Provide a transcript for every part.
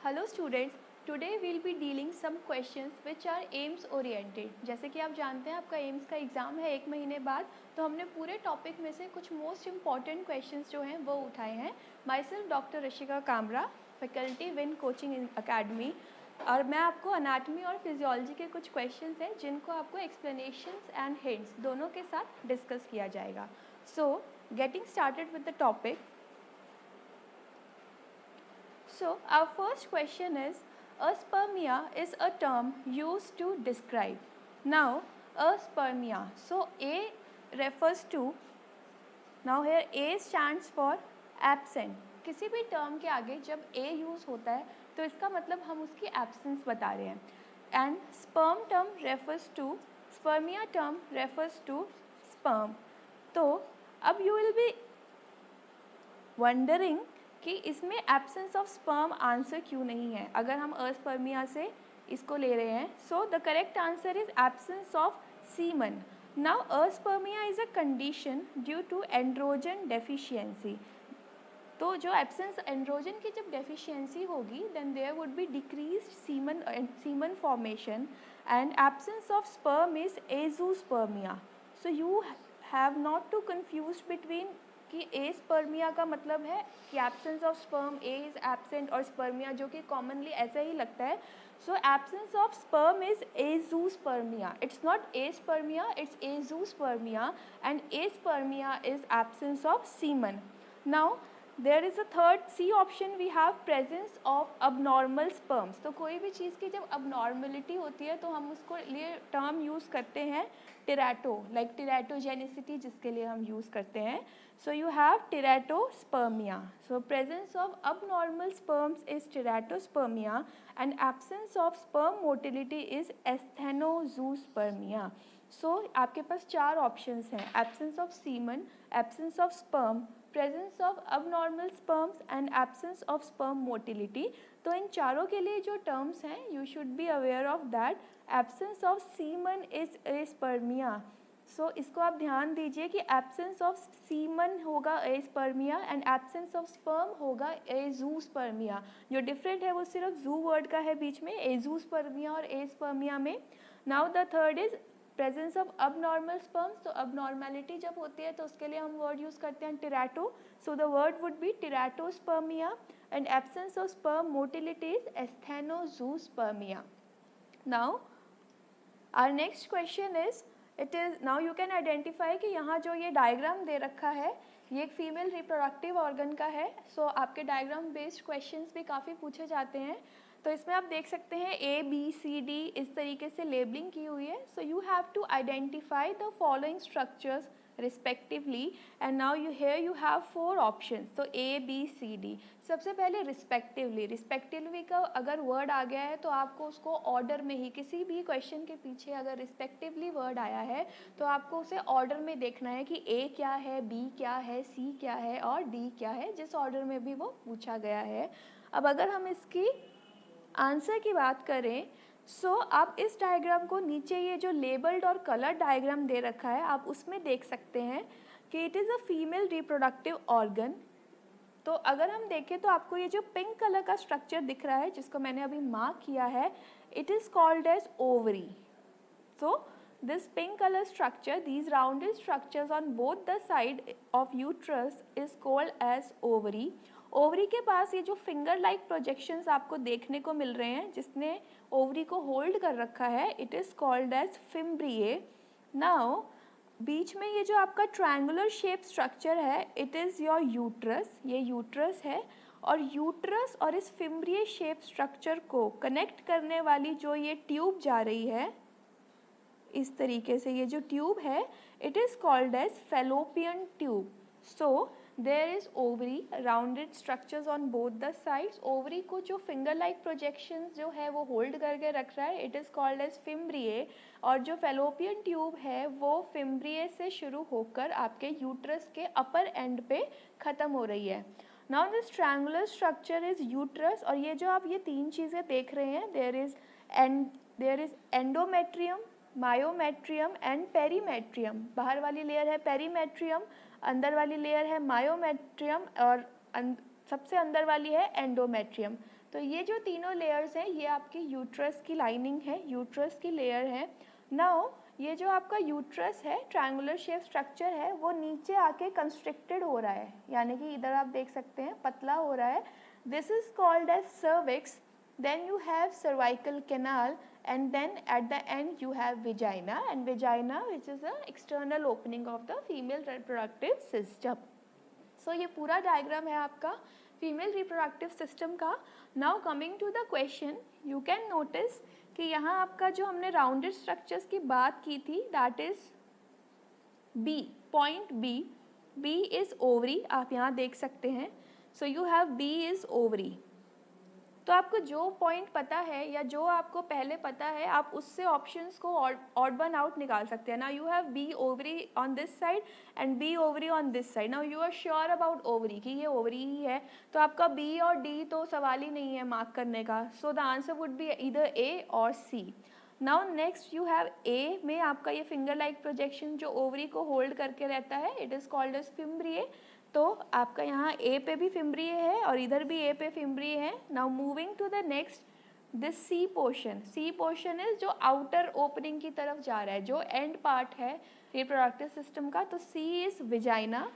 Hello students, today will be dealing some questions which are AIIMS oriented. जैसे कि आप जानते हैं आपका एम्स का एग्ज़ाम है 1 महीने बाद, तो हमने पूरे टॉपिक में से कुछ मोस्ट इंपॉर्टेंट क्वेश्चंस जो हैं वो उठाए हैं। My self doctor Rishika Kamra, faculty win coaching academy, और मैं आपको अनाटमी और फिजियोलॉजी के कुछ क्वेश्चंस हैं जिनको आपको एक्सप्लेनेशंस एंड हिंट्स दोनों के साथ डिस्कस किया जाएगा। So getting started with the topic. So our first question is, aspermia is a term used to describe. Now aspermia, so A refers to, now here A stands for absent. किसी भी term के आगे जब A use होता है तो इसका मतलब हम उसकी एब्सेंस बता रहे हैं. And sperm term refers to, aspermia term refers to sperm. तो अब यू विल बी वंडरिंग कि इसमें एब्सेंस ऑफ स्पर्म आंसर क्यों नहीं है अगर हम अस्पर्मिया से इसको ले रहे हैं. So the correct answer is absence of semen. Now aspermia is a condition due to androgen deficiency. तो जो एब्सेंस एंड्रोजन की जब डेफिशिएंसी होगी then there would be decreased semen formation and absence of sperm is azoospermia. So you have not to confuse between कि aspermia का मतलब है कि absence of sperm, A is absent, और स्पर्मिया जो कि कॉमनली ऐसा ही लगता है. सो absence of sperm is azoospermia. It's not aspermia, it's azoospermia, and aspermia is absence of semen. Now there is a third C option, we have presence of abnormal sperms. तो कोई भी चीज़ की जब अबनॉर्मलिटी होती है तो हम उसको लिए टर्म यूज़ करते हैं टेराटो, लाइक टेराटोजेनिसिटी जिसके लिए हम यूज़ करते हैं. So you have teratospermia. So presence of abnormal sperms is teratospermia and absence of sperm motility is asthenozoospermia. सो आपके पास 4 ऑप्शंस हैं: absence of semen, absence of sperm, presence of abnormal sperms and absence of sperm motility. तो इन चारों के लिए जो टर्म्स हैं you should be aware of that. Absence of semen is aspermia. So इसको आप ध्यान दीजिए कि एब्सेंस ऑफ सीमन होगा aspermia and absence of sperm होगा एजूस्पर्मिया. जो डिफरेंट है वो सिर्फ जू वर्ड का है बीच में, एजूस्पर्मिया और एस्पर्मिया में. Now the third is presence of abnormal sperms. तो अबनॉर्मेलिटी जब होती है तो उसके लिए हम वर्ड यूज़ करते हैं terato. So the word would be teratospermia and absence of sperm motility is asthenozoospermia. Now our next question is, it is, now you can identify कि यहाँ जो ये डायग्राम दे रखा है ये एक फीमेल रिप्रोडक्टिव ऑर्गन का है. सो आपके डायग्राम बेस्ड क्वेश्चंस भी काफ़ी पूछे जाते हैं. तो इसमें आप देख सकते हैं A, B, C, D इस तरीके से लेबलिंग की हुई है. So you have to identify the following structures respectively and now you here you have 4 options. तो A, B, C, D. सबसे पहले रिस्पेक्टिवली. रिस्पेक्टिवली का अगर वर्ड आ गया है तो आपको उसको ऑर्डर में ही, किसी भी क्वेश्चन के पीछे अगर रिस्पेक्टिवली वर्ड आया है तो आपको उसे ऑर्डर में देखना है कि A क्या है, B क्या है, C क्या है और D क्या है, जिस ऑर्डर में भी वो पूछा गया है. अब अगर हम इसकी आंसर की बात करें, सो आप इस डायग्राम को नीचे ये जो लेबल्ड और कलर डायग्राम दे रखा है आप उसमें देख सकते हैं कि it is a female reproductive organ. तो अगर हम देखें तो आपको ये जो पिंक कलर का स्ट्रक्चर दिख रहा है जिसको मैंने अभी मार्क किया है, it is called as ovary. So this pink color structure, these rounded structures on both the side of uterus is called as ovary. Ovary के पास ये जो फिंगर लाइक प्रोजेक्शंस आपको देखने को मिल रहे हैं जिसने ओवरी को होल्ड कर रखा है, it is called as fimbriae. Now बीच में ये जो आपका ट्रायंगुलर शेप स्ट्रक्चर है, इट इज़ योर यूट्रस. ये यूट्रस है और यूट्रस और इस फिम्ब्रिए शेप स्ट्रक्चर को कनेक्ट करने वाली जो ये ट्यूब जा रही है इस तरीके से, ये जो ट्यूब है it is called as fallopian tube. So there is ovary, rounded structures on both the sides. Ovary को जो फिंगर लाइक प्रोजेक्शन जो है वो होल्ड करके रख रहा है, it is called as fimbriae. और जो फैलोपियन ट्यूब है वो फिम्ब्रिए से शुरू होकर आपके यूट्रस के अपर एंड पे ख़त्म हो रही है. Now this triangular structure is uterus. और ये जो आप ये 3 चीज़ें देख रहे हैं, there is endometrium, myometrium and perimetrium. बाहर वाली लेयर है पेरीमेट्रियम, अंदर वाली लेयर है मायोमेट्रियम और सबसे अंदर वाली है एंडोमेट्रियम. तो ये जो तीनों लेयर्स हैं ये आपकी यूट्रस की लाइनिंग है, यूट्रस की लेयर है। नाउ ये जो आपका यूट्रस है, ट्रायंगुलर शेप स्ट्रक्चर है, वो नीचे आके कंस्ट्रिक्टेड हो रहा है, यानी कि इधर आप देख सकते हैं पतला हो रहा है। This is called as cervix, then you have cervical canal, and then at the end you have vagina, and vagina which is the external opening of the female reproductive system. So ये पूरा diagram है आपका female reproductive system का। Now coming to the question, you can notice कि यहाँ आपका जो हमने राउंडेड स्ट्रक्चर्स की बात की थी, that is B, point B, B is ovary, आप यहाँ देख सकते हैं। So you have B is ovary. तो आपको जो पॉइंट पता है या जो आपको पहले पता है, आप उससे ऑप्शंस को ऑड वन आउट निकाल सकते हैं। Now you have B ovary on this side and B ovary on this side. Now you are sure about ovary कि ये ओवरी ही है, तो आपका बी और डी तो सवाल ही नहीं है मार्क करने का। So the answer would be either A और C. Now next you have A में आपका ये फिंगर लाइक प्रोजेक्शन जो ओवरी को होल्ड करके रहता है, it is called as fimbriae. तो आपका यहाँ ए पे भी फिम्ब्रिए है और इधर भी ए पे फिम्ब्रिए है। Now moving to the next, this C portion, C portion is जो आउटर ओपनिंग की तरफ जा रहा है, जो एंड पार्ट है रिप्रोडक्टिव सिस्टम का। तो C is vagina,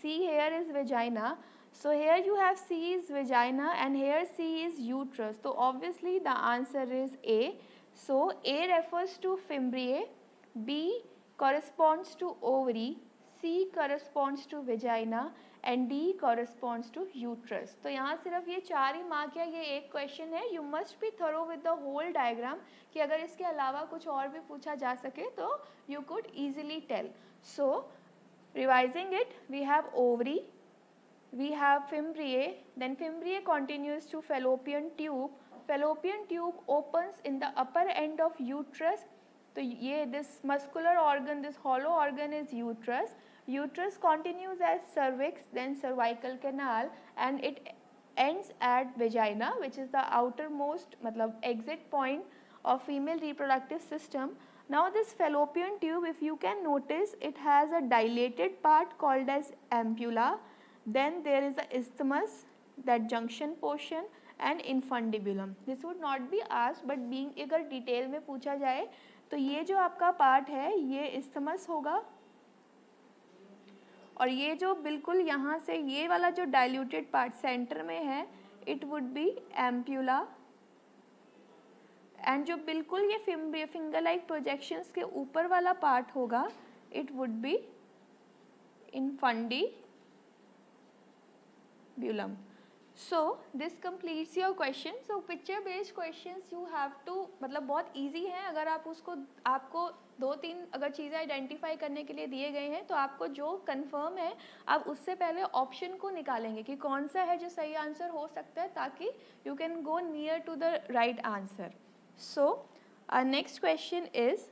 C here is vagina. So here you have C is vagina and here C is uterus. So obviously the answer is A. So A refers to fimbriae, B corresponds to ovary, C corresponds to vagina and D corresponds to uterus. तो यहाँ सिर्फ ये चार ही mark या ये एक question है। You must be thorough with the whole diagram कि अगर इसके अलावा कुछ और भी पूछा जा सके तो you could easily tell. So revising it, we have ovary, we have fimbriae, then fimbriae continues to fallopian tube, fallopian tube opens in the upper end of uterus. तो ये this muscular organ, this hollow organ is uterus. Uterus continues as cervix, then cervical canal, and it ends at vagina, which is the outermost मतलब exit point of female reproductive system. Now this fallopian tube, if you can notice, it has a dilated part called as ampulla. Then there is the isthmus, that junction portion, and infundibulum. This would not be asked, but being अगर detail में पूछा जाए तो ये जो आपका part है ये isthmus होगा, और ये जो बिल्कुल यहाँ से ये वाला जो डाइल्यूटेड पार्ट सेंटर में है, it would B ampulla, and जो बिल्कुल ये फिंगर लाइक प्रोजेक्शंस के ऊपर वाला पार्ट होगा, it would B infundibulum. So this completes your question. So picture based questions you have to, मतलब बहुत easy है। अगर आप उसको, आपको दो तीन अगर चीज़ें आइडेंटिफाई करने के लिए दिए गए हैं तो आपको जो कंफर्म है आप उससे पहले ऑप्शन को निकालेंगे कि कौन सा है जो सही आंसर हो सकता है, ताकि you can go near to the right answer. So our next question is,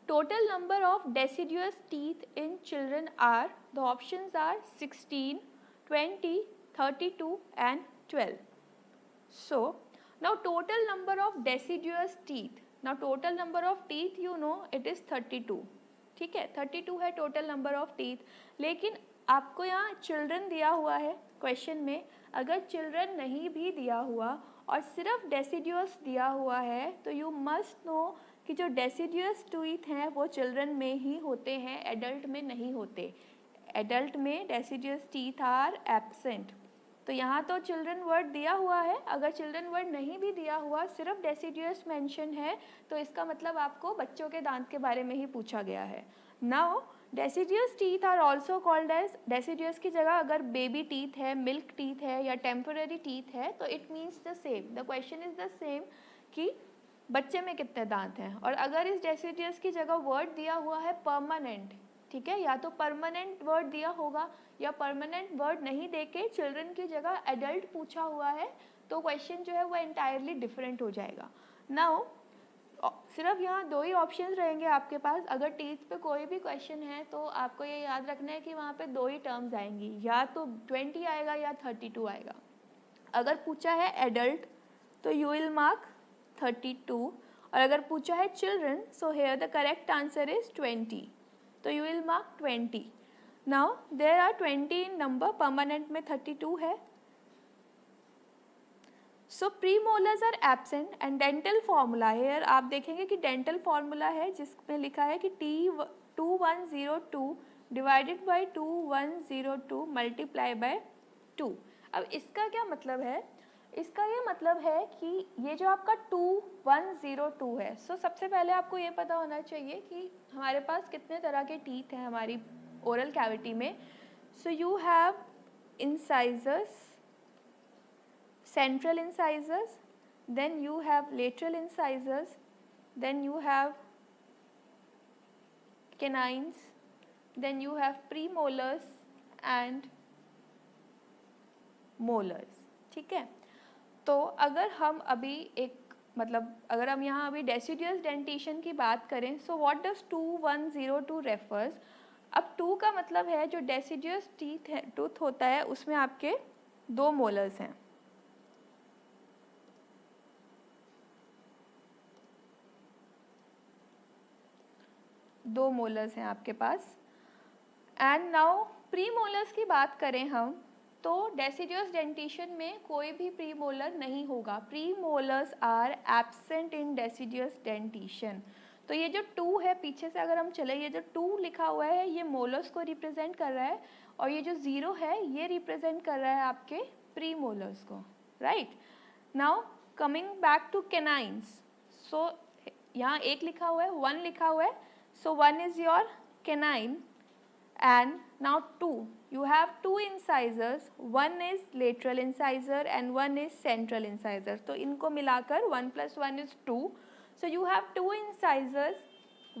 total number of deciduous teeth in children are, the options are 16, 20, 32 and 12. So now total number of deciduous teeth, now total number of teeth you know it is 32, ठीक है, 32 है total number of teeth। लेकिन आपको यहाँ children दिया हुआ है question में, अगर children नहीं भी दिया हुआ और सिर्फ deciduous दिया हुआ है तो you must know कि जो deciduous teeth हैं वो children में ही होते हैं, adult में नहीं होते। adult में deciduous teeth are absent। तो यहाँ तो चिल्ड्रन वर्ड दिया हुआ है, अगर चिल्ड्रन वर्ड नहीं भी दिया हुआ, सिर्फ डेसिडियस मेंशन है, तो इसका मतलब आपको बच्चों के दांत के बारे में ही पूछा गया है। Now deciduous teeth are also called as, deciduous की जगह अगर बेबी टीथ है, मिल्क टीथ है या टेम्पररी टीथ है तो it means the same, the question is the same कि बच्चे में कितने दांत हैं। और अगर इस डेसिडियस की जगह वर्ड दिया हुआ है परमानेंट, ठीक है, या तो परमानेंट वर्ड दिया होगा या परमानेंट वर्ड नहीं देके चिल्ड्रन की जगह एडल्ट पूछा हुआ है, तो क्वेश्चन जो है वो एंटायरली डिफरेंट हो जाएगा। नाउ सिर्फ यहाँ दो ही ऑप्शंस रहेंगे आपके पास। अगर टीथ पे कोई भी क्वेश्चन है तो आपको ये याद रखना है कि वहाँ पे दो ही टर्म्स आएंगी, या तो 20 आएगा या 32 आएगा। अगर पूछा है एडल्ट तो यू विल मार्क 32, और अगर पूछा है children, so here the correct answer is 20, तो you will mark 20. Now there are 20 in number, permanent में 32 है। So premolars are absent and dental formula है, आप देखेंगे कि डेंटल फॉर्मूला है जिसमें लिखा है कि T2102 divided by 2102 multiply by 2। अब इसका क्या मतलब है, इसका ये मतलब है कि ये जो आपका 2102 है, सो सबसे पहले आपको ये पता होना चाहिए कि हमारे पास कितने तरह के टीथ हैं हमारी ओरल कैविटी में। सो you have incisors, central incisors, then you have lateral incisors, then you have canines, then you have premolars and molars। ठीक है, तो अगर हम अभी एक मतलब अगर हम यहाँ अभी डेसिडियस डेंटिशन की बात करें, सो व्हाट डज 2102 रेफर्स। अब 2 का मतलब है जो डेसिडियस टीथ है टूथ होता है उसमें आपके 2 मोलर्स हैं, दो मोलर्स हैं आपके पास। एंड नाउ प्रीमोलर्स की बात करें हम, तो डेसिडियस डेंटिशन में कोई भी प्रीमोलर नहीं होगा, premolars are absent in deciduous dentition. तो ये जो 2 है पीछे से अगर हम चले, ये जो 2 लिखा हुआ है ये मोलर्स को रिप्रेजेंट कर रहा है और ये जो 0 है ये रिप्रेजेंट कर रहा है आपके प्रीमोलर्स को, right. Now coming back to canines, so यहाँ 1 लिखा हुआ है, 1 लिखा हुआ है, so 1 is your canine and now 2, you have 2 incisors, 1 is lateral incisor and 1 is central incisor, तो इनको मिलाकर 1 plus 1 is 2, so you have 2 incisors,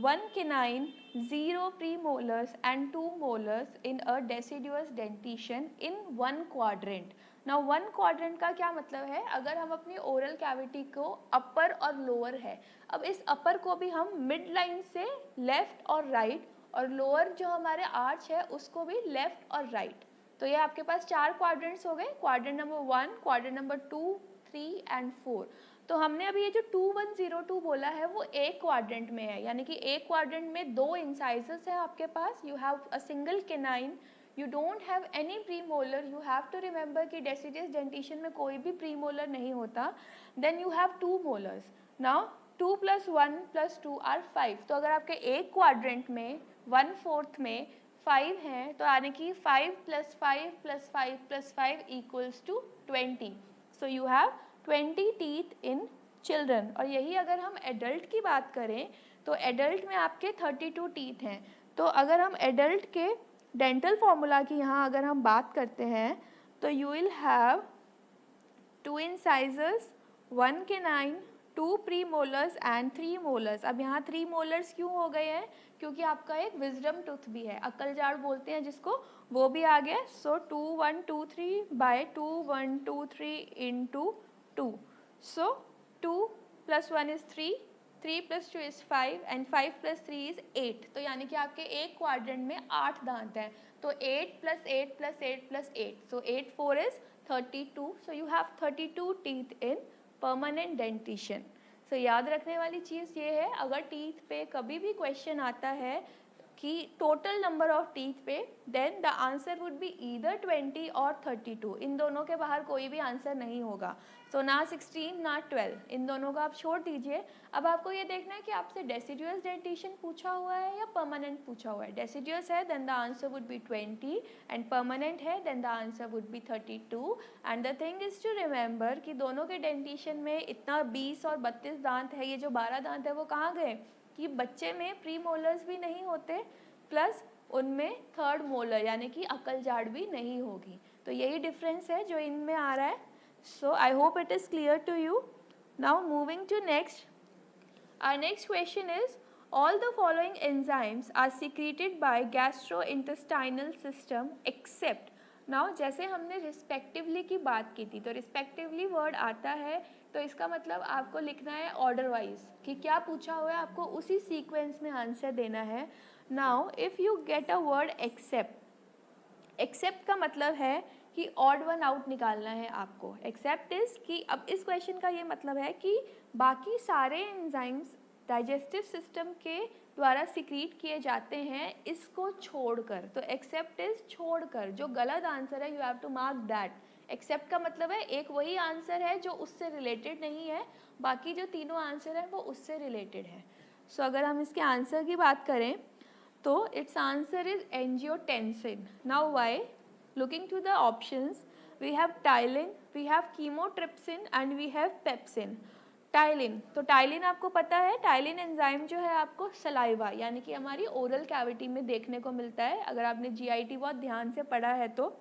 1 canine, 0 premolars and 2 molars in a deciduous dentition in 1 quadrant। Now 1 quadrant का क्या मतलब है, अगर हम अपनी ओरल कैविटी को अपर और लोअर है, अब इस अपर को भी हम मिड लाइन से लेफ्ट और राइट और लोअर जो हमारे आर्च है उसको भी लेफ्ट और राइट, तो ये आपके पास 4 क्वाड्रेंट्स हो गए, quadrant number 1, quadrant number 2, 3 and 4। तो हमने अभी ये जो 2102 बोला है वो एक क्वाड्रेंट में है, यानी कि एक क्वाड्रेंट में 2 इंसाइजर्स है आपके पास, you have a single canine, you don't have any premolar, you have to remember कि डेसिडियस डेंटिशन में कोई भी प्रीमोलर नहीं होता, then you have 2 molars. Now 2 + 1 + 2 are 5, तो अगर आपके एक क्वाड्रेंट में 1/4 में 5 हैं तो यानी कि 5 + 5 + 5 + 5 equals to 20, so you have 20 teeth in children. और यही अगर हम एडल्ट की बात करें तो एडल्ट में आपके 32 टीथ हैं। तो अगर हम एडल्ट के डेंटल फॉर्मूला की यहाँ अगर हम बात करते हैं तो you will have 2 incisors, 1 canine, 2 premolars and 3 molars. अब यहाँ 3 मोलर्स क्यों हो गए हैं, क्योंकि आपका एक विजडम टूथ भी है, अक्ल जाड़ बोलते हैं जिसको, वो भी आ गया। सो 2123 bye 2123 into 2, so 2 + 1 is 3, 3 + 2 is 5 and 5 + 3 is 8, तो यानी कि आपके एक क्वाड्रेंट में 8 दांत हैं, तो 8 + 8 + 8 + 8, so 8 4 is 32, so you have 32 teeth in permanent dentition। so याद रखने वाली चीज़ ये है, अगर टीथ पे कभी भी क्वेश्चन आता है कि टोटल नंबर ऑफ टीथ पे, then the answer would be either 20 और 32, इन दोनों के बाहर कोई भी आंसर नहीं होगा। सो ना 16 ना 12, इन दोनों का आप छोड़ दीजिए। अब आपको ये देखना है कि आपसे डेसिडुअस डेंटिशन पूछा हुआ है या परमानेंट पूछा हुआ है। डेसिडुअस है then the answer would be 20 and permanent है then the answer would be 32। And the thing is to remember कि दोनों के डेंटिशन में इतना 20 और 32 दांत है, ये जो 12 दांत है वो कहाँ गए, कि बच्चे में प्री मोलर्स भी नहीं होते, प्लस उनमें थर्ड मोलर यानी कि अकल जाड़ भी नहीं होगी। तो यही डिफरेंस है जो इनमें आ रहा है। So I hope it is clear to you. Now moving to next, our next question is, all the following enzymes are secreted by gastrointestinal system except। Now जैसे हमने रिस्पेक्टिवली की बात की थी, तो रिस्पेक्टिवली वर्ड आता है तो इसका मतलब आपको लिखना है ऑर्डर वाइज कि क्या पूछा हुआ है, आपको उसी सीक्वेंस में आंसर देना है। Now if you get a word except, except का मतलब है कि ऑड वन आउट निकालना है आपको। एक्सेप्ट इज कि अब इस क्वेश्चन का ये मतलब है कि बाकी सारे एंजाइम्स डाइजेस्टिव सिस्टम के द्वारा सिक्रीट किए जाते हैं इसको छोड़कर, तो एक्सेप्ट इज छोड़कर, जो गलत आंसर है you have to mark that, except का मतलब है एक वही आंसर है जो उससे रिलेटेड नहीं है, बाकी जो तीनों आंसर हैं वो उससे रिलेटेड है। सो अगर हम इसके आंसर की बात करें तो its answer is angiotensin. Now why? Looking to the options, we have ptyalin, we have chymotrypsin and we have pepsin. Ptyalin, तो टाइलिन आपको पता है, टाइलिन एंजाइम जो है आपको सलाइवा यानी कि हमारी ओरल कैविटी में देखने को मिलता है, अगर आपने जीआईटी बहुत ध्यान से पढ़ा है तो।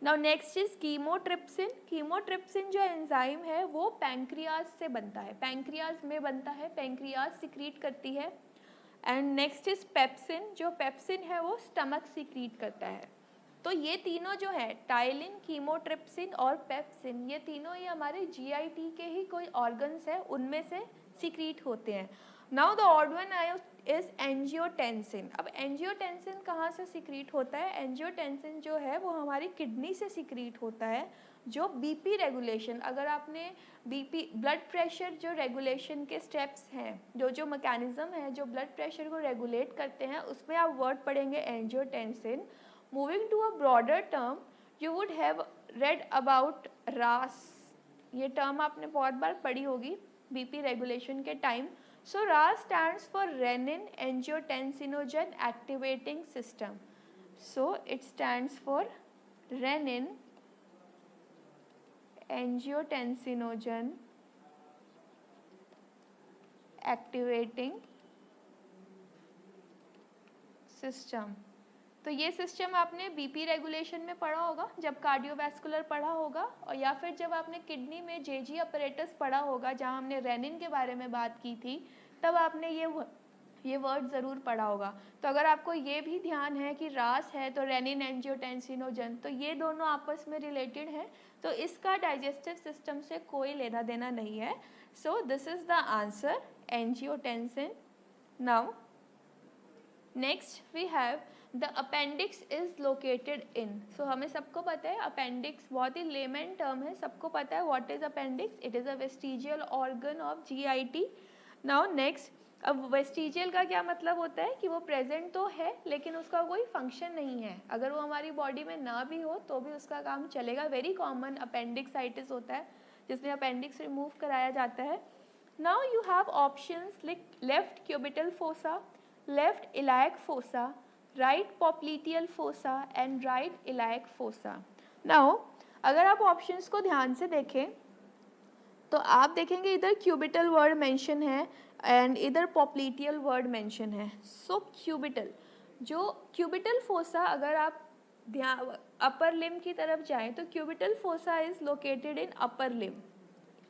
Now next is chymotrypsin. Chymotrypsin जो एंजाइम है वो पैंक्रियाज से बनता है, पैंक्रियाज में बनता है, पैंक्रियाज सिक्रीट करती है। एंड नेक्स्ट इज पेप्सिन, जो पेप्सिन है वो स्टमक सिक्रीट करता है। तो ये तीनों जो है टाइलिन, कीमोट्रिप्सिन और पेप्सिन, ये तीनों ही हमारे जीआईटी के ही कोई ऑर्गन्स है उनमें से सिक्रीट होते हैं। Now the odd one is angiotensin. अब एंजियोटेंसिन कहाँ से सिक्रीट होता है? एंजियोटेंसिन जो है वो हमारी किडनी से सिक्रीट होता है, जो बीपी रेगुलेशन, अगर आपने बीपी ब्लड प्रेशर जो रेगुलेशन के स्टेप्स हैं, जो मैकेनिज्म है जो ब्लड प्रेशर को रेगुलेट करते हैं, उसमें आप वर्ड पढ़ेंगे angiotensin. Moving to a broader term, you would have read about RAS. ये टर्म आपने बहुत बार पढ़ी होगी बीपी रेगुलेशन के time. So RAS stands for renin angiotensinogen activating system. So it stands for renin angiotensinogen activating system. तो ये system आपने BP regulation में पढ़ा होगा जब कार्डियोवैस्कुलर पढ़ा होगा, और या फिर जब आपने किडनी में जेजी अपरेटस पढ़ा होगा जहाँ हमने रेनिन के बारे में बात की थी, तब आपने ये वर्ड ज़रूर पढ़ा होगा। तो अगर आपको ये भी ध्यान है कि रास है तो रेनिन एंजियोटेंसिनोजन, तो ये दोनों आपस में रिलेटेड हैं, तो इसका डाइजेस्टिव सिस्टम से कोई लेना देना नहीं है। So this is the answer, angiotensin. Now next we have the appendix is located in. So हमें सबको पता है अपेंडिक्स बहुत ही लेमन टर्म है, सबको पता है what is appendix. It is a vestigial organ of GIT. Now next, अब वेस्टिजियल का क्या मतलब होता है कि वो प्रेजेंट तो है लेकिन उसका कोई फंक्शन नहीं है, अगर वो हमारी बॉडी में ना भी हो तो भी उसका काम चलेगा। वेरी कॉमन अपेंडिक्साइटिस होता है जिसमें अपेंडिक्स रिमूव कराया जाता है। Now you have options like left cubital fossa, left iliac fossa, right popliteal fossa and right iliac fossa. Now अगर आप ऑप्शंस को ध्यान से देखें तो आप देखेंगे इधर क्यूबिटल वर्ड मेंशन है एंड इधर पॉप्लीटियल वर्ड मेंशन है। सो क्यूबिटल, जो क्यूबिटल फोसा, अगर आप ध्यान अपर लिम की तरफ जाएं तो cubital fossa is located in upper limb,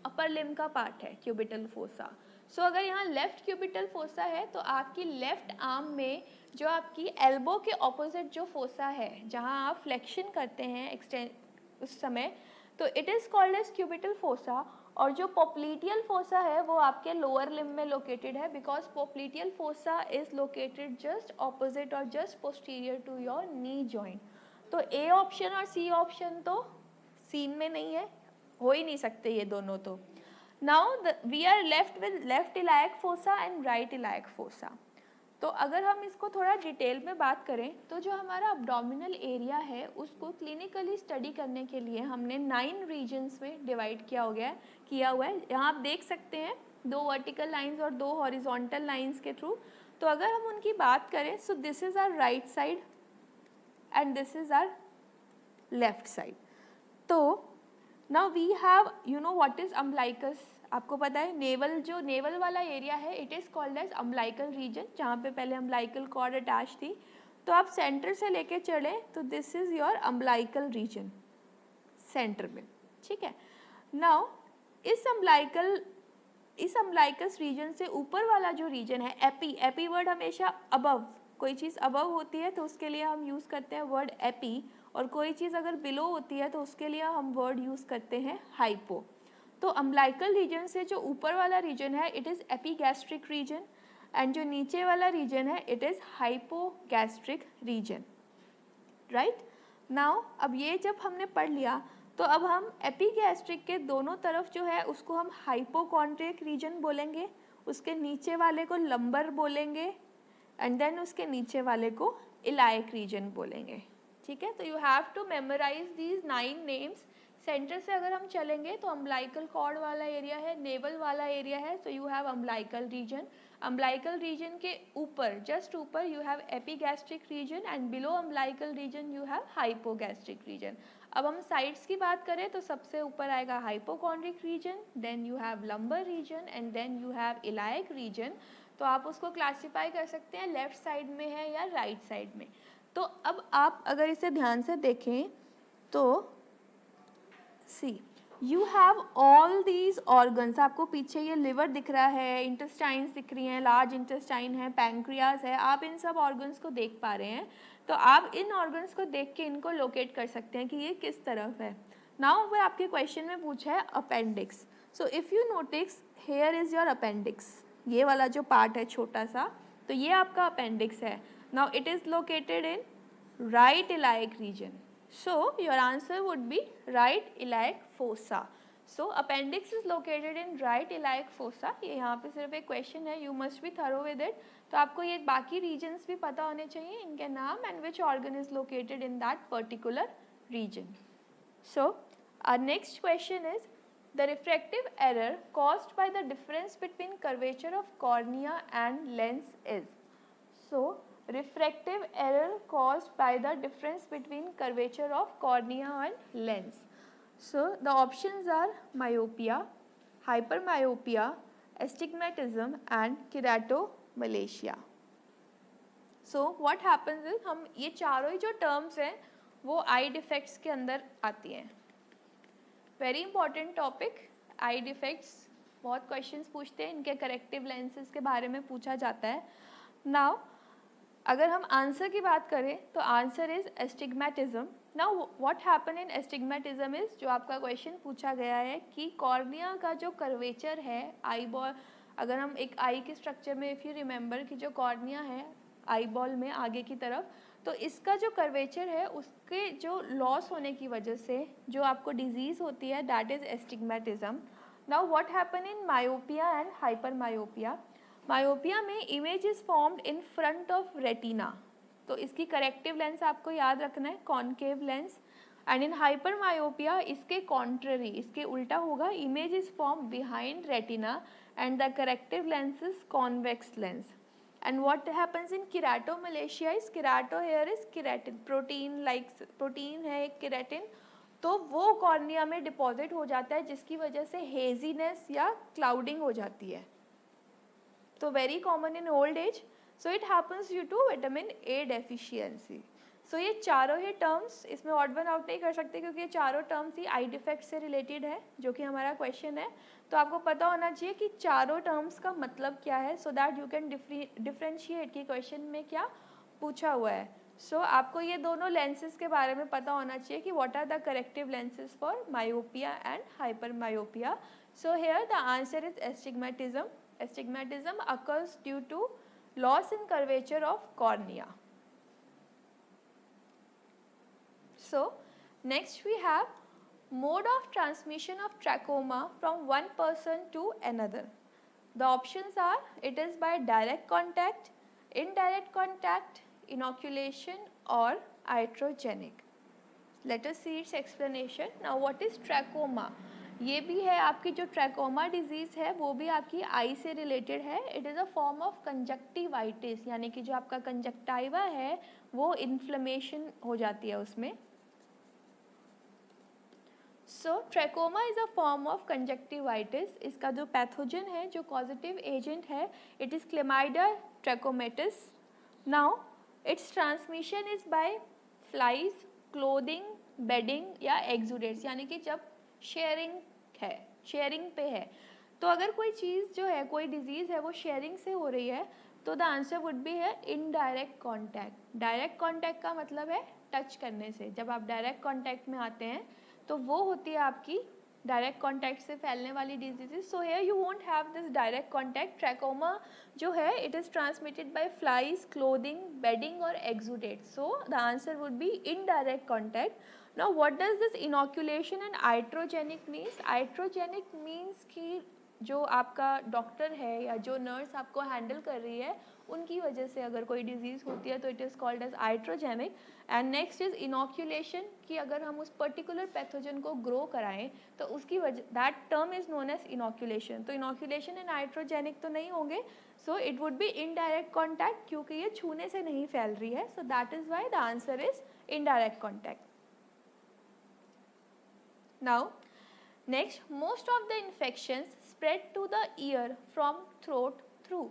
upper limb का पार्ट है क्यूबिटल फोसा। सो अगर यहाँ लेफ्ट क्यूबिटल फोसा है तो आपकी लेफ्ट आर्म में जो आपकी एल्बो के ऑपोजिट जो फोसा है जहाँ आप फ्लेक्शन करते हैं एक्सटेंड उस समय, तो it is called as cubital fossa. और जो पॉप्लीटियल फोसा है वो आपके लोअर लिम में लोकेटेड है, because popliteal fossa is located just opposite और just posterior to your knee joint. तो ए ऑप्शन और सी ऑप्शन तो सीन में नहीं है, हो ही नहीं सकते ये दोनों। तो now we are left with left iliac fossa and right iliac fossa. तो अगर हम इसको थोड़ा डिटेल में बात करें तो जो हमारा अब्डोमिनल एरिया है उसको क्लिनिकली स्टडी करने के लिए हमने 9 रीजन्स में डिवाइड किया हुआ है। यहाँ आप देख सकते हैं 2 वर्टिकल लाइंस और 2 हॉरिजॉन्टल लाइंस के थ्रू। तो अगर हम उनकी बात करें, so this is our right side and this is our left side. तो now we have, you know what is umbilicus, आपको पता है नेवल, जो नेवल वाला एरिया है it is called as umbilical region, जहाँ पे पहले अम्बलाइकल कॉर्ड अटैच थी। तो आप सेंटर से लेके चले तो this is your umbilical region centre में, ठीक है। नाउ इस अम्बलाइकस रीजन से ऊपर वाला जो रीजन है एपी, एपी वर्ड हमेशा अबव, कोई चीज़ अबव होती है तो उसके लिए हम यूज़ करते हैं वर्ड एपी, और कोई चीज़ अगर बिलो होती है तो उसके लिए हम वर्ड यूज़ करते हैं हाइपो। तो अम्बलाइकल रीजन से जो ऊपर वाला रीजन है it is epigastric region, and जो नीचे वाला रीजन है it is hypogastric region, right. Now अब ये जब हमने पढ़ लिया तो अब हम एपीगैस्ट्रिक के दोनों तरफ जो है उसको हम हाइपोकॉन्ड्रिक रीजन बोलेंगे, उसके नीचे वाले को लंबर बोलेंगे, एंड देन उसके नीचे वाले को इलायक रीजन बोलेंगे, ठीक है। तो you have to memorise these 9 names centre से अगर हम चलेंगे तो अम्बलाइकल कॉर्ड वाला एरिया है, नेवल वाला एरिया है, so you have umbilical region. Umbilical region के ऊपर, जस्ट ऊपर, you have epigastric region and below umbilical region you have hypogastric region. अब हम साइड्स की बात करें तो सबसे ऊपर आएगा hypochondriac region, then you have lumbar region and then you have iliac region. तो आप उसको क्लासीफाई कर सकते हैं लेफ्ट साइड में है या राइट साइड में. तो अब आप अगर इसे ध्यान से देखें तो see you have all these organs. आपको पीछे ये लिवर दिख रहा है, इंटेस्टाइन्स दिख रही हैं, लार्ज इंटेस्टाइन है, पैंक्रियाज है, आप इन सब ऑर्गन्स को देख पा रहे हैं. तो आप इन ऑर्गन्स को देख के इनको लोकेट कर सकते हैं कि ये किस तरफ है. नाउ वो आपके क्वेश्चन में पूछा है appendix. So if you notice here is your appendix. ये वाला जो पार्ट है छोटा सा, तो ये आपका अपेंडिक्स है. Now it is located in right iliac region. So your answer would be right iliac fossa. So appendix is located in right iliac fossa. ये यहाँ पे सिर्फ एक क्वेश्चन है, you must be thorough with it. तो आपको ये बाकी regions भी पता होने चाहिए, इनके नाम and which organ is located in that particular region. So our next question is the refractive error caused by the difference between curvature of cornea and lens is. So refractive error caused by the difference between curvature of cornea and lens. So the options are myopia, hypermyopia, astigmatism and keratomalacia. So what happens is हम ये चारों ही जो terms हैं वो eye defects के अंदर आती हैं. Very important topic, eye defects. बहुत questions पूछते हैं, इनके corrective lenses के बारे में पूछा जाता है. Now अगर हम आंसर की बात करें तो answer is astigmatism. Now what happen in astigmatism is, जो आपका क्वेश्चन पूछा गया है कि कॉर्निया का जो कर्वेचर है आई बॉल, अगर हम एक आई के स्ट्रक्चर में इफ़ यू रिमेंबर कि जो कॉर्निया है आई बॉल में आगे की तरफ, तो इसका जो कर्वेचर है उसके जो लॉस होने की वजह से जो आपको डिजीज़ होती है that is astigmatism. Now what happen in myopia and hyper myopia. Myopia में image is formed in front of retina, तो इसकी करेक्टिव लेंस आपको याद रखना है concave lens. And in hyper myopia इसके कॉन्ट्ररी, इसके उल्टा होगा, image is form behind retina and the corrective lens is convex lens. And what happens in keratomalacia is, kerato here is keratin, protein like protein है एक keratin, तो वो cornea में deposit हो जाता है जिसकी वजह से हेजीनेस या क्लाउडिंग हो जाती है. तो very common in old age. So it happens due to vitamin A deficiency. So ये चारों ही टर्म्स, इसमें ऑड वन आउट नहीं कर सकते क्योंकि ये चारों टर्म्स ही आई डिफेक्ट से रिलेटेड है जो कि हमारा क्वेश्चन है. तो आपको पता होना चाहिए कि चारों टर्म्स का मतलब क्या है, so that you can differentiate कि क्वेश्चन में क्या पूछा हुआ है. सो आपको ये दोनों लेंसेज के बारे में पता होना चाहिए कि what are the corrective lenses for myopia and hyper myopia. So here the answer is astigmatism. Astigmatism occurs due to loss in curvature of cornea. So next we have mode of transmission of trachoma from one person to another. The options are, it is by direct contact, indirect contact, inoculation or iatrogenic. Let us see its explanation. Now what is trachoma? ये भी है आपकी जो trachoma disease है वो भी आपकी आई से रिलेटेड है. It is a form of conjunctivitis, यानी कि जो आपका कंजक्टाइवा है वो इन्फ्लेमेशन हो जाती है उसमें. So trachoma is a form of conjunctivitis. इसका जो पैथोजन है, जो कॉजेटिव एजेंट है, it is chlamydia trachomatis. Now its transmission is by flies, clothing, bedding या एक्सुडेट्स, यानी कि जब शेयरिंग है, शेयरिंग पे है. तो अगर कोई चीज़ जो है, कोई डिजीज़ है वो शेयरिंग से हो रही है तो द आंसर वुड बी है इनडायरेक्ट कांटेक्ट. डायरेक्ट कांटेक्ट का मतलब है टच करने से. जब आप डायरेक्ट कांटेक्ट में आते हैं तो वो होती है आपकी डायरेक्ट कांटेक्ट से फैलने वाली diseases. So here you won't have this direct contact. Trachoma जो है it is transmitted by flies, clothing, bedding और exudate. So the answer would be indirect contact. Now what does this inoculation and iatrogenic means? Iatrogenic means कि जो आपका doctor है या जो nurse आपको हैंडल कर रही है उनकी वजह से अगर कोई डिजीज़ होती है तो it is called as iatrogenic. And next is inoculation, कि अगर हम उस पर्टिकुलर पैथोजन को ग्रो कराएं तो उसकी वजह, that term is known as inoculation. तो इनोक्यूलेशन एंड आइट्रोजेनिक तो नहीं होंगे, so it would be indirect contact, क्योंकि ये छूने से नहीं फैल रही है, so that is why the answer is indirect contact. Now next, most of the infections spread to the ear from throat through.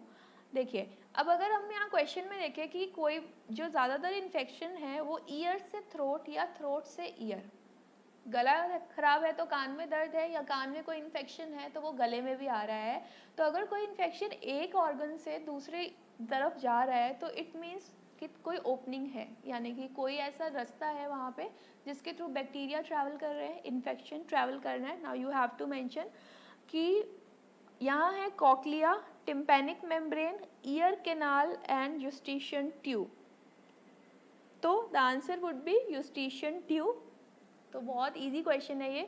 देखिए, अब अगर हम यहाँ क्वेश्चन में देखें कि कोई जो ज़्यादातर इन्फेक्शन है वो ईयर से थ्रोट या थ्रोट से ईयर, गला खराब है तो कान में दर्द है, या कान में कोई इन्फेक्शन है तो वो गले में भी आ रहा है। तो अगर कोई इन्फेक्शन एक ऑर्गन से दूसरी तरफ जा रहा है तो इट मीन्स कि कोई ओपनिंग है, यानी कि कोई ऐसा रास्ता है वहाँ पे जिसके थ्रू बैक्टीरिया ट्रैवल कर रहे हैं, इन्फेक्शन ट्रैवल करना है। Now you have to mention कि यहाँ है cochlea, tympanic membrane, ear canal and eustachian tube. तो the answer would be eustachian tube. तो बहुत इजी क्वेश्चन है ये।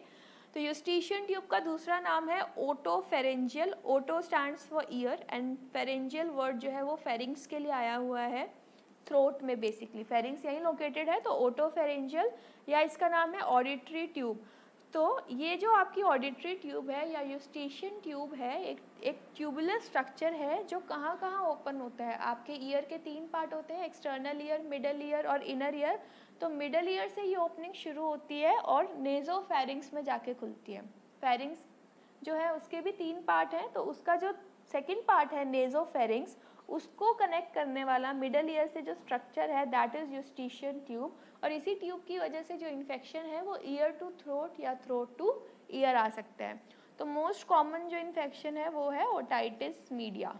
तो यूस्टेशियन ट्यूब का दूसरा नाम है otopharyngeal. Oto stands for ear and pharyngeal word जो है वो फेरिंग्स के लिए आया हुआ है, थ्रोट में बेसिकली फेरिंग्स यहीं लोकेटेड है, तो ओटोफेरेंजियल, या इसका नाम है ऑडिटरी ट्यूब। तो ये जो आपकी ऑडिटरी ट्यूब है या यूस्टेशियन ट्यूब है, एक ट्यूबुलर स्ट्रक्चर है जो कहाँ कहाँ ओपन होता है। आपके ईयर के 3 पार्ट होते हैं, एक्सटर्नल ईयर, मिडल ईयर और इनर ईयर। तो मिडल ईयर से ये ओपनिंग शुरू होती है और नेज़ोफेरिंग्स में जाके खुलती है। फेरिंग्स जो है उसके भी 3 पार्ट हैं, तो उसका जो सेकेंड पार्ट है नेज़ोफेरिंग्स, उसको कनेक्ट करने वाला मिडल ईयर से जो स्ट्रक्चर है दैट इज़ यूस्टेशियन ट्यूब। और इसी ट्यूब की वजह से जो इन्फेक्शन है वो ईयर टू थ्रोट या थ्रोट टू ईयर आ सकता है। तो मोस्ट कॉमन जो इन्फेक्शन है वो है otitis media.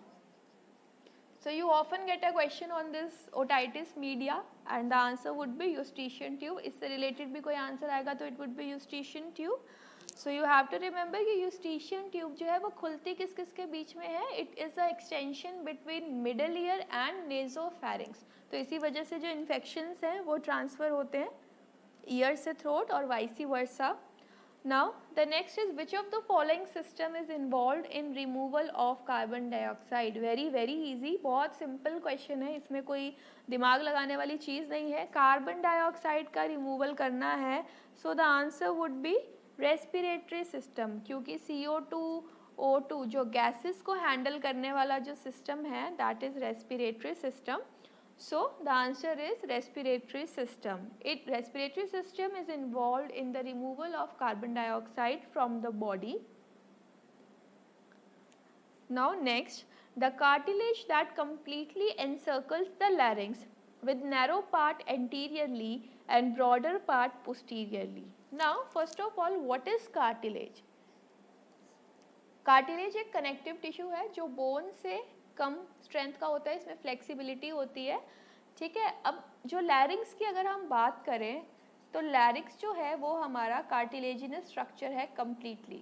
So you often get a question on this otitis media and the answer would be eustachian tube. इससे related भी कोई answer आएगा तो it would be eustachian tube. So you have to remember कि eustachian tube जो है वो खुलती किस किस के बीच में है, it is a extension between middle ear and nasopharynx. तो इसी वजह से जो infections हैं वो transfer होते हैं ear से throat और vice versa. Now the next is which of the following system is involved in removal of carbon dioxide? very easy, बहुत simple question है, इसमें कोई दिमाग लगाने वाली चीज़ नहीं है। कार्बन डाइऑक्साइड का रिमूवल करना है, so the answer would be respiratory system, क्योंकि CO2 O2 जो गैसेस को हैंडल करने वाला जो सिस्टम है that is respiratory system. So the answer is respiratory system. Respiratory system is involved in the removal of carbon dioxide from the body. Now next, the cartilage that completely encircles the larynx with narrow part anteriorly and broader part posteriorly. Now first of all, what is cartilage? Cartilage एक connective tissue है जो bone से कम strength का होता है, इसमें flexibility होती है, ठीक है। अब जो लैरिंक्स की अगर हम बात करें तो लैरिंक्स जो है वो हमारा कार्टिलेजिनस स्ट्रक्चर है कम्प्लीटली।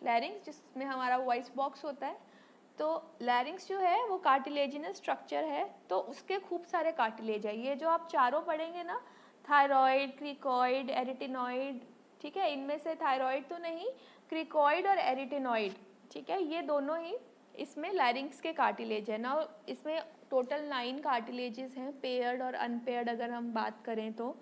लैरिंक्स जिसमें हमारा वॉइस बॉक्स होता है, तो लैरिंक्स जो है वो कार्टिलेजिनस स्ट्रक्चर है, तो उसके खूब सारे कार्टिलेज है। ये जो आप चारों पढ़ेंगे ना, थायरॉइड, क्रिकॉइड, एरिटिनॉइड, ठीक है, इनमें से थायरॉइड तो नहीं, क्रिकॉइड और एरिटिनॉइड, ठीक है, ये दोनों ही इसमें लैरिंक्स के कार्टिलेज है ना। इसमें टोटल 9 कार्टिलेजेस हैं, पेयर्ड और अनपेयर्ड अगर हम बात करें तो।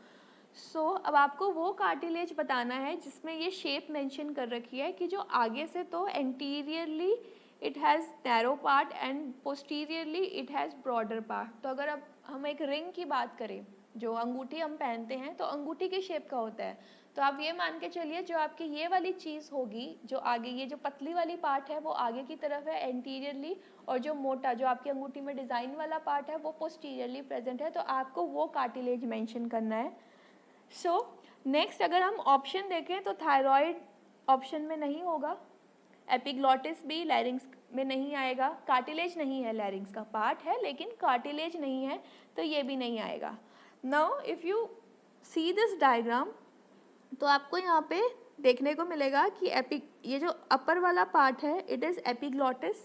सो अब आपको वो कार्टिलेज बताना है जिसमें ये शेप मेंशन कर रखी है कि जो आगे से तो anteriorly it has narrow part and posteriorly it has broader part. तो अगर अब हम एक रिंग की बात करें, जो अंगूठी हम पहनते हैं तो अंगूठी के शेप का होता है, तो आप ये मान के चलिए जो आपकी ये वाली चीज़ होगी, जो आगे ये जो पतली वाली पार्ट है वो आगे की तरफ है एंटीरियरली, और जो मोटा जो आपकी अंगूठी में डिज़ाइन वाला पार्ट है वो पोस्टीरियरली प्रेजेंट है, तो आपको वो कार्टिलेज मेंशन करना है। सो नेक्स्ट अगर हम ऑप्शन देखें तो थायरॉइड ऑप्शन में नहीं होगा, एपिग्लॉटिस भी लैरिंक्स में नहीं आएगा, कार्टिलेज नहीं है, लैरिंक्स का पार्ट है लेकिन कार्टिलेज नहीं है, तो ये भी नहीं आएगा। Now if you see this diagram तो आपको यहाँ पे देखने को मिलेगा कि ये जो अपर वाला पार्ट है इट इज़ एपिग्लॉटिस,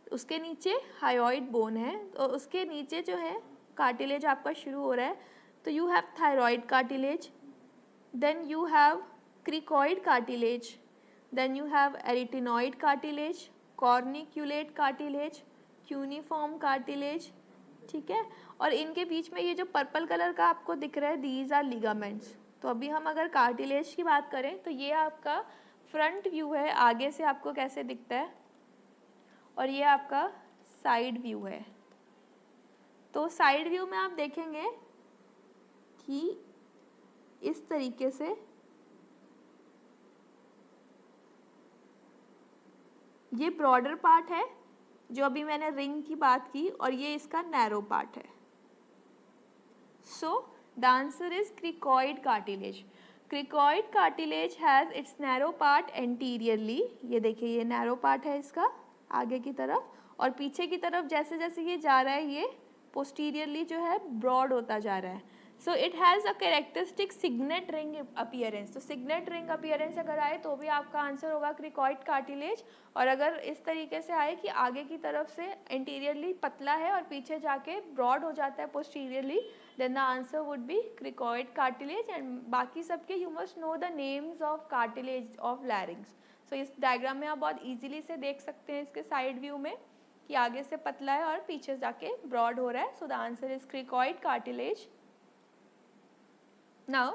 उसके नीचे हायोइड बोन है, तो उसके नीचे जो है कार्टिलेज आपका शुरू हो रहा है, तो you have thyroid cartilage, then you have cricoid cartilage, Then you have arytenoid cartilage, corniculate cartilage, cuneiform cartilage, ठीक है। और इनके बीच में ये जो पर्पल कलर का आपको दिख रहा है, दीज आर लिगामेंट्स। तो अभी हम अगर कार्टिलेज की बात करें तो ये आपका फ्रंट व्यू है, आगे से आपको कैसे दिखता है, और ये आपका साइड व्यू है। तो साइड व्यू में आप देखेंगे कि इस तरीके से ये ब्रॉडर पार्ट है जो अभी मैंने रिंग की बात की, और ये इसका नैरो पार्ट है। So the answer is cricoid cartilage. Cricoid cartilage has its narrow part anteriorly, ये देखिए ये नैरो पार्ट है इसका आगे की तरफ, और पीछे की तरफ जैसे जैसे ये जा रहा है ये पोस्टीरियरली जो है ब्रॉड होता जा रहा है। So it has a characteristic signet ring appearance. तो सिग्नेट रिंग अपीयरेंस अगर आए तो भी आपका आंसर होगा क्रिकॉइड कार्टिलेज, और अगर इस तरीके से आए कि आगे की तरफ से एंटीरियरली पतला है और पीछे जाके ब्रॉड हो जाता है posteriorly, then the answer would be cricoid cartilage. And बाकी सबके you must know the names of cartilage of larynx. So इस डायग्राम में आप बहुत ईजिली से देख सकते हैं इसके साइड व्यू में कि आगे से पतला है और पीछे जाके ब्रॉड हो रहा है। So the answer is cricoid cartilage. Now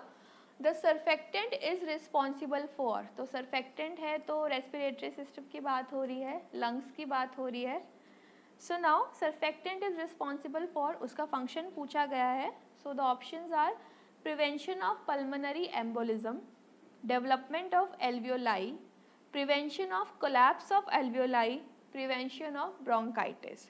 the surfactant is responsible for, तो सर्फेक्टेंट है तो रेस्पिरेटरी सिस्टम की बात हो रही है, लंग्स की बात हो रही है। So now surfactant is responsible for, उसका फंक्शन पूछा गया है। So the options are prevention of pulmonary embolism, development of alveoli, prevention of collapse of alveoli, prevention of bronchitis.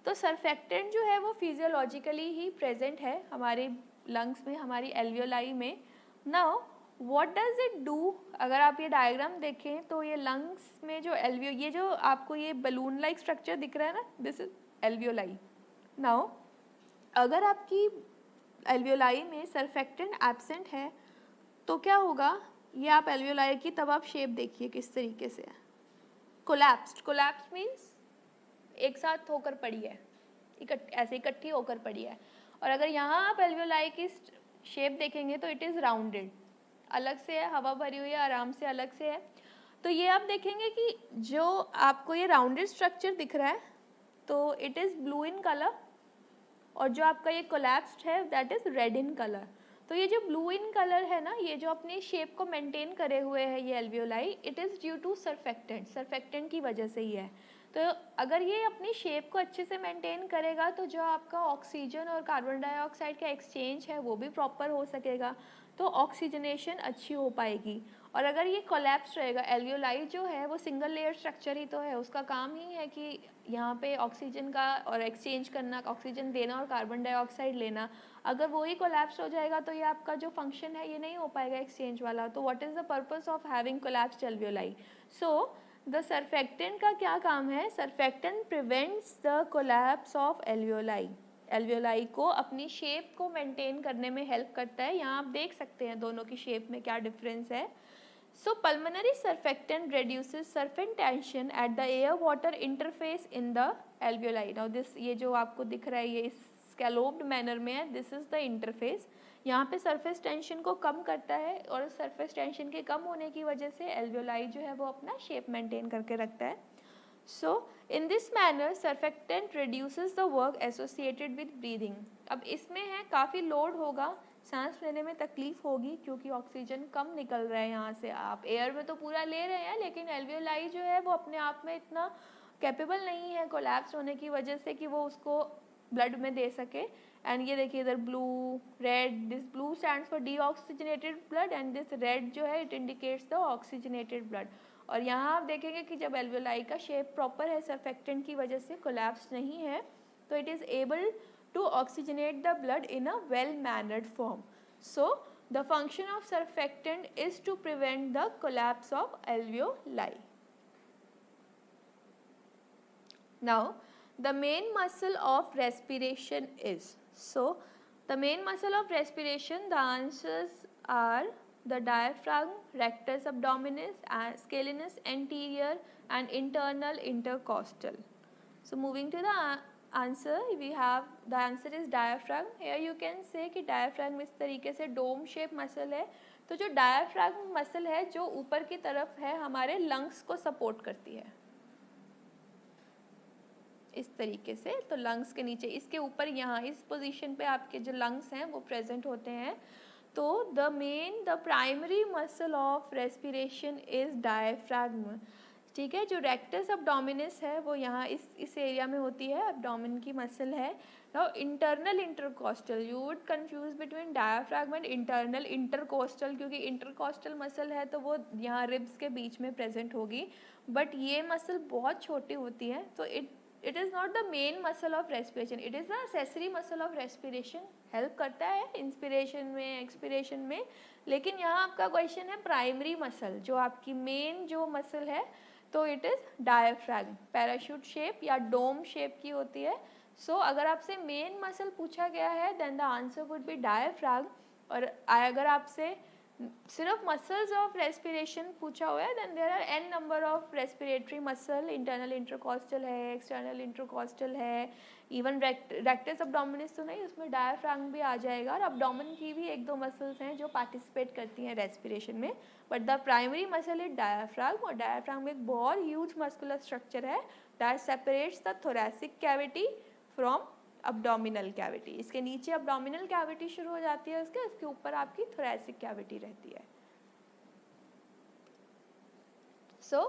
तो सर्फेक्टेंट जो है वो फिजियोलॉजिकली ही प्रेजेंट है हमारे लंग्स में, हमारी एल्वियोलाई में। Now what does it do, अगर आप ये डायग्राम देखें तो ये लंग्स में जो ये जो आपको ये बलून लाइक स्ट्रक्चर दिख रहा है ना, दिस इज एल्वियोलाई। नाउ अगर आपकी एल्वियोलाई में सर्फेक्टेंट एब्सेंट है तो क्या होगा, ये आप एल्वियोलाई की तब आप शेप देखिए किस तरीके से है, कोलैप्स्ड। कोलैप्स मीन्स एक साथ होकर पड़ी है, ऐसे इकट्ठी होकर पड़ी है। और अगर यहाँ आप एल्वियोलाई की शेप देखेंगे तो इट इज़ राउंडेड, अलग से है, हवा भरी हुई है, आराम से अलग से है। तो ये आप देखेंगे कि जो आपको ये राउंडेड स्ट्रक्चर दिख रहा है तो it is blue in colour, और जो आपका ये कोलैप्स्ड है that is red in colour. तो ये जो ब्लू इन कलर है ना, ये जो अपनी शेप को मेंटेन करे हुए है ये alveoli, it is due to surfactant, surfactant की वजह से ही है। तो अगर ये अपनी शेप को अच्छे से मेंटेन करेगा तो जो आपका ऑक्सीजन और कार्बन डाइऑक्साइड का एक्सचेंज है वो भी प्रॉपर हो सकेगा, तो ऑक्सीजनेशन अच्छी हो पाएगी। और अगर ये कोलैप्स रहेगा, एल्वियोलाई जो है वो सिंगल लेयर स्ट्रक्चर ही तो है, उसका काम ही है कि यहाँ पे ऑक्सीजन का और एक्सचेंज करना, ऑक्सीजन देना और कार्बन डाइऑक्साइड लेना। अगर वो ही कोलैप्स हो जाएगा तो ये आपका जो फंक्शन है ये नहीं हो पाएगा एक्सचेंज वाला। तो what is the purpose of having collapsed alveoli? So the surfactant का क्या काम है, surfactant prevents the collapse of alveoli, alveoli को अपनी शेप को मेंटेन करने में हेल्प करता है। यहाँ आप देख सकते हैं दोनों की शेप में क्या डिफरेंस है। So pulmonary surfactant reduces surface tension at the air water interface in the alveoli. Now this, ये जो आपको दिख रहा है ये इस स्कैलोप्ड मैनर में है, दिस इज द इंटरफेस। यहाँ पे सरफेस टेंशन को कम करता है, और सरफेस टेंशन के कम होने की वजह से एल्वियोलाई जो है वो अपना शेप मेंटेन करके रखता है। So in this manner surfactant reduces the work associated with breathing. अब इसमें है काफ़ी लोड होगा, सांस लेने में तकलीफ होगी क्योंकि ऑक्सीजन कम निकल रहा है यहाँ से। आप एयर में तो पूरा ले रहे हैं लेकिन एल्वियोलाई जो है वो अपने आप में इतना कैपेबल नहीं है कोलैप्स होने की वजह से कि वो उसको ब्लड में दे सके। एंड ये देखिए इधर blue red, this blue stands for deoxygenated blood and this red जो है it indicates the oxygenated blood. और यहाँ आप देखेंगे कि जब एल्वियोलाई का शेप प्रॉपर है, सर्फेक्टेंट की वजह से कोलैप्स नहीं है, तो it is able to oxygenate the blood in a well mannered form. So the function of surfactant is to prevent the collapse of alveoli. Now the main muscle of respiration is, so the main muscle of respiration, the answers are the diaphragm, rectus abdominis, and scalenus anterior and internal intercostal. So moving to the answer, we have the answer is diaphragm. Here you can say कि diaphragm इस तरीके से dome shape muscle है तो जो diaphragm muscle है जो ऊपर की तरफ है हमारे लंग्स को सपोर्ट करती है इस तरीके से। तो लंग्स के नीचे, इसके ऊपर, यहाँ इस पोजीशन पे आपके जो लंग्स हैं वो प्रेजेंट होते हैं। तो the primary muscle of respiration is diaphragm, ठीक है। जो रेक्टस अब्डोमिनस है वो यहाँ इस एरिया में होती है, अब्डोमिन की मसल है। Now internal intercostal, you would confuse between diaphragm and internal intercostal, क्योंकि इंटरकोस्टल मसल है तो वो यहाँ रिब्स के बीच में प्रेजेंट होगी, बट ये मसल बहुत छोटी होती है। तो it is not the main muscle of respiration, it is the accessory muscle of respiration, help करता है इंस्पिरेशन में, एक्सपिरेशन में। लेकिन यहाँ आपका क्वेश्चन है प्राइमरी मसल, जो आपकी मेन जो मसल है, तो it is diaphragm, parachute shape या डोम शेप की होती है। सो अगर आपसे मेन मसल पूछा गया है then the answer would be diaphragm, और अगर आपसे सिर्फ मसल्स ऑफ रेस्पिरेशन पूछा हुआ है then there are n number of respiratory muscle, internal intercostal है, एक्सटर्नल इंटरकोस्टल है, इवन रेक्टस अब्डोमिनस तो नहीं, उसमें डायफ्रागम भी आ जाएगा, और अब्डोमिन की भी एक दो मसल्स हैं जो पार्टिसिपेट करती हैं रेस्पिरेशन में, but the primary muscle is diaphragm. और डायफ्रागम एक बहुत ह्यूज मस्कुलर स्ट्रक्चर है that separates the thoracic cavity from abdominal cavity. इसके नीचे अब्डोमिनल कैविटी शुरू हो जाती है, उसके ऊपर आपकी थोरैसिक कैविटी रहती है। So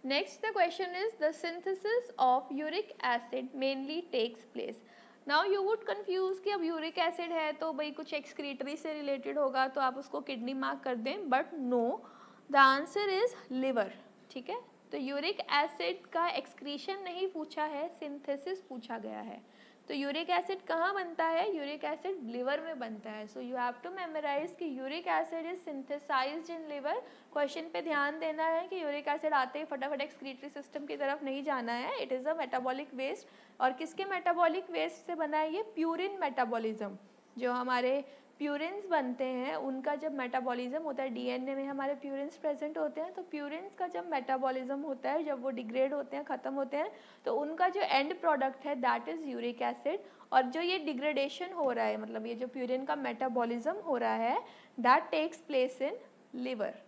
next the question is the synthesis of uric acid mainly takes place. Now you would confuse कि अब यूरिक एसिड है तो भाई कुछ एक्सक्रीटरी से रिलेटेड होगा तो आप उसको किडनी मार्क कर दें, but no, the answer is liver, ठीक है। तो यूरिक एसिड का एक्सक्रीशन नहीं पूछा है, सिंथेसिस पूछा गया है। तो यूरिक एसिड कहाँ बनता है? यूरिक एसिड लिवर में बनता है। So you have to memorise कि uric acid is synthesized in liver. Question पे ध्यान देना है कि यूरिक एसिड आते ही फटाफट एक्सक्रीटरी सिस्टम की तरफ नहीं जाना है, it is a metabolic waste. और किसके मेटाबॉलिक वेस्ट से बना है ये? Purine metabolism. जो हमारे प्यूरिन्स बनते हैं उनका जब मेटाबॉलिज्म होता है, डीएनए में हमारे प्यूरिन्स प्रेजेंट होते हैं, तो प्यूरिन्स का जब मेटाबॉलिज्म होता है, जब वो डिग्रेड होते हैं, ख़त्म होते हैं, तो उनका जो एंड प्रोडक्ट है दैट इज़ यूरिक एसिड। और जो ये डिग्रेडेशन हो रहा है, मतलब ये जो प्यूरिन का मेटाबॉलिज्म हो रहा है, that takes place in liver.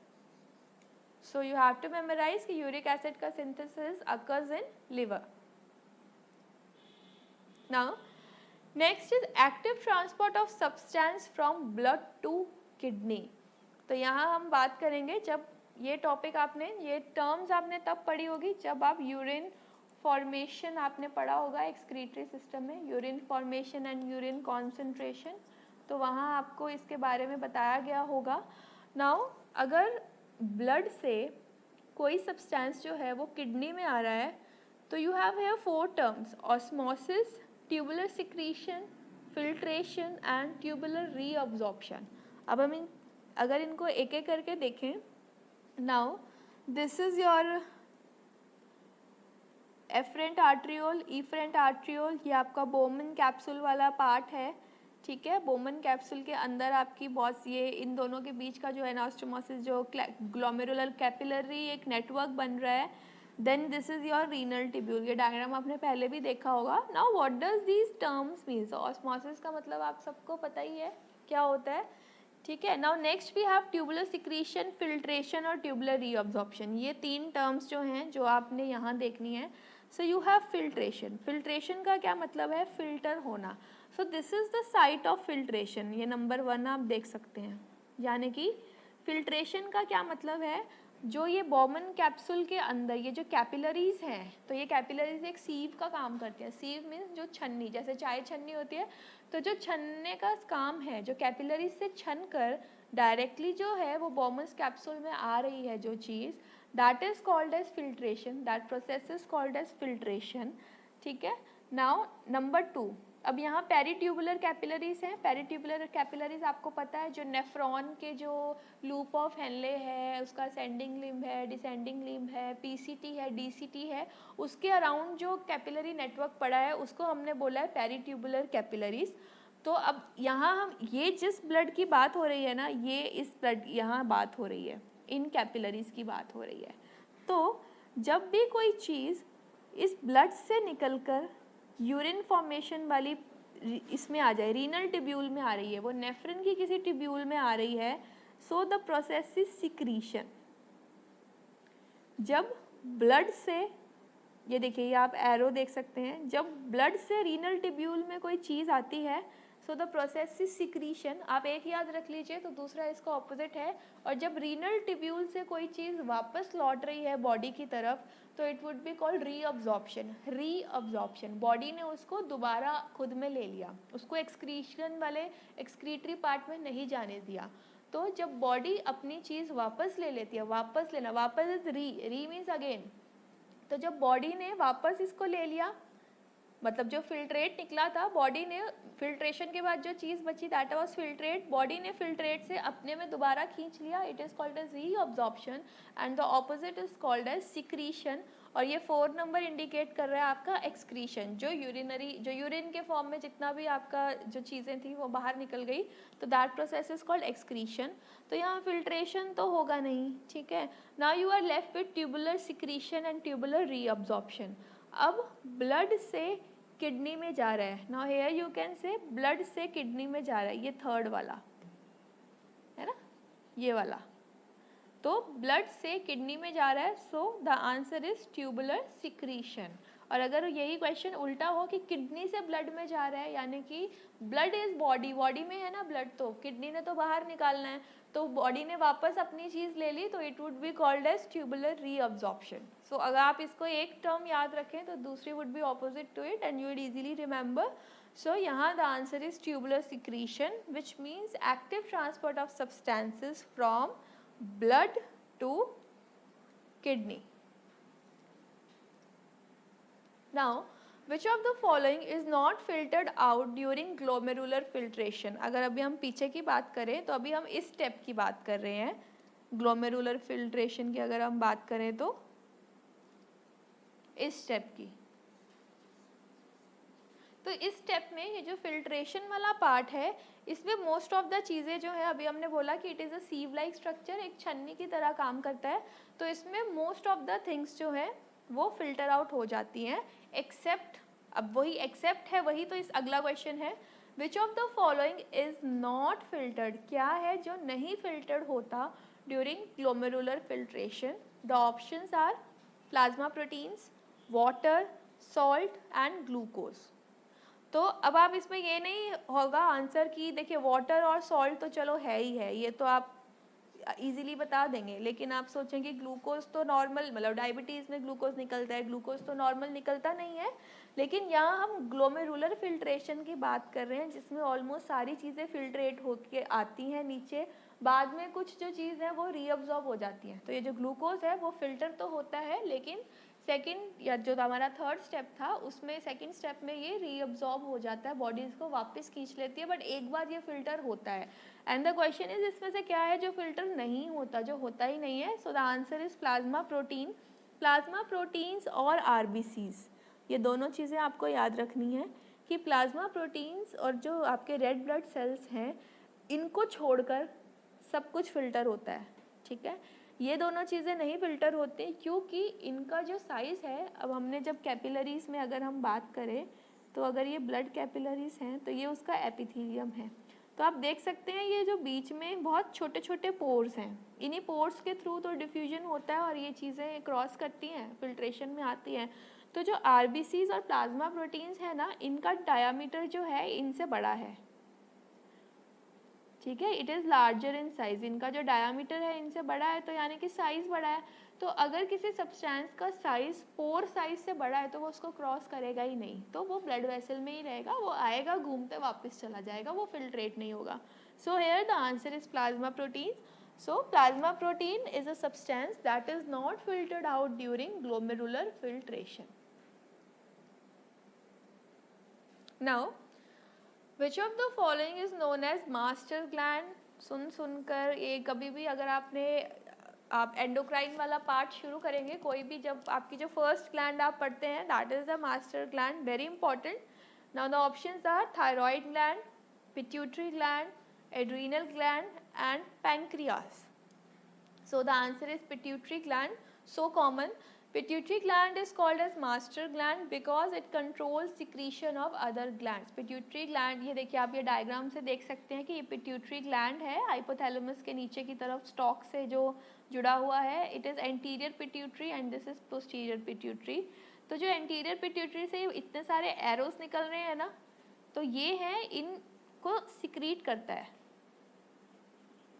So you have to memorise कि यूरिक एसिड का synthesis occurs in liver. Now next is active transport of substance from blood to kidney. तो यहाँ हम बात करेंगे, जब ये टॉपिक आपने, ये टर्म्स आपने तब पढ़ी होगी जब आप यूरिन फॉर्मेशन आपने पढ़ा होगा एक्सक्रीटरी सिस्टम में, urine formation and urine concentration, तो वहाँ आपको इसके बारे में बताया गया होगा। नाउ अगर ब्लड से कोई सब्सटेंस जो है वो किडनी में आ रहा है, तो you have here 4 terms: osmosis, tubular secretion, filtration and tubular reabsorption. अब हम अगर इनको एक एक करके देखें, now this is your afferent arteriole, efferent arteriole, ये आपका बोमन कैप्सूल वाला पार्ट है, ठीक है। बोमन कैप्सूल के अंदर आपकी बहुत, ये इन दोनों के बीच का जो एनास्टोमोसिस, जो ग्लोमेरुलर कैपिलरी एक नेटवर्क बन रहा है, then this is your renal tubule. ये डायग्राम आपने पहले भी देखा होगा। Now what does these terms means? Osmosis का मतलब आप सबको पता ही है क्या होता है, ठीक है। Now next we have tubular secretion, filtration और ट्यूबुलर रीअब्जॉर्प्शन। ये 3 टर्म्स जो हैं जो आपने यहाँ देखनी है। So you have filtration. Filtration का क्या मतलब है? फिल्टर होना। सो this is the site of filtration, ये नंबर 1 आप देख सकते हैं। यानी कि फिल्ट्रेशन का क्या मतलब है? जो ये बोमन कैप्सूल के अंदर ये जो कैपिलरीज हैं, तो ये कैपिलरीज एक सीव का काम करती हैं। सीव मीन्स जो छन्नी, जैसे चाय छन्नी होती है, तो जो छन्ने का काम है, जो कैपिलरीज से छन कर डायरेक्टली जो है वो बोमन्स कैप्सूल में आ रही है जो चीज़, that is called as filtration, that process is called as filtration, ठीक है। नाउ नंबर 2, अब यहाँ पेरीट्यूबुलर कैपिलरीज हैं। पेरीट्यूबुलर कैपिलरीज आपको पता है, जो नेफ्रॉन के जो लूप ऑफ हेनले है, उसका असेंडिंग लिम्ब है, डिसेंडिंग लिम्ब है, पीसीटी है, डीसीटी है, उसके अराउंड जो कैपिलरी नेटवर्क पड़ा है उसको हमने बोला है पेरीट्यूबुलर कैपिलरीज। तो अब यहाँ हम, ये जिस ब्लड की बात हो रही है ना, ये इस ब्लड यहाँ बात हो रही है, इन कैपिलरीज की बात हो रही है। तो जब भी कोई चीज़ इस ब्लड से निकलकर यूरिन फॉर्मेशन वाली इसमें आ जाए, रीनल टिब्यूल में आ रही है, वो नेफ्रिन की किसी टिब्यूल में आ रही है, so the process is secretion. जब ब्लड से, ये देखिए ये आप एरो देख सकते हैं, जब ब्लड से रीनल ट्यूब्यूल में कोई चीज़ आती है so the process is secretion. आप एक याद रख लीजिए तो दूसरा इसका ऑपोजिट है। और जब रीनल ट्यूब्यूल से कोई चीज़ वापस लौट रही है बॉडी की तरफ तो it would be called reabsorption. Reabsorption, body ने उसको दोबारा खुद में ले लिया, उसको एक्सक्रीशन वाले एक्सक्रीटरी पार्ट में नहीं जाने दिया। तो जब बॉडी अपनी चीज़ वापस ले लेती है, वापस लेना, वापस इज री मीन्स अगेन। तो जब बॉडी ने वापस इसको ले लिया, मतलब जो फिल्ट्रेट निकला था, बॉडी ने फिल्ट्रेशन के बाद जो चीज़ बची दैट वाज फिल्ट्रेट, बॉडी ने फिल्ट्रेट से अपने में दोबारा खींच लिया, it is called as reabsorption and the opposite is called as secretion. और ये 4 नंबर इंडिकेट कर रहा है आपका एक्सक्रीशन, जो यूरिन के फॉर्म में जितना भी आपका जो चीज़ें थी वो बाहर निकल गई, तो that process is called excretion. तो यहाँ फिल्ट्रेशन तो होगा नहीं, ठीक है। Now you are left with tubular secretion and tubular reabsorption. अब ब्लड से किडनी में जा रहा है, now here you can say blood से किडनी में जा रहा है, ये थर्ड वाला है ना, ये वाला। तो ब्लड से किडनी में जा रहा है, so the answer is tubular secretion. और अगर यही क्वेश्चन उल्टा हो कि किडनी से ब्लड में जा रहा है, यानी कि ब्लड इज बॉडी, बॉडी में है ना ब्लड, तो किडनी ने तो बाहर निकालना है, तो बॉडी ने वापस अपनी चीज़ ले ली, तो it would be called as tubular reabsorption. So अगर आप इसको एक टर्म याद रखें तो दूसरी would be opposite to it and you would easily remember. So यहाँ the answer is tubular secretion which means active transport of substances from blood to kidney. Now, which of the following is not filtered out during glomerular filtration? अगर अभी हम पीछे की बात करें तो अभी हम इस स्टेप की बात कर रहे हैं, ग्लोमेरुलर फिल्ट्रेशन की अगर हम बात करें तो इस स्टेप की। तो इस स्टेप में ये जो फिल्ट्रेशन वाला पार्ट है, इसमें मोस्ट ऑफ द चीज़ें जो है, अभी हमने बोला कि it is a sieve like structure, एक छन्नी की तरह काम करता है, तो इसमें मोस्ट ऑफ द थिंग्स जो है वो फिल्टर आउट हो जाती हैं, एक्सेप्ट, अब वही एक्सेप्ट है वही, तो इस अगला क्वेश्चन है which of the following is not filtered, क्या है जो नहीं फिल्टर्ड होता during glomerular filtration. The options are plasma proteins, water, salt and glucose. तो अब आप इसमें ये नहीं होगा आंसर कि देखिए वाटर और सॉल्ट तो चलो है ही है, ये तो आप इजीली बता देंगे, लेकिन आप सोचेंगे ग्लूकोज तो नॉर्मल, मतलब डायबिटीज़ में ग्लूकोज निकलता है, ग्लूकोज तो नॉर्मल निकलता नहीं है। लेकिन यहाँ हम ग्लोमेरुलर फिल्ट्रेशन की बात कर रहे हैं जिसमें ऑलमोस्ट सारी चीज़ें फिल्ट्रेट होके आती हैं नीचे, बाद में कुछ जो चीज़ है वो रीअब्जॉर्ब हो जाती हैं। तो ये जो ग्लूकोज है वो फिल्टर तो होता है, लेकिन सेकंड या जो हमारा थर्ड स्टेप था उसमें सेकंड स्टेप में ये रीअब्जॉर्ब हो जाता है, बॉडी इसको वापस खींच लेती है, बट एक बार ये फिल्टर होता है। एंड द क्वेश्चन इज इसमें से क्या है जो फिल्टर नहीं होता, जो होता ही नहीं है। So the answer is plasma protein. Plasma proteins और आरबीसीज, ये दोनों चीज़ें आपको याद रखनी है कि प्लाज्मा प्रोटीन्स और जो आपके रेड ब्लड सेल्स हैं, इनको छोड़कर सब कुछ फिल्टर होता है, ठीक है। ये दोनों चीज़ें नहीं फिल्टर होती क्योंकि इनका जो साइज़ है, अब हमने जब कैपिलरीज में अगर हम बात करें तो अगर ये ब्लड कैपिलरीज हैं तो ये उसका एपिथेलियम है। तो आप देख सकते हैं ये जो बीच में बहुत छोटे छोटे पोर्स हैं, इन्हीं पोर्स के थ्रू तो डिफ्यूजन होता है और ये चीज़ें क्रॉस करती हैं, फिल्ट्रेशन में आती हैं। तो जो आरबीसीज और प्लाज्मा प्रोटीन्स है ना, इनका डायामीटर जो है इनसे बड़ा है, ठीक है, it is larger in size, इनका जो डायामीटर है इनसे बड़ा है, तो यानी कि साइज़ बड़ा है। तो अगर किसी सब्सटेंस का साइज पोर साइज से बड़ा है तो वो उसको क्रॉस करेगा ही नहीं, तो वो ब्लड वेसल में ही रहेगा, वो आएगा घूमते वापस चला जाएगा, वो फिल्ट्रेट नहीं होगा। So here the answer is plasma protein. So plasma protein is a substance that is not filtered out during glomerular filtration. Now which of the following is known as master gland. सुनकर ये कभी भी अगर आप endocrine वाला part शुरू करेंगे, कोई भी जब आपकी जो फर्स्ट ग्लैंड आप पढ़ते हैं that is the master gland, very important. Now the options are thyroid gland, pituitary gland, adrenal gland and pancreas. So the answer is pituitary gland, so common Pituitary gland is called as master gland because it controls secretion of other glands. Pituitary gland, ये देखिए आप ये diagram से देख सकते हैं कि ये pituitary gland है, हाइपोथैलेमस के नीचे की तरफ स्टॉक से जो जुड़ा हुआ है. It is anterior pituitary and this is posterior pituitary. तो जो anterior pituitary से इतने सारे एरोस निकल रहे हैं ना, तो ये है, इनको सिक्रीट करता है,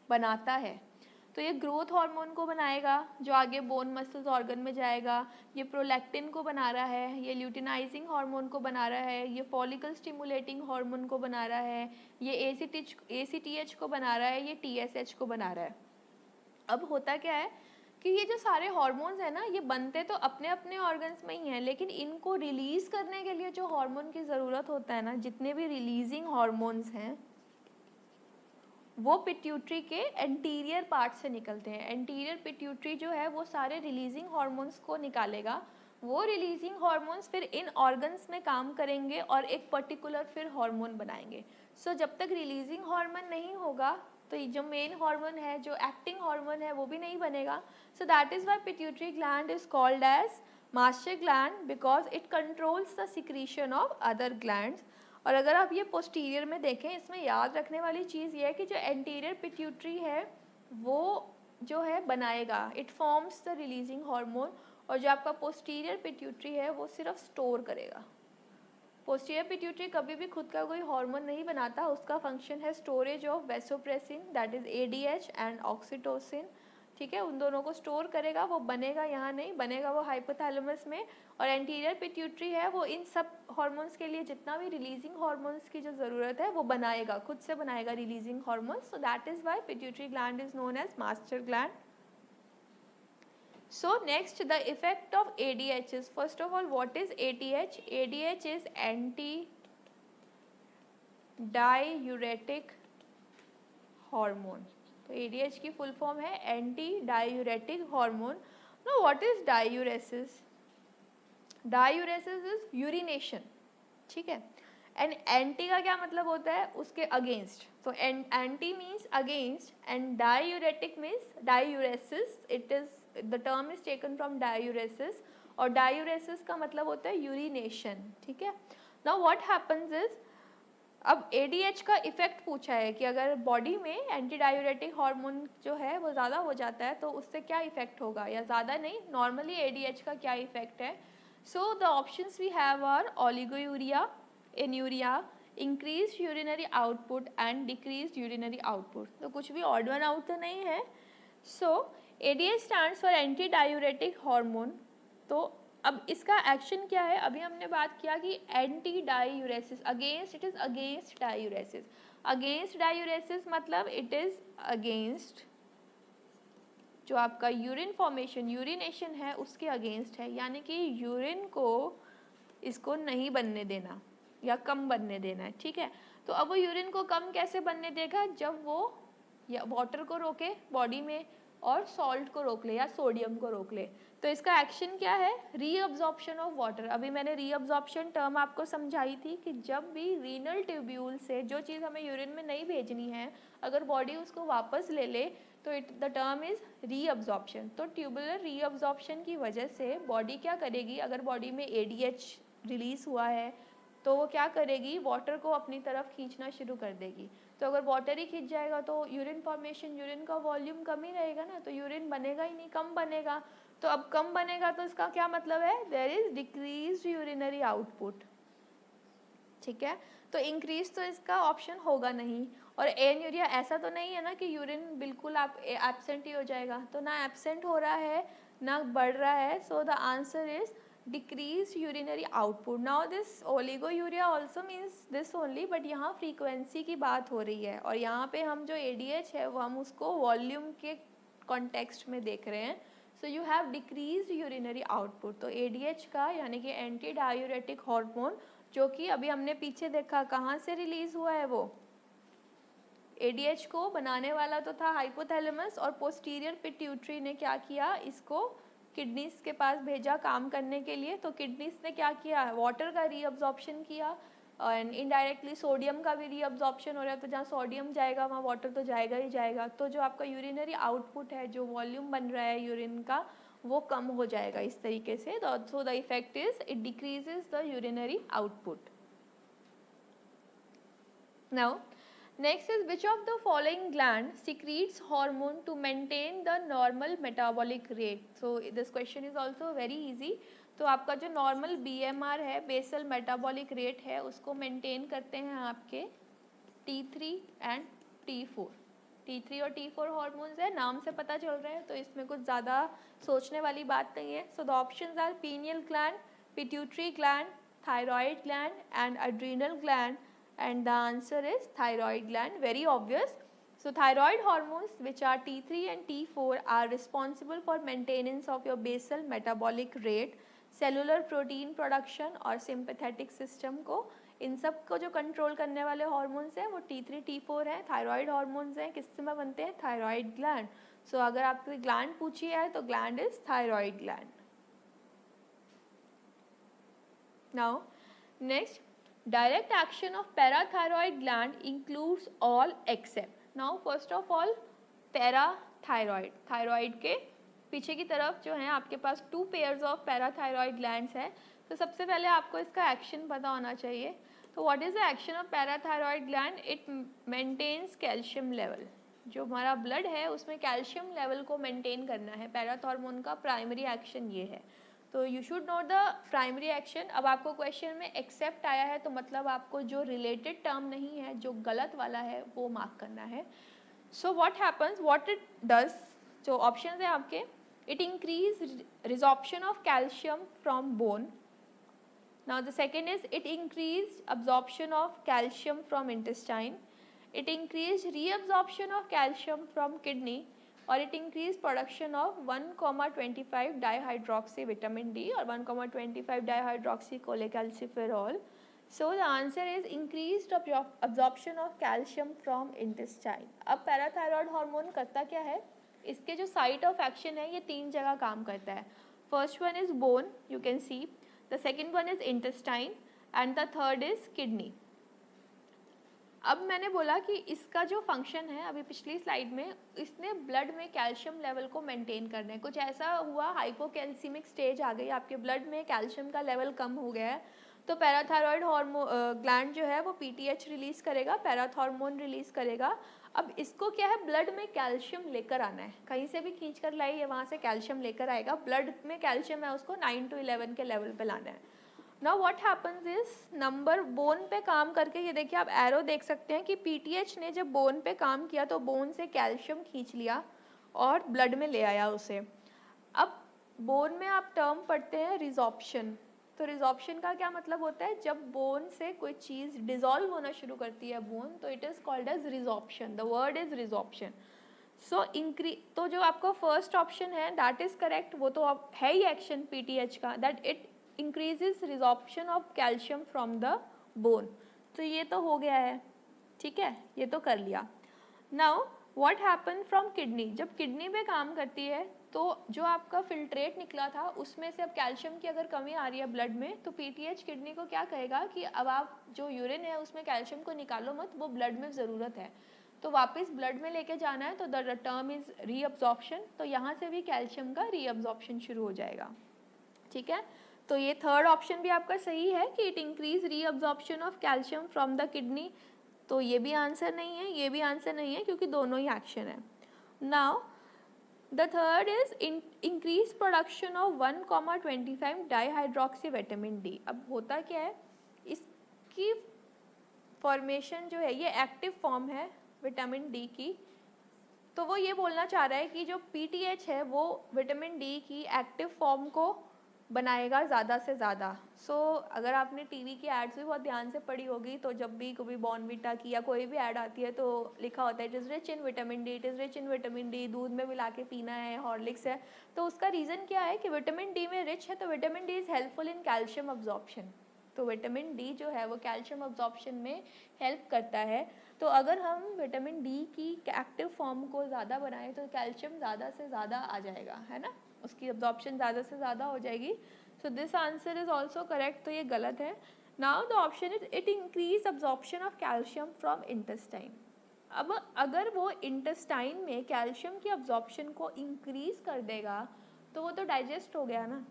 बनाता है. तो ये ग्रोथ हार्मोन को बनाएगा जो आगे बोन मसल्स ऑर्गन में जाएगा. ये प्रोलैक्टिन को बना रहा है, ये ल्यूटिनाइजिंग हार्मोन को बना रहा है, ये फॉलिकल स्टिमुलेटिंग हार्मोन को बना रहा है, ये ACTH को बना रहा है, ये TSH को बना रहा है. अब होता क्या है कि ये जो सारे हार्मोन्स हैं ना, ये बनते तो अपने अपने ऑर्गन्स में ही हैं, लेकिन इनको रिलीज करने के लिए जो हार्मोन की ज़रूरत होता है ना, जितने भी रिलीजिंग हार्मोन्स हैं वो पिट्यूटरी के एंटीरियर पार्ट से निकलते हैं. एंटीरियर पिट्यूटरी जो है वो सारे रिलीजिंग हार्मोन्स को निकालेगा. वो रिलीजिंग हार्मोन्स फिर इन ऑर्गन्स में काम करेंगे और एक पर्टिकुलर फिर हार्मोन बनाएंगे. सो जब तक रिलीजिंग हार्मोन नहीं होगा तो ये जो मेन हार्मोन है, जो एक्टिंग हार्मोन है, वो भी नहीं बनेगा. So that is why pituitary gland is called as master gland because it controls the secretion of other glands. और अगर आप ये पोस्टीरियर में देखें, इसमें याद रखने वाली चीज़ ये है कि जो एंटीरियर पिट्यूटरी है वो जो है बनाएगा, it forms the releasing hormone, और जो आपका पोस्टीरियर पिट्यूटरी है वो सिर्फ स्टोर करेगा. पोस्टीरियर पिट्यूटरी कभी भी खुद का कोई हार्मोन नहीं बनाता, उसका फंक्शन है storage of vasopressin that is ADH and oxytocin. ठीक है, उन दोनों को स्टोर करेगा, वो बनेगा यहाँ नहीं, बनेगा वो हाइपोथैलेमस में. और एंटीरियर पिट्यूटरी है वो इन सब हार्मोन्स के लिए जितना भी रिलीजिंग हार्मोन्स की जो ज़रूरत है वो बनाएगा, खुद से बनाएगा releasing hormones. So that is why pituitary gland is known as master gland. So next, the effect of ADH is, first of all, what is ADH? ADH is anti-diuretic hormone. तो ADH की full form है anti-diuretic hormone. Now what is diuresis? Diuresis is urination. ठीक है. And anti का क्या मतलब होता है? उसके अगेंस्ट. तो anti means against and diuretic means diuresis. It is the term is taken from diuresis, और डायूरेसिस का मतलब होता है यूरिनेशन. ठीक है. नाउ व्हाट हैपेंस इज, अब ADH का इफेक्ट पूछा है कि अगर बॉडी में एंटी डायूरेटिक हार्मोन जो है वो ज़्यादा हो जाता है तो उससे क्या इफेक्ट होगा, या ज़्यादा नहीं, नॉर्मली ADH का क्या इफेक्ट है. So the options we have are oliguria, anuria, increase urinary output and decrease urinary output. तो कुछ भी ऑड वन आउट तो नहीं है. So ADH stands for anti diuretic hormone. तो अब इसका एक्शन क्या है, अभी हमने बात किया कि anti diuresis, against, it is against diuresis. Against diuresis मतलब इट इज अगेंस्ट जो आपका यूरिन फॉर्मेशन, यूरिनेशन है उसके अगेंस्ट है, यानी कि यूरिन को इसको नहीं बनने देना या कम बनने देना है. ठीक है. तो अब वो यूरिन को कम कैसे बनने देगा, जब वो या वाटर को रोके बॉडी में और सॉल्ट को रोक ले या सोडियम को रोक ले. तो इसका एक्शन क्या है, रीअब्जॉर्प्शन ऑफ वाटर. अभी मैंने रीअब्जॉर्प्शन टर्म आपको समझाई थी कि जब भी रीनल ट्यूब्यूल से जो चीज़ हमें यूरिन में नहीं भेजनी है अगर बॉडी उसको वापस ले ले तो द टर्म इज रीअब्जॉर्प्शन. तो ट्यूबुलर रीअब्जॉर्प्शन की वजह से बॉडी क्या करेगी, अगर बॉडी में ADH रिलीज हुआ है तो वो क्या करेगी, वाटर को अपनी तरफ खींचना शुरू कर देगी. तो अगर वाटर ही खींच जाएगा तो यूरिन फॉर्मेशन, यूरिन का वॉल्यूम कम ही रहेगा ना, तो यूरिन बनेगा ही नहीं, कम बनेगा. तो अब कम बनेगा तो इसका क्या मतलब है, there is decrease urinary output. ठीक है. तो इंक्रीज तो इसका ऑप्शन होगा नहीं. और एन्यूरिया ऐसा तो नहीं है ना कि यूरिन बिल्कुल आप एब्सेंट ही हो जाएगा, तो ना एब्सेंट हो रहा है ना बढ़ रहा है. So the answer is decreased urinary output. Now this oligouria also means this only, but यहाँ frequency की बात हो रही है और यहाँ पे हम जो ADH है वो हम उसको वॉल्यूम के कॉन्टेक्स्ट में देख रहे हैं. So you have decreased urinary output. तो ADH का यानी कि एंटी डायूरेटिक हार्मोन जो कि अभी हमने पीछे देखा कहाँ से रिलीज हुआ है, वो ADH को बनाने वाला तो था हाइपोथैलेमस, और पोस्टीरियर पिट्यूटरी ने क्या किया, इसको किडनीज के पास भेजा काम करने के लिए. तो किडनीज ने क्या किया, वाटर का रीअब्जॉर्प्शन किया एंड इनडायरेक्टली सोडियम का भी रीअब्जॉर्प्शन हो रहा है. तो जहाँ सोडियम जाएगा वहाँ वाटर तो जाएगा ही जाएगा. तो जो आपका यूरिनरी आउटपुट है, जो वॉल्यूम बन रहा है यूरिन का, वो कम हो जाएगा इस तरीके से. So the effect is it decreases the urinary output. Now next is which of the following gland secretes hormone to maintain the normal metabolic rate. So this question is also very easy. तो आपका जो normal BMR है, basal metabolic rate है, उसको maintain करते हैं आपके T3 and T4. T3 और T4 हार्मोन्स है, नाम से पता चल रहा है, तो इसमें कुछ ज़्यादा सोचने वाली बात नहीं है. So the options are pineal gland, pituitary gland, thyroid gland and adrenal gland. And the answer is thyroid gland, very obvious. So thyroid hormones, which are T3 and T4, are responsible for maintenance of your basal metabolic rate, cellular protein production और sympathetic system को, इन सब को जो control करने वाले hormones हैं वो T3 T4 हैं. थायराइड हॉर्मोन्स हैं, किससे में बनते हैं? Thyroid gland. सो अगर आपको ग्लैंड पूछी है तो gland is thyroid gland. Now next, direct action of parathyroid gland includes all except. Now first of all parathyroid, thyroid के पीछे की तरफ जो है आपके पास 2 pairs of parathyroid glands है. तो सबसे पहले आपको इसका एक्शन पता होना चाहिए. तो what is the action of parathyroid gland? It maintains calcium level. जो हमारा ब्लड है उसमें कैल्शियम लेवल को मेंटेन करना है. पैराथॉर्मोन का प्राइमरी एक्शन ये है. तो you should know the primary action. अब आपको क्वेश्चन में एक्सेप्ट आया है तो मतलब आपको जो रिलेटेड टर्म नहीं है, जो गलत वाला है, वो मार्क करना है. So what happens, what it does, जो ऑप्शन है आपके, it increase resorption of calcium from bone. Now the second is it increase absorption of calcium from intestine. It increase reabsorption of calcium from kidney और it increase production of 1,25 dihydroxy vitamin D और 1,25 dihydroxy cholecalciferol. So the answer is increased absorption of calcium from intestine. अब parathyroid hormone करता क्या है? इसके जो site of action है ये 3 जगह काम करता है. First one is bone, you can see. The second one is intestine and the third is kidney. अब मैंने बोला कि इसका जो फंक्शन है, अभी पिछली स्लाइड में इसने ब्लड में कैल्शियम लेवल को मेंटेन करना है. कुछ ऐसा हुआ, हाइपोकैल्सीमिक स्टेज आ गई, आपके ब्लड में कैल्शियम का लेवल कम हो गया है, तो पैराथायरॉयड ग्लैंड जो है वो PTH रिलीज करेगा, पैराथॉर्मोन रिलीज करेगा. अब इसको क्या है, ब्लड में कैल्शियम लेकर आना है. कहीं से भी खींच कर लाइए, वहाँ से कैल्शियम लेकर आएगा. ब्लड में कैल्शियम है, उसको 9 to 11 के लेवल पे लाना है. Now what happens is, number bone पे काम करके, ये देखिए आप एरो देख सकते हैं कि PTH ने जब बोन पे काम किया तो बोन से कैल्शियम खींच लिया और ब्लड में ले आया उसे. अब बोन में आप टर्म पढ़ते हैं रिजॉर्प्शन. तो रिजॉर्प्शन का क्या मतलब होता है? जब बोन से कोई चीज़ डिजॉल्व होना शुरू करती है बोन, तो it is called as resorption. The word is resorption. So तो जो आपका फर्स्ट ऑप्शन है दैट इज करेक्ट. वो तो अब है ही एक्शन PTH का, that it increases resorption of calcium from the bone. तो ये तो हो गया है, ठीक है, ये तो कर लिया. Now what happen from kidney. जब किडनी पे काम करती है तो जो आपका फिल्ट्रेट निकला था उसमें से अब कैल्शियम की अगर कमी आ रही है ब्लड में, तो PTH किडनी को क्या कहेगा कि अब आप जो यूरिन है उसमें कैल्शियम को निकालो मत, वो ब्लड में ज़रूरत है. तो वापस ब्लड में लेके जाना है, तो द टर्म इज रीअब्जॉर्प्शन. तो यहाँ से भी कैल्शियम का रीअब्जॉर्प्शन शुरू हो जाएगा. ठीक है, तो ये थर्ड ऑप्शन भी आपका सही है कि it increase reabsorption of calcium from the kidney. तो ये भी आंसर नहीं है, ये भी आंसर नहीं है, क्योंकि दोनों ही एक्शन है. Now the third is increase production of 1,25 dihydroxy vitamin D. अब होता क्या है, इसकी फॉर्मेशन जो है ये एक्टिव फॉर्म है विटामिन डी की. तो वो ये बोलना चाह रहा है कि जो PTH है वो विटामिन डी की एक्टिव फॉर्म को बनाएगा ज़्यादा से ज़्यादा. सो अगर आपने टीवी की एड्स भी बहुत ध्यान से पढ़ी होगी, तो जब भी कभी बॉर्नविटा की या कोई भी ऐड आती है तो लिखा होता है it is rich in vitamin D, it is rich in vitamin D, दूध में मिला के पीना है, हॉर्लिक्स है. तो उसका रीज़न क्या है कि विटामिन डी में रिच है, तो vitamin D is helpful in calcium absorption. तो विटामिन डी जो है वो कैल्शियम अब्जॉर्प्शन में हेल्प करता है. तो अगर हम विटामिन डी की एक्टिव फॉर्म को ज़्यादा बनाएं तो कैल्शियम ज़्यादा से ज़्यादा आ जाएगा, है ना, उसकी अब्जॉर्प्शन ज़्यादा से ज़्यादा हो जाएगी. So this answer is also correct. तो ये गलत है. Now the option is it increase absorption of calcium from intestine. अब अगर वो इंटेस्टाइन में कैल्शियम की अब्जॉर्प्शन को इंक्रीज कर देगा तो वो तो डाइजेस्ट हो गया ना,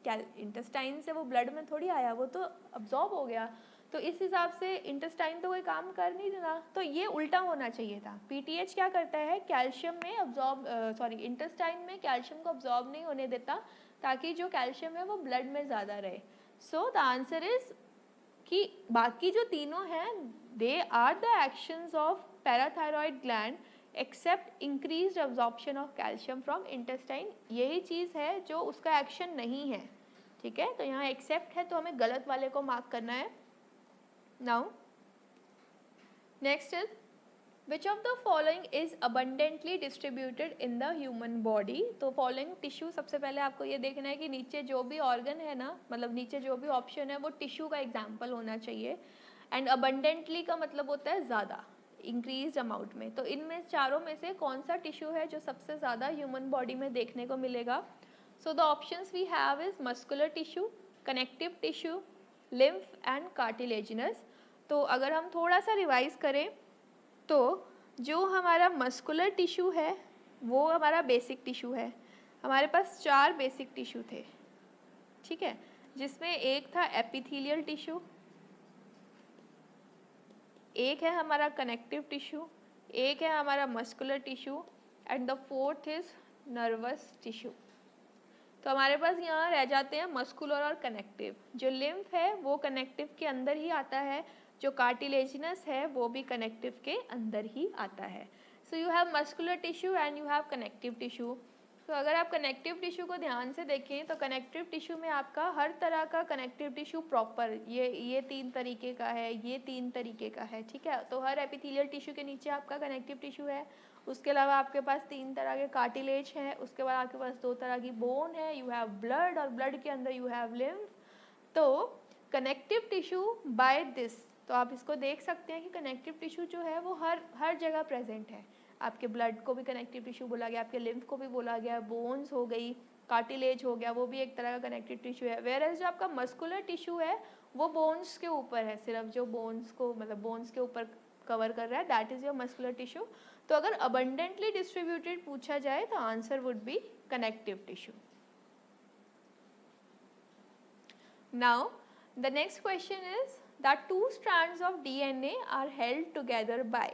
क्या इंटेस्टाइन से वो ब्लड में थोड़ी आया, वो तो अब्जॉर्ब हो गया। तो इस हिसाब से इंटेस्टाइन तो कोई काम कर नहीं रहा, तो ये उल्टा होना चाहिए था। पीटीएच क्या करता है, कैल्शियम में इंटेस्टाइन में कैल्शियम को अब्जॉर्ब नहीं होने देता, ताकि जो कैल्शियम है वो ब्लड में ज़्यादा रहे। सो द आंसर इज कि बाकी जो तीनों हैं they are the actions of parathyroid gland except increased absorption of calcium from intestine, यही चीज़ है जो उसका एक्शन नहीं है। ठीक है, तो यहाँ एक्सेप्ट है तो हमें गलत वाले को मार्क करना है। Now next is which of the following is abundantly distributed in the human body. तो फॉलोइंग टिश्यू, सबसे पहले आपको ये देखना है कि नीचे जो भी ऑर्गन है ना, मतलब नीचे जो भी ऑप्शन है वो टिश्यू का एग्जाम्पल होना चाहिए। एंड अबंडेंटली का मतलब होता है ज़्यादा, इंक्रीज अमाउंट में। तो इनमें चारों में से कौन सा टिश्यू है जो सबसे ज़्यादा ह्यूमन बॉडी में देखने को मिलेगा। So the options we have is muscular tissue, connective tissue, lymph and cartilaginous. तो अगर हम थोड़ा सा रिवाइज करें तो जो हमारा मस्कुलर टिश्यू है वो हमारा बेसिक टिश्यू है। हमारे पास 4 बेसिक टिश्यू थे, ठीक है, जिसमें एक था एपिथेलियल टिश्यू, एक है हमारा कनेक्टिव टिश्यू, एक है हमारा muscular tissue and the fourth is nervous tissue. तो हमारे पास यहाँ रह जाते हैं मस्कुलर और कनेक्टिव। जो लिम्फ है वो कनेक्टिव के अंदर ही आता है, जो कार्टिलेजिनस है वो भी कनेक्टिव के अंदर ही आता है। So you have muscular tissue and you have connective tissue. तो अगर आप कनेक्टिव टिश्यू को ध्यान से देखें तो कनेक्टिव टिश्यू में आपका हर तरह का कनेक्टिव टिश्यू प्रॉपर ये 3 तरीके का है, ये 3 तरीके का है, ठीक है। तो हर एपिथेलियल टिश्यू के नीचे आपका कनेक्टिव टिश्यू है। उसके अलावा आपके पास 3 तरह के कार्टिलेज हैं, उसके बाद आपके पास 2 तरह की बोन है, यू हैव ब्लड, और ब्लड के अंदर यू हैव लिम्फ। तो कनेक्टिव टिश्यू बाय दिस, तो आप इसको देख सकते हैं कि कनेक्टिव टिश्यू जो है वो हर जगह प्रेजेंट है। आपके ब्लड को भी कनेक्टिव टिश्यू बोला गया, आपके लिम्फ को भी बोला गया, बोन्स हो गई, कार्टिलेज हो गया, वो भी एक तरह का कनेक्टिव टिश्यू है। वेयर जो आपका मस्कुलर टिश्यू है वो बोन्स के ऊपर है, सिर्फ जो बोन्स को मतलब बोन्स के ऊपर कवर कर रहा है, that is your muscular tissue. तो अगर अबंडेंटली डिस्ट्रीब्यूटेड पूछा जाए तो answer would B connective tissue. Now the next question is that 2 strands of DNA are held together by,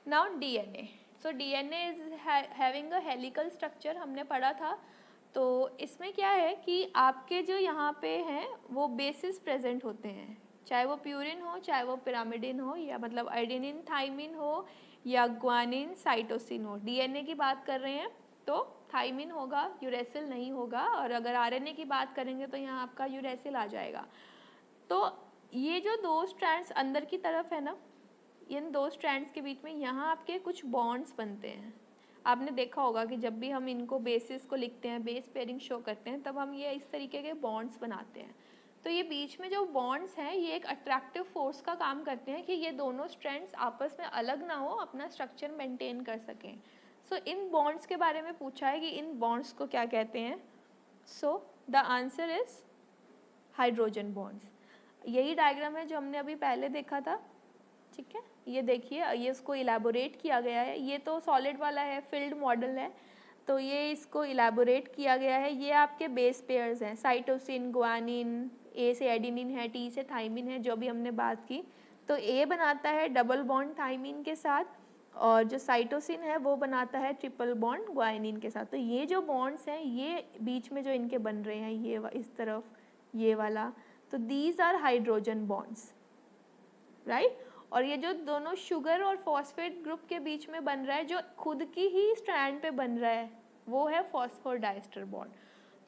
now DNA, so DNA is having a helical structure, हमने पढ़ा था। तो इसमें क्या है कि आपके जो यहाँ पे हैं वो बेसिस प्रेजेंट होते हैं, चाहे वो प्यूरिन हो, चाहे वो पिरामिडिन हो, या मतलब आइडेनिन थाइमिन हो, या ग्वानिन साइटोसिन हो। डीएनए की बात कर रहे हैं तो थाइमिन होगा, यूरेसिल नहीं होगा, और अगर आरएनए की बात करेंगे तो यहाँ आपका यूरेसिल आ जाएगा। तो ये जो 2 स्ट्रैंड्स अंदर की तरफ है ना, इन 2 स्ट्रैंड्स के बीच में यहाँ आपके कुछ बॉन्ड्स बनते हैं। आपने देखा होगा कि जब भी हम इनको बेसिस को लिखते हैं, बेस पेयरिंग शो करते हैं, तब हम ये इस तरीके के बॉन्ड्स बनाते हैं। तो ये बीच में जो बॉन्ड्स हैं ये एक अट्रैक्टिव फोर्स का काम करते हैं कि ये दोनों स्ट्रैंड्स आपस में अलग ना हो, अपना स्ट्रक्चर मेंटेन कर सकें। सो इन बॉन्ड्स के बारे में पूछा है कि इन बॉन्ड्स को क्या कहते हैं। So the answer is hydrogen bonds. यही डायग्राम है जो हमने अभी पहले देखा था, ठीक है। ये देखिए, ये इसको इलेबोरेट किया गया है, ये तो सॉलिड वाला है, फील्ड मॉडल है, तो ये इसको इलेबोरेट किया गया है। ये आपके बेस पेयर्स हैं, साइटोसिन, ग्वानिन, ए से एडिनिन है, टी से थाइमिन है, जो भी हमने बात की। तो ए बनाता है डबल बॉन्ड थाइमिन के साथ, और जो साइटोसिन है वो बनाता है ट्रिपल बॉन्ड ग्वानिन के साथ। तो ये जो बॉन्ड्स हैं ये बीच में जो इनके बन रहे हैं, ये इस तरफ ये वाला, तो these are hydrogen bonds, right. और ये जो दोनों शुगर और फॉस्फेट ग्रुप के बीच में बन रहा है, जो खुद की ही स्ट्रैंड पे बन रहा है, वो है फॉस्फोडाइस्टर बॉन्ड।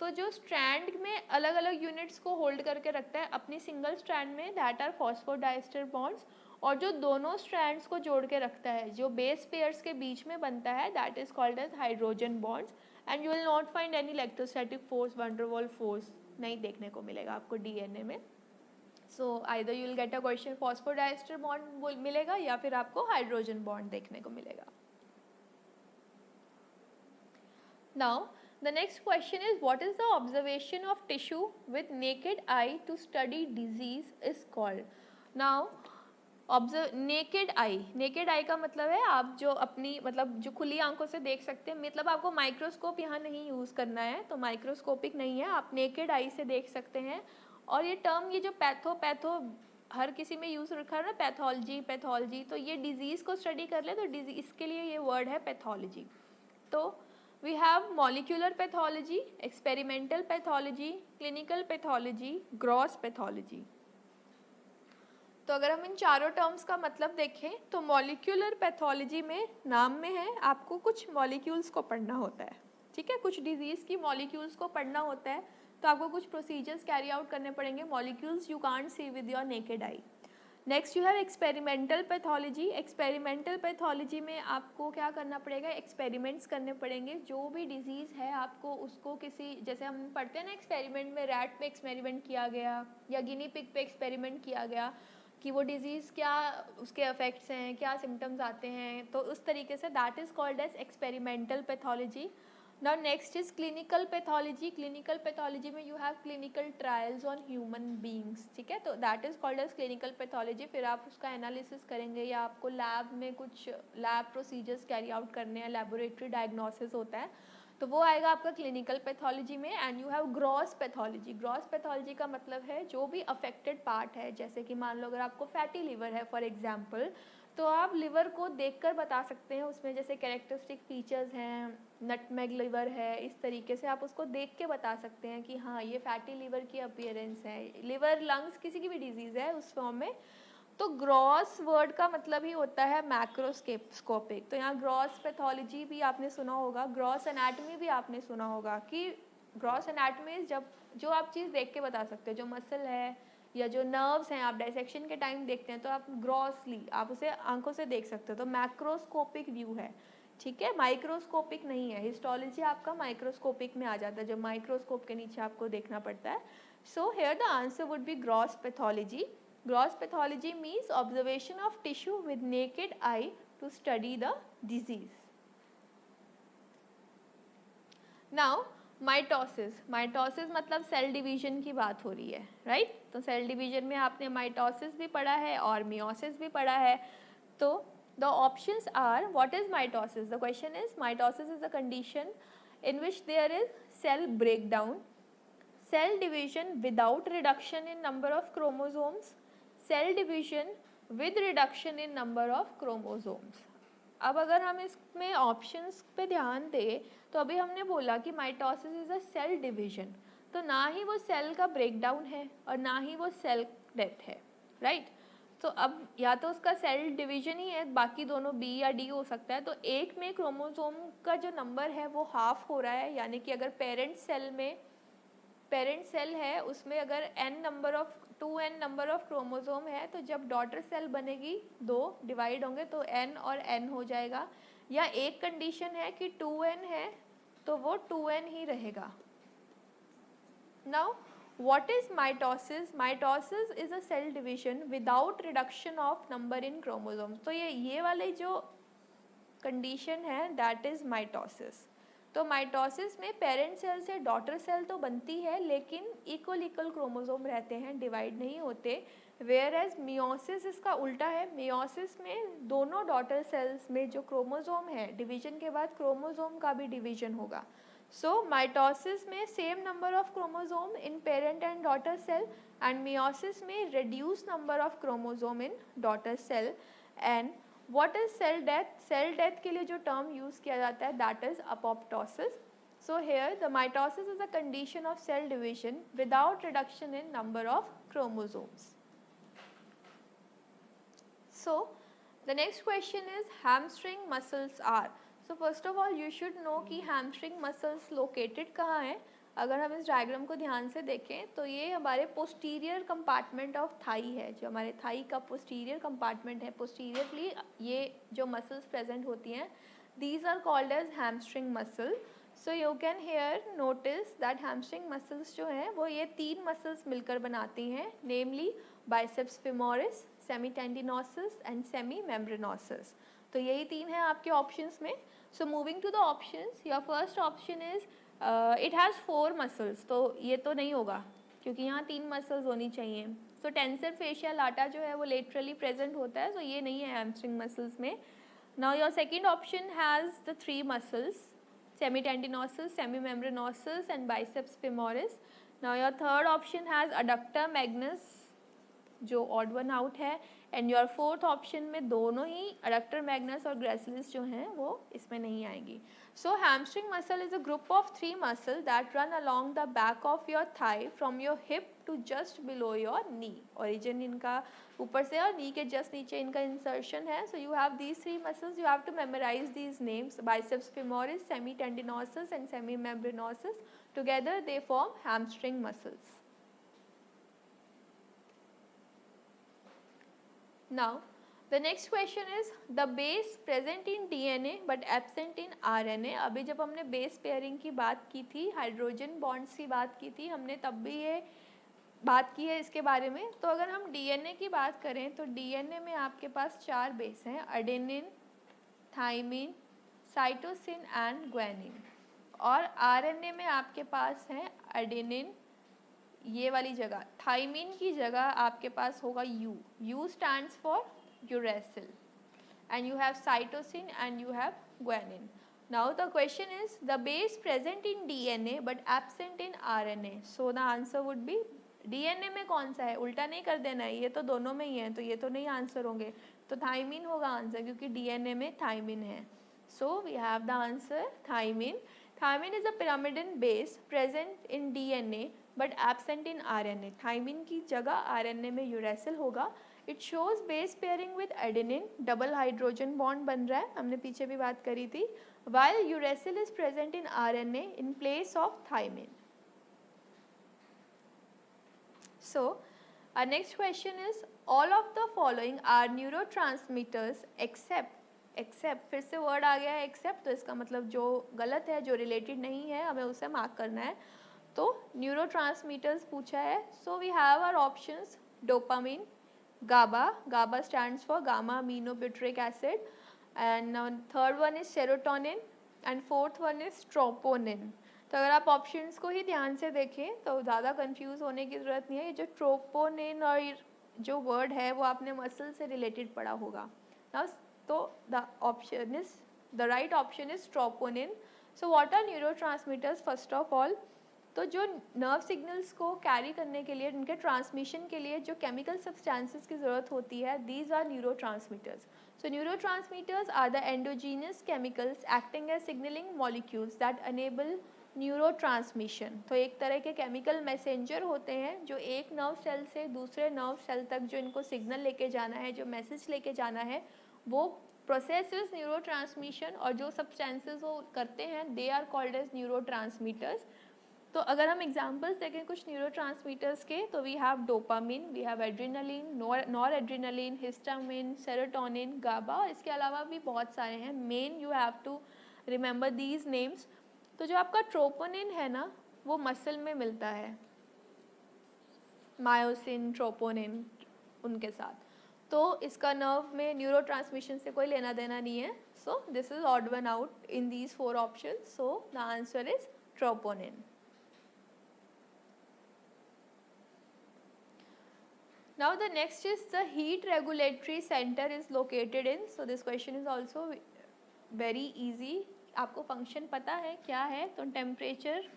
तो जो स्ट्रैंड में अलग अलग यूनिट्स को होल्ड करके रखता है अपनी सिंगल स्ट्रैंड में, दैट आर फॉस्फोडाइस्टर बॉन्ड्स। और जो दोनों स्ट्रैंड्स को जोड़ के रखता है, जो बेस पेयर्स के बीच में बनता है, that is called as hydrogen bonds. And you will not find any electrostatic force, van der Waals force नहीं देखने को मिलेगा आपको डीएनए में। So either you will get a question phosphodiester bond मिलेगा या फिर आपको हाइड्रोजन बॉन्ड देखने को मिलेगा। Now the next question is what is the observation of tissue with naked eye to study disease is called. Now observe naked आई का मतलब है आप जो अपनी मतलब जो खुली आंखों से देख सकते हैं, मतलब आपको माइक्रोस्कोप यहाँ नहीं यूज़ करना है, तो माइक्रोस्कोपिक नहीं है, आप नेकेड आई से देख सकते हैं। और ये टर्म ये जो पैथो हर किसी में यूज़ रखा है ना, पैथोलॉजी, तो ये डिजीज़ को स्टडी कर ले तो डिजीज इसके लिए ये वर्ड है पैथोलॉजी। तो we have molecular pathology, experimental pathology, clinical pathology, gross pathology. तो अगर हम इन चारों टर्म्स का मतलब देखें तो मॉलिक्यूलर पैथोलॉजी में नाम में है आपको कुछ मॉलिक्यूल्स को पढ़ना होता है, ठीक है, कुछ डिजीज़ की मॉलिक्यूल्स को पढ़ना होता है, तो आपको कुछ प्रोसीजर्स कैरी आउट करने पड़ेंगे, molecules you can't see with your naked eye. Next you have experimental pathology. Experimental pathology में आपको क्या करना पड़ेगा, एक्सपेरिमेंट्स करने पड़ेंगे, जो भी डिजीज़ है आपको उसको किसी, जैसे हम पढ़ते हैं ना एक्सपेरिमेंट में, रैट पे एक्सपेरिमेंट किया गया या गिनी पिग पे एक्सपेरिमेंट किया गया कि वो डिजीज़ क्या उसके इफेक्ट्स हैं, क्या सिम्टम्स आते हैं, तो उस तरीके से that is called as experimental pathology. Now next is clinical pathology. Clinical pathology में you have clinical trials on human beings, ठीक है, तो that is called as clinical pathology. फिर आप उसका एनालिसिस करेंगे या आपको लैब में कुछ लैब प्रोसीजर्स कैरी आउट करने हैं, लेबोरेटरी डायग्नोसिस होता है, तो वो आएगा आपका क्लिनिकल पैथोलॉजी में। And you have gross pathology. Gross pathology का मतलब है जो भी अफेक्टेड पार्ट है, जैसे कि मान लो अगर आपको फैटी लिवर है फॉर एग्जांपल, तो आप लिवर को देखकर बता सकते हैं उसमें जैसे कैरेक्टरिस्टिक फीचर्स हैं, नटमेग लिवर है, इस तरीके से आप उसको देख के बता सकते हैं कि हाँ ये फैटी लिवर की अपीयरेंस है, लिवर लंग्स किसी की भी डिजीज़ है उस फॉर्म में। तो ग्रॉस वर्ड का मतलब ही होता है मैक्रोस्कोपिक। तो यहाँ ग्रॉस पैथोलॉजी भी आपने सुना होगा, ग्रॉस एनाटमी भी आपने सुना होगा कि ग्रॉस एनाटमी जब जो आप चीज़ देख के बता सकते हो, जो मसल है या जो नर्व्स हैं आप डायसेक्शन के टाइम देखते हैं तो आप ग्रॉसली आप उसे आंखों से देख सकते हो, तो मैक्रोस्कोपिक व्यू है, ठीक है, माइक्रोस्कोपिक नहीं है। हिस्टोलॉजी आपका माइक्रोस्कोपिक में आ जाता है, जो माइक्रोस्कोप के नीचे आपको देखना पड़ता है। सो here the answer would B gross pathology. Gross pathology means observation of tissue with naked eye to study the disease. Now mitosis. Mitosis मतलब सेल डिवीजन की बात हो रही है, राइट? तो सेल डिवीजन में आपने माइटोसिस भी पढ़ा है और मियोसिस भी पढ़ा है। तो the options are, what is mitosis? The question is, mitosis is a condition in which there is cell breakdown, cell division without reduction in number of chromosomes, cell division with reduction in number of chromosomes. अब अगर हम इसमें options पे ध्यान दें तो अभी हमने बोला कि mitosis is a cell division, तो ना ही वो सेल का ब्रेकडाउन है और ना ही वो सेल डेथ है, राइट? तो अब या तो उसका सेल डिवीजन ही है, बाकी दोनों बी या डी हो सकता है। तो एक में क्रोमोसोम का जो नंबर है वो हाफ हो रहा है, यानी कि अगर पेरेंट सेल है उसमें अगर n number of 2n number of chromosome है, तो जब डॉटर सेल बनेगी 2 डिवाइड होंगे तो n और n हो जाएगा। या एक कंडीशन है कि 2n है तो वो 2n ही रहेगा। Now what is mitosis? Mitosis is a cell division without reduction of number in chromosomes. तो ये वाले जो कंडीशन है दैट इज माइटोसिस। तो माइटोसिस में पेरेंट सेल से डॉटर सेल तो बनती है लेकिन इक्वल क्रोमोसोम रहते हैं, डिवाइड नहीं होते। वेयर एज मियोसिस इसका उल्टा है। मियोसिस में दोनों डॉटर सेल्स में जो क्रोमोसोम है, डिवीजन के बाद क्रोमोसोम का भी डिवीजन होगा। सो माइटोसिस में same number of chromosome in parent and daughter cell, and meiosis में reduce number of chromosome in daughter cell. And what is cell death? Cell death के लिए जो टर्म यूज किया जाता है that is apoptosis. So here the mitosis is a condition of cell division without reduction in number of chromosomes. So the next question is hamstring muscles are. So first of all you should know कि hamstring muscles located कहाँ है. अगर हम इस diagram को ध्यान से देखें तो ये हमारे पोस्टीरियर कंपार्टमेंट ऑफ थाई है, जो हमारे थाई का पोस्टीरियर कंपार्टमेंट है, पोस्टीरियरली ये जो मसल्स प्रेजेंट होती हैं these are called as hamstring muscle. So you can here notice that hamstring muscles जो हैं वो ये 3 मसल्स मिलकर बनाती हैं, namely biceps femoris, semitendinosus and semimembranosus. तो यही 3 है आपके ऑप्शंस में. So moving to the options, your first option is it has 4 muscles. तो ये तो नहीं होगा क्योंकि यहाँ 3 मसल्स होनी चाहिए. सो टेंसर फेशियल लाटा जो है वो लेटरली प्रेजेंट होता है, सो ये नहीं है हैमस्ट्रिंग मसल्स में. Now your second option has the 3 muscles, semitendinosus, semimembranosus and biceps femoris. Now your third option has adductor magnus जो odd one out है, and your fourth option में दोनों ही adductor magnus और gracilis जो हैं वो इसमें नहीं आएंगी. So hamstring muscle is a group of 3 muscles that run along the back of your thigh from your hip to just below your knee. Origin इनका ऊपर से और knee के just नीचे इनका insertion है. So you have these 3 muscles, you have to memorize these names: biceps femoris, semitendinosus and semimembranosus. Together they form hamstring muscles. Now the next question is the base present in DNA but absent in RNA. अभी जब हमने base pairing की बात की थी, hydrogen bonds की बात की थी, हमने तब भी ये बात की है इसके बारे में. तो अगर हम DNA की बात करें तो DNA में आपके पास 4 बेस हैं: अडेनिन, थाइमिन, साइटोसिन एंड ग्वानिन. और RNA में आपके पास हैं अडेनिन, ये वाली जगह थाइमिन की जगह आपके पास होगा U. U stands for uracil, and you have cytosine and you have guanine. Now the question is the base present in DNA but absent in RNA. So the answer would be DNA में कौन सा है, उल्टा नहीं कर देना है, ये तो दोनों में ही है, तो ये तो नहीं आंसर होंगे, तो थाइमिन होगा आंसर, क्योंकि DNA में थाइमिन है. So we have the answer thymine. Thymine is a pyrimidine base present in DNA but absent in RNA. Thymine की जगह RNA में uracil होगा. It shows base pairing with adenine, double hydrogen bond बन रहा है, हमने पीछे भी बात करी थी, while uracil is present in RNA in place of thymine. So our next question is all of the following are neurotransmitters except फिर से वर्ड आ गया है एक्सेप्ट, तो इसका मतलब जो गलत है, जो रिलेटेड नहीं है, हमें उसे मार्क करना है. तो न्यूरोट्रांसमीटर्स पूछा है. So we have our options: dopamine, GABA stands for gamma aminobutyric acid, and third one is serotonin and fourth one is troponin. तो अगर आप ऑप्शंस को ही ध्यान से देखें तो ज़्यादा कंफ्यूज होने की ज़रूरत नहीं है. ये जो ट्रोपोनिन और जो वर्ड है वो आपने मसल से रिलेटेड पढ़ा होगा ना. तो the right option is troponin. So what are neurotransmitters? First of all, तो जो नर्व सिग्नल्स को कैरी करने के लिए, उनके ट्रांसमिशन के लिए जो केमिकल सब्सटेंसेस की ज़रूरत होती है, these are neurotransmitters. So neurotransmitters are the endogenous chemicals acting as signalling molecules that enable neurotransmission. तो एक तरह के केमिकल मैसेंजर होते हैं जो एक नर्व सेल से दूसरे नर्व सेल तक जो इनको सिग्नल लेके जाना है, जो मैसेज लेके जाना है, वो प्रोसेस इज न्यूरोट्रांसमिशन. और जो सब्सटेंसेस वो करते हैं they are called as neurotransmitters. तो अगर हम एग्जांपल्स देखें कुछ न्यूरोट्रांसमीटर्स के, तो we have dopamine, we have adrenaline, noradrenaline, histamine, serotonin, GABA, और इसके अलावा भी बहुत सारे हैं. Main you have to remember these names. तो जो आपका ट्रोपोनिन है ना, वो मसल में मिलता है, मायोसिन, ट्रोपोनिन उनके साथ. तो इसका नर्व में न्यूरोट्रांसमिशन से कोई लेना देना नहीं है. So this is odd one out in these 4 options. So the answer is troponin. Now the next is the heat regulatory center is located in. So this question is also very easy. आपको function पता है क्या है, तो temperature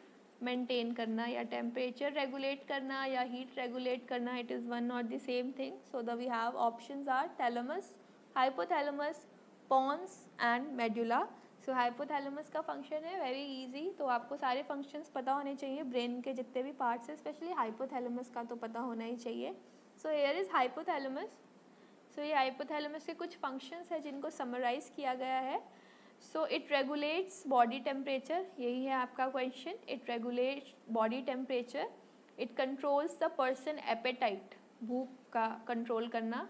maintain करना या temperature regulate करना या हीट रेगुलेट करना, it is one not the same thing. So the we have options are thalamus, hypothalamus, pons and medulla. So hypothalamus का फंक्शन है वेरी इजी, तो आपको सारे फंक्शंस पता होने चाहिए, ब्रेन के जितने भी पार्ट्स हैं, स्पेशली हाइपोथैलेमस का तो पता होना ही चाहिए. So here is hypothalamus. So ये हाइपोथैलेमस के कुछ फंक्शंस हैं जिनको समराइज किया गया है. So it regulates body temperature, यही है आपका question. It regulates body temperature. It controls the person appetite, भूख का कंट्रोल करना.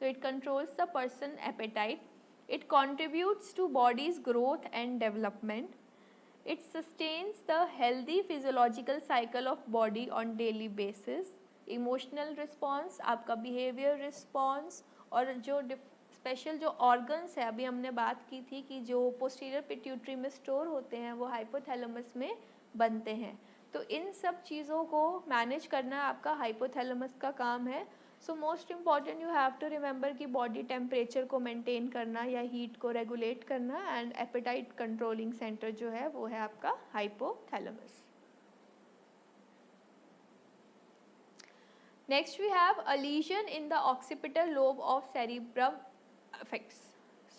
तो it controls the person appetite. It contributes to body's growth and development. It sustains the healthy physiological cycle of body on daily basis. Emotional response, आपका behaviour response, और जो special जो organs है, अभी हमने बात की थी कि जो पोस्टीरियर पिट्यूटरी में स्टोर होते हैं वो हाइपोथैलेमस में बनते हैं. तो इन सब चीज़ों को मैनेज करना आपका हाइपोथैलेमस का काम है. So most important you have to remember कि बॉडी टेम्परेचर को मेंटेन करना या हीट को रेगुलेट करना, एंड एपेटाइट कंट्रोलिंग सेंटर जो है वो है आपका hypothalamus. Next we have a lesion in the occipital lobe of cerebrum affects.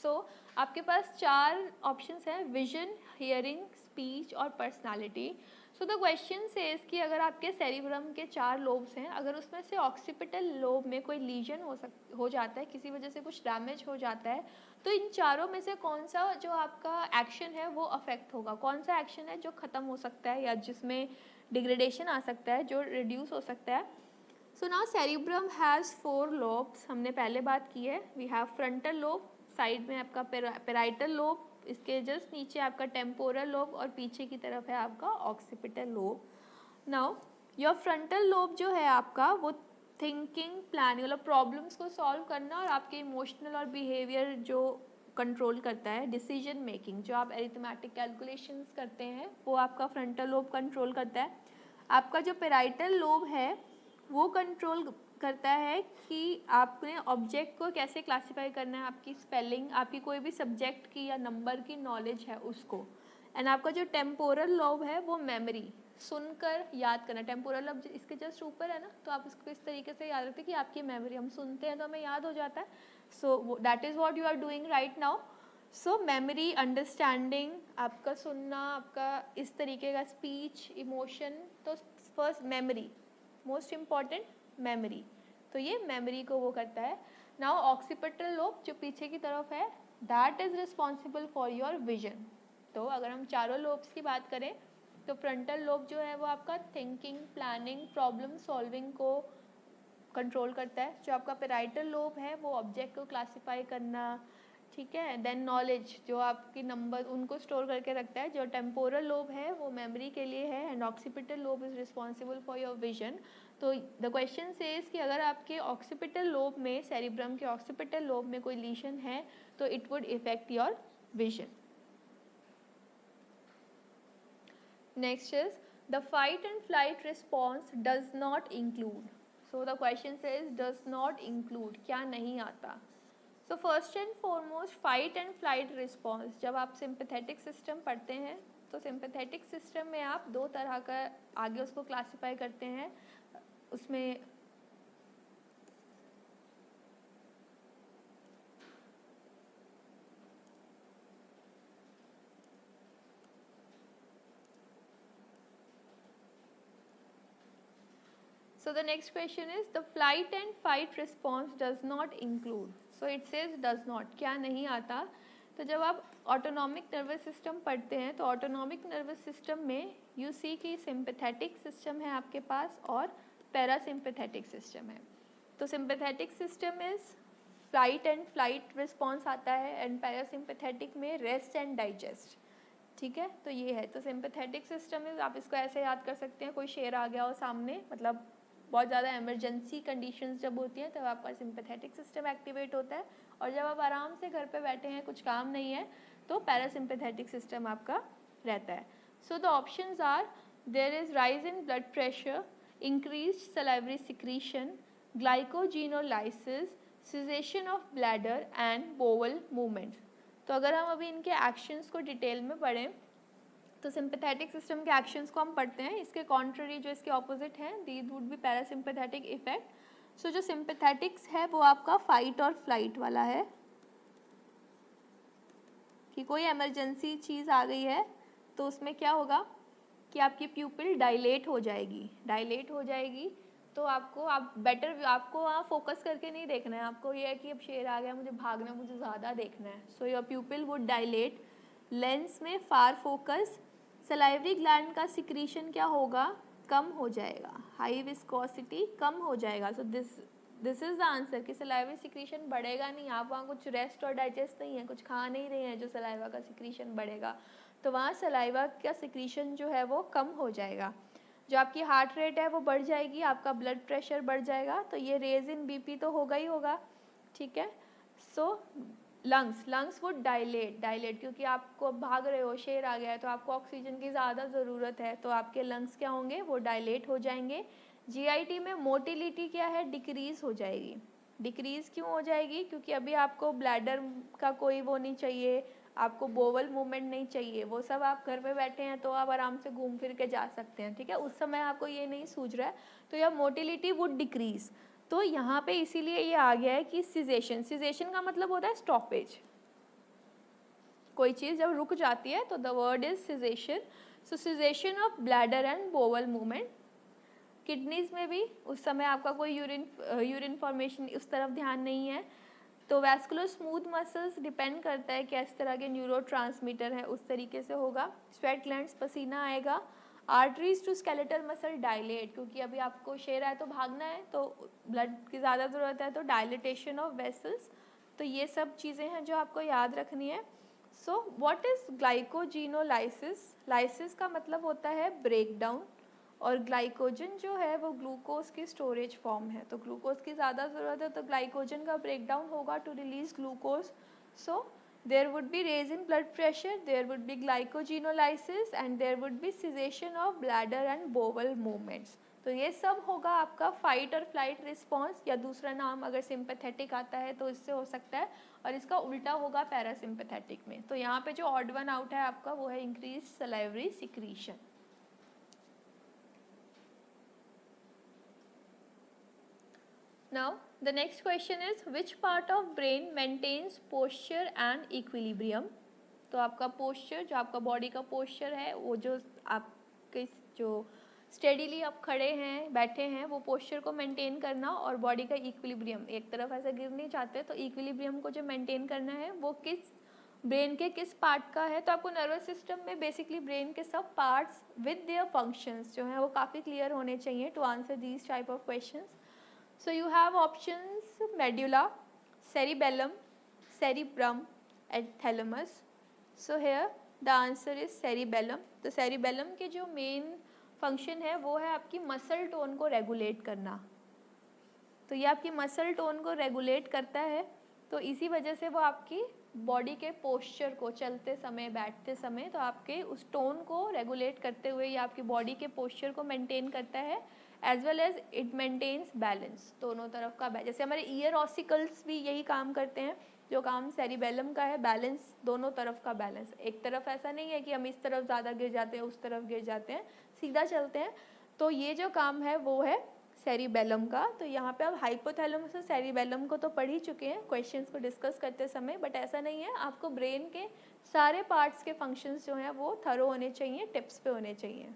So आपके पास 4 options हैं, vision, hearing, speech और personality. So the question says कि अगर आपके cerebrum के 4 lobes हैं, अगर उसमें से occipital lobe में कोई lesion हो जाता है, किसी वजह से कुछ damage हो जाता है, तो इन चारों में से कौन सा जो आपका action है वो affect होगा, कौन सा action है जो ख़त्म हो सकता है या जिसमें degradation आ सकता है, जो reduce हो सकता है. So now cerebrum has 4 lobes. हमने पहले बात की है. We have frontal lobe, side में आपका parietal lobe, इसके जस्ट नीचे आपका temporal lobe और पीछे की तरफ है आपका occipital lobe. Now your frontal lobe जो है आपका वो थिंकिंग प्लानिंग मतलब प्रॉब्लम्स को सॉल्व करना और आपके इमोशनल और बिहेवियर जो कंट्रोल करता है, डिसीजन मेकिंग जो आप अरिथमेटिक कैलकुलेशंस करते हैं वो आपका फ्रंटल लोब कंट्रोल करता है. आपका जो पेराइटल लोब है वो कंट्रोल करता है कि आपने ऑब्जेक्ट को कैसे क्लासिफाई करना है, आपकी स्पेलिंग, आपकी कोई भी सब्जेक्ट की या नंबर की नॉलेज है उसको. एंड आपका जो टेम्पोरल लोब है वो मेमोरी, सुनकर याद करना. टेम्पोरल लोब इसके जस्ट ऊपर है ना, तो आप इसको इस तरीके से याद रखते हैं कि आपकी मेमोरी, हम सुनते हैं तो हमें याद हो जाता है. So that is what you are doing right now. So memory, understanding, आपका सुनना, आपका इस तरीके का स्पीच, इमोशन. तो first memory, most important memory, तो ये मेमोरी को वो करता है. नाउ ऑक्सीपिटल लोब जो पीछे की तरफ है, that is responsible for your vision. तो अगर हम चारों लोब्स की बात करें तो फ्रंटल लोब जो है वो आपका थिंकिंग, प्लानिंग, प्रॉब्लम सॉल्विंग को कंट्रोल करता है. जो आपका पेराइटल लोब है वो ऑब्जेक्ट को क्लासीफाई करना, ठीक है. देन नॉलेज जो आपकी नंबर उनको स्टोर करके रखता है. जो टेम्पोरल लोब है वो मेमोरी के लिए है, and occipital lobe is responsible for your vision. तो द क्वेश्चन सेज कि अगर आपके ऑक्सीपिटल लोब में, सेरिब्रम के ऑक्सीपिटल लोब में कोई लीशन है तो it would effect your vision. Next is the fight and flight response does not include. So the question says does not include, क्या नहीं आता. So first and foremost fight and flight response, जब आप sympathetic system पढ़ते हैं तो sympathetic system में आप दो तरह का आगे उसको classify करते हैं. उसमें so the next question is the flight and fight response does not include. So it says does not, क्या नहीं आता. तो जब आप ऑटोनॉमिक नर्वस सिस्टम पढ़ते हैं तो ऑटोनॉमिक नर्वस सिस्टम में यू सी कि सिंपैथेटिक सिस्टम है आपके पास और पैरासिम्पैथेटिक सिस्टम है. तो sympathetic system is flight and flight response आता है, एंड पैरासिम्पैथेटिक में रेस्ट एंड डाइजेस्ट. ठीक है, तो ये है. तो सिंपैथेटिक सिस्टम इज, आप इसको ऐसे याद कर सकते हैं, कोई शेर आ गया हो सामने, मतलब बहुत ज़्यादा इमरजेंसी कंडीशंस जब होती हैं तब आपका सिंपैथेटिक सिस्टम एक्टिवेट होता है, और जब आप आराम से घर पे बैठे हैं, कुछ काम नहीं है, तो पैरासिम्पैथेटिक सिस्टम आपका रहता है. So the options are there is rise in blood pressure, increased salivary secretion, glycogenolysis, cessation of bladder and bowel movement. तो अगर हम अभी इनके एक्शंस को डिटेल में पढ़ें तो सिंपैथेटिक सिस्टम के एक्शंस को हम पढ़ते हैं. इसके कॉन्ट्ररी जो इसके ऑपोजिट हैं, these would be parasympathetic effect. So जो सिंपैथेटिक्स है वो आपका फाइट और फ्लाइट वाला है, कि कोई इमरजेंसी चीज़ आ गई है तो उसमें क्या होगा कि आपकी प्यूपिल डायलेट हो जाएगी. तो आप बेटर, आपको वहाँ फोकस करके नहीं देखना है, आपको ये है कि अब शेर आ गया, मुझे भागना, मुझे ज़्यादा देखना है. So your प्यूपिल would dilate, lens में फार फोकस, सलाइवरी ग्लैंड का सिक्रीशन क्या होगा, कम हो जाएगा, हाई विस्कोसिटी कम हो जाएगा. सो दिस इज़ द आंसर कि सलाइवरी सिक्रीशन बढ़ेगा नहीं. आप वहाँ कुछ रेस्ट और डाइजेस्ट नहीं है, कुछ खा नहीं रहे हैं जो सलाइवा का सिक्रीशन बढ़ेगा, तो वहाँ सलाइवा का सिक्रीशन जो है वो कम हो जाएगा. जो आपकी हार्ट रेट है वो बढ़ जाएगी, आपका ब्लड प्रेशर बढ़ जाएगा, तो ये रेज इन बीपी तो होगा ही होगा. ठीक है. सो लंग्स वुड डायलेट क्योंकि आपको भाग रहे हो, शेर आ गया है तो आपको ऑक्सीजन की ज़्यादा ज़रूरत है, तो आपके लंग्स क्या होंगे, वो डायलेट हो जाएंगे। जीआईटी में मोटिलिटी क्या है, डिक्रीज़ हो जाएगी। डिक्रीज़ क्यों हो जाएगी, क्योंकि अभी आपको ब्लैडर का कोई वो नहीं चाहिए, आपको बोवल मूवमेंट नहीं चाहिए, वो सब आप घर पे बैठे हैं तो आप आराम से घूम फिर के जा सकते हैं, ठीक है, उस समय आपको ये नहीं सूझ रहा है, तो यह मोटिलिटी वुड डिक्रीज़। तो यहाँ पे इसीलिए ये आ गया है कि सिजेशन का मतलब होता है स्टॉपेज, कोई चीज़ जब रुक जाती है तो the word is caseation. So caseation of bladder and bowel movement. Kidneys में भी उस समय आपका कोई यूरिन फॉर्मेशन उस तरफ ध्यान नहीं है, तो वैस्कुलर स्मूथ मसल्स डिपेंड करता है किस तरह के न्यूरोट्रांसमीटर है, उस तरीके से होगा। स्वेट ग्लैंड्स, पसीना आएगा। Arteries to skeletal muscle dilate, क्योंकि अभी आपको शेर है तो भागना है तो ब्लड की ज़्यादा ज़रूरत है, तो डायलिटेशन ऑफ वेसल्स। तो ये सब चीज़ें हैं जो आपको याद रखनी है। So what is glycogenolysis? Lysis का मतलब होता है ब्रेक डाउन, और ग्लाइकोजन जो है वो ग्लूकोज की स्टोरेज फॉर्म है, तो ग्लूकोज की ज़्यादा ज़रूरत है तो ग्लाइकोजन का ब्रेक डाउन होगा to release glucose. So there would be raise in blood pressure, there would be glycogenolysis and there would be cessation of bladder and bowel movements। तो ये सब होगा आपका फाइट और फ्लाइट रिस्पॉन्स, या दूसरा नाम अगर सिंपैथेटिक आता है तो इससे हो सकता है, और इसका उल्टा होगा पैरासिम्पैथेटिक में। तो यहाँ पे जो ऑड वन आउट है आपका वो है increase salivary secretion. Now the next question is which part of brain maintains posture and equilibrium? तो आपका पोस्चर, जो आपका बॉडी का पोस्चर है, वो जो आपके जो स्टेडीली आप खड़े हैं, बैठे हैं, वो पोस्चर को मेंटेन करना, और बॉडी का इक्विलिब्रियम, एक तरफ ऐसे गिर नहीं चाहते, तो इक्विलिब्रियम को जो मेंटेन करना है वो किस ब्रेन के किस पार्ट का है। तो आपको नर्वस सिस्टम में बेसिकली ब्रेन के सब पार्ट्स विद देयर फंक्शंस जो हैं वो काफ़ी क्लियर होने चाहिए to answer these type of questions. So you have options medulla, cerebellum, cerebrum and thalamus. So here the answer is cerebellum। तो cerebellum के जो मेन फंक्शन है वो है आपकी मसल टोन को रेगुलेट करना, तो ये आपकी मसल टोन को रेगुलेट करता है, तो इसी वजह से वो आपकी बॉडी के पोस्चर को, चलते समय, बैठते समय, तो आपके उस टोन को रेगुलेट करते हुए ये आपकी बॉडी के पोस्चर को मेंटेन करता है, as well as it maintains balance, दोनों तरफ का जैसे हमारे ईयर ऑसिकल्स भी यही काम करते हैं, जो काम सेरिबेलम का है, बैलेंस, दोनों तरफ का बैलेंस। एक तरफ ऐसा नहीं है कि हम इस तरफ ज़्यादा गिर जाते हैं, उस तरफ गिर जाते हैं, सीधा चलते हैं, तो ये जो काम है वो है सेरिबेलम का। तो यहाँ पे आप हाइपोथैलेमस और सेरिबेलम को तो पढ़ ही चुके हैं क्वेश्चंस को डिस्कस करते समय, बट ऐसा नहीं है, आपको ब्रेन के सारे पार्ट्स के फंक्शंस जो हैं वो थरो होने चाहिए, टिप्स पे होने चाहिए।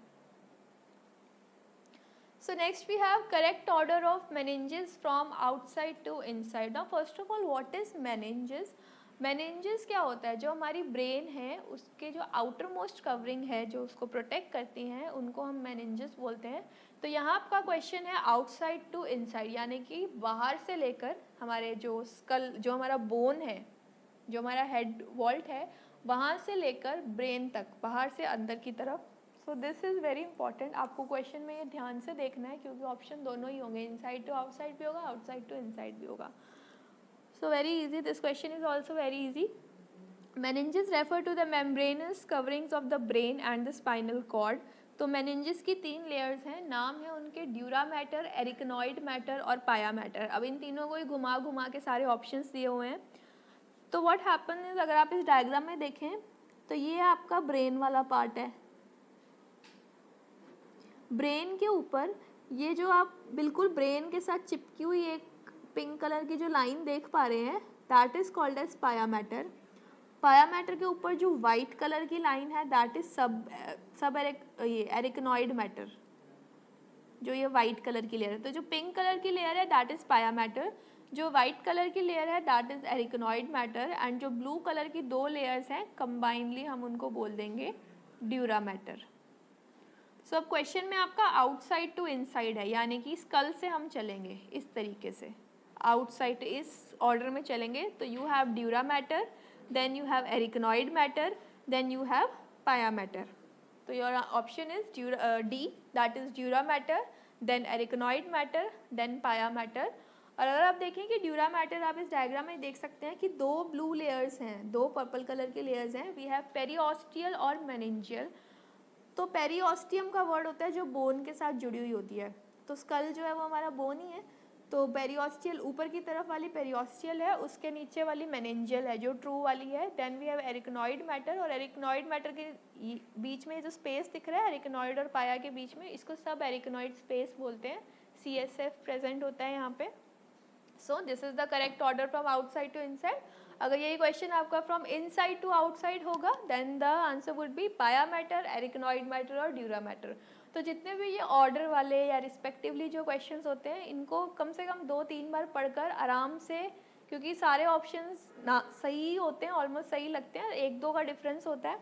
So next we have correct order of meninges from outside to inside. Now first of all what is meninges? meninges क्या होता है, जो हमारी ब्रेन है उसके जो आउटर मोस्ट कवरिंग है जो उसको प्रोटेक्ट करती हैं उनको हम meninges बोलते हैं। तो यहाँ आपका क्वेश्चन है आउटसाइड टू इनसाइड, यानी कि बाहर से लेकर हमारे जो स्कल, जो हमारा बोन है, जो हमारा हेड वॉल्ट है, वहाँ से लेकर ब्रेन तक, बाहर से अंदर की तरफ। सो दिस इज़ वेरी इंपॉर्टेंट, आपको क्वेश्चन में ये ध्यान से देखना है क्योंकि ऑप्शन दोनों ही होंगे, इनसाइड टू आउटसाइड भी होगा, आउटसाइड टू इनसाइड भी होगा। So very easy, this question is also very easy. meninges refer to the membranous coverings of the brain and the spinal cord। तो meninges की 3 लेयर्स हैं, नाम है उनके ड्यूरा मैटर, एरिकनॉइड मैटर और पाया मैटर। अब इन तीनों को ही घुमा घुमा के सारे ऑप्शंस दिए हुए हैं। तो व्हाट हैपन इज, अगर आप इस डायग्राम में देखें तो ये आपका ब्रेन वाला पार्ट है, ब्रेन के ऊपर ये जो आप बिल्कुल ब्रेन के साथ चिपकी हुई एक पिंक कलर की जो लाइन देख पा रहे हैं, दैट इज कॉल्ड एज पाया मैटर। पाया मैटर के ऊपर जो वाइट कलर की लाइन है दैट इज सब एरिकनॉइड मैटर, जो ये वाइट कलर की लेयर है। तो जो पिंक कलर की लेयर है दैट इज पाया मैटर, जो वाइट कलर की लेयर है दैट इज एरिकनॉइड मैटर, एंड जो ब्लू कलर की 2 लेयर्स हैं कंबाइनली हम उनको बोल देंगे ड्यूरा मैटर। सो अब क्वेश्चन में आपका आउटसाइड टू इनसाइड है, यानी कि स्कल से हम चलेंगे इस तरीके से, आउटसाइड इस ऑर्डर में चलेंगे। तो you have dura mater, then you have arachnoid mater, then you have pia mater. तो your option is D, that is dura mater, then arachnoid mater, then pia mater. और अगर आप देखें कि ड्यूरा मैटर, आप इस डायग्राम में देख सकते हैं कि 2 ब्लू लेयर्स हैं, 2 पर्पल कलर के लेयर्स हैं. वी हैव पेरिओस्टियल और मेनिंजियल. तो पेरिओस्टियम का वर्ड होता है जो बोन के साथ जुड़ी हुई होती है. तो स्कल जो है वो हमारा बोन ही है. तो पेरिओस्टियल ऊपर की तरफ वाली पेरिओस्टियल है, उसके नीचे वाली मेनिंजियल है जो ट्रू वाली है. Then we have arachnoid mater, और एरिकनॉइड मैटर के बीच में जो स्पेस दिख रहा है एरिकनॉइड और पाया के बीच में, इसको सब एरिकनॉइड स्पेस बोलते हैं. CSF प्रेजेंट होता है यहाँ पे. So this is the correct order from outside to inside. अगर यही क्वेश्चन आपका फ्रॉम इनसाइड टू आउटसाइड होगा then the answer would be pia mater, arachnoid mater और ड्यूरा मैटर. तो जितने भी ये ऑर्डर वाले या रिस्पेक्टिवली जो क्वेश्चंस होते हैं इनको कम से कम 2-3 बार पढ़कर आराम से, क्योंकि सारे ऑप्शंस ना सही होते हैं, ऑलमोस्ट सही लगते हैं, 1-2 का डिफरेंस होता है,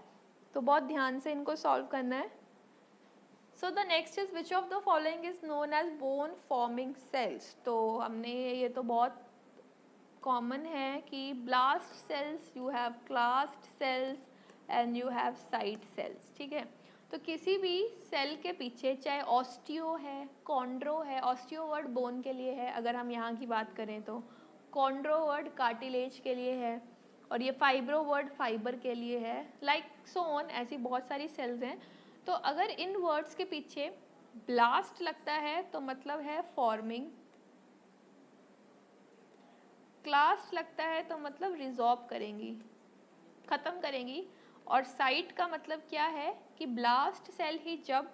तो बहुत ध्यान से इनको सॉल्व करना है. So the next is which of the following is known as bone forming cells. तो हमने ये तो बहुत कॉमन है कि blast cells, you have clast cells and you have cyte cells. ठीक है, तो किसी भी सेल के पीछे चाहे ऑस्टियो है, कॉन्ड्रो है, ऑस्टियो वर्ड बोन के लिए है अगर हम यहाँ की बात करें तो, कॉन्ड्रो वर्ड कार्टिलेज के लिए है, और ये फाइब्रो वर्ड फाइबर के लिए है, लाइक सो ऑन, ऐसी बहुत सारी सेल्स हैं. तो अगर इन वर्ड्स के पीछे ब्लास्ट लगता है तो मतलब है फॉर्मिंग, क्लास्ट लगता है तो मतलब रिजॉर्ब करेंगी, ख़त्म करेंगी, और साइट का मतलब क्या है कि ब्लास्ट सेल ही जब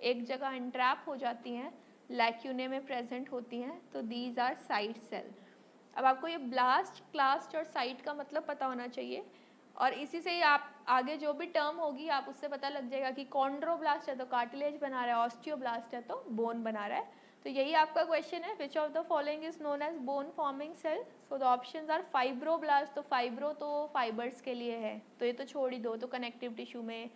एक जगह इंट्रैप हो जाती हैं, लैक्यूने में प्रेजेंट होती हैं, तो दीज आर साइट सेल. अब आपको ये ब्लास्ट, क्लास्ट और साइट का मतलब पता होना चाहिए, और इसी से ही आप आगे जो भी टर्म होगी आप उससे पता लग जाएगा कि कॉन्ड्रोब्लास्ट है तो कार्टिलेज बना रहा है, ऑस्टियोब्लास्ट है तो बोन बना रहा है. तो यही आपका क्वेश्चन है, which of the following is known as bone forming cell. So the options are fibroblast, तो फाइब्रो तो फाइबर्स के लिए है, तो ये तो छोड़ ही दो, तो कनेक्टिव टिश्यू में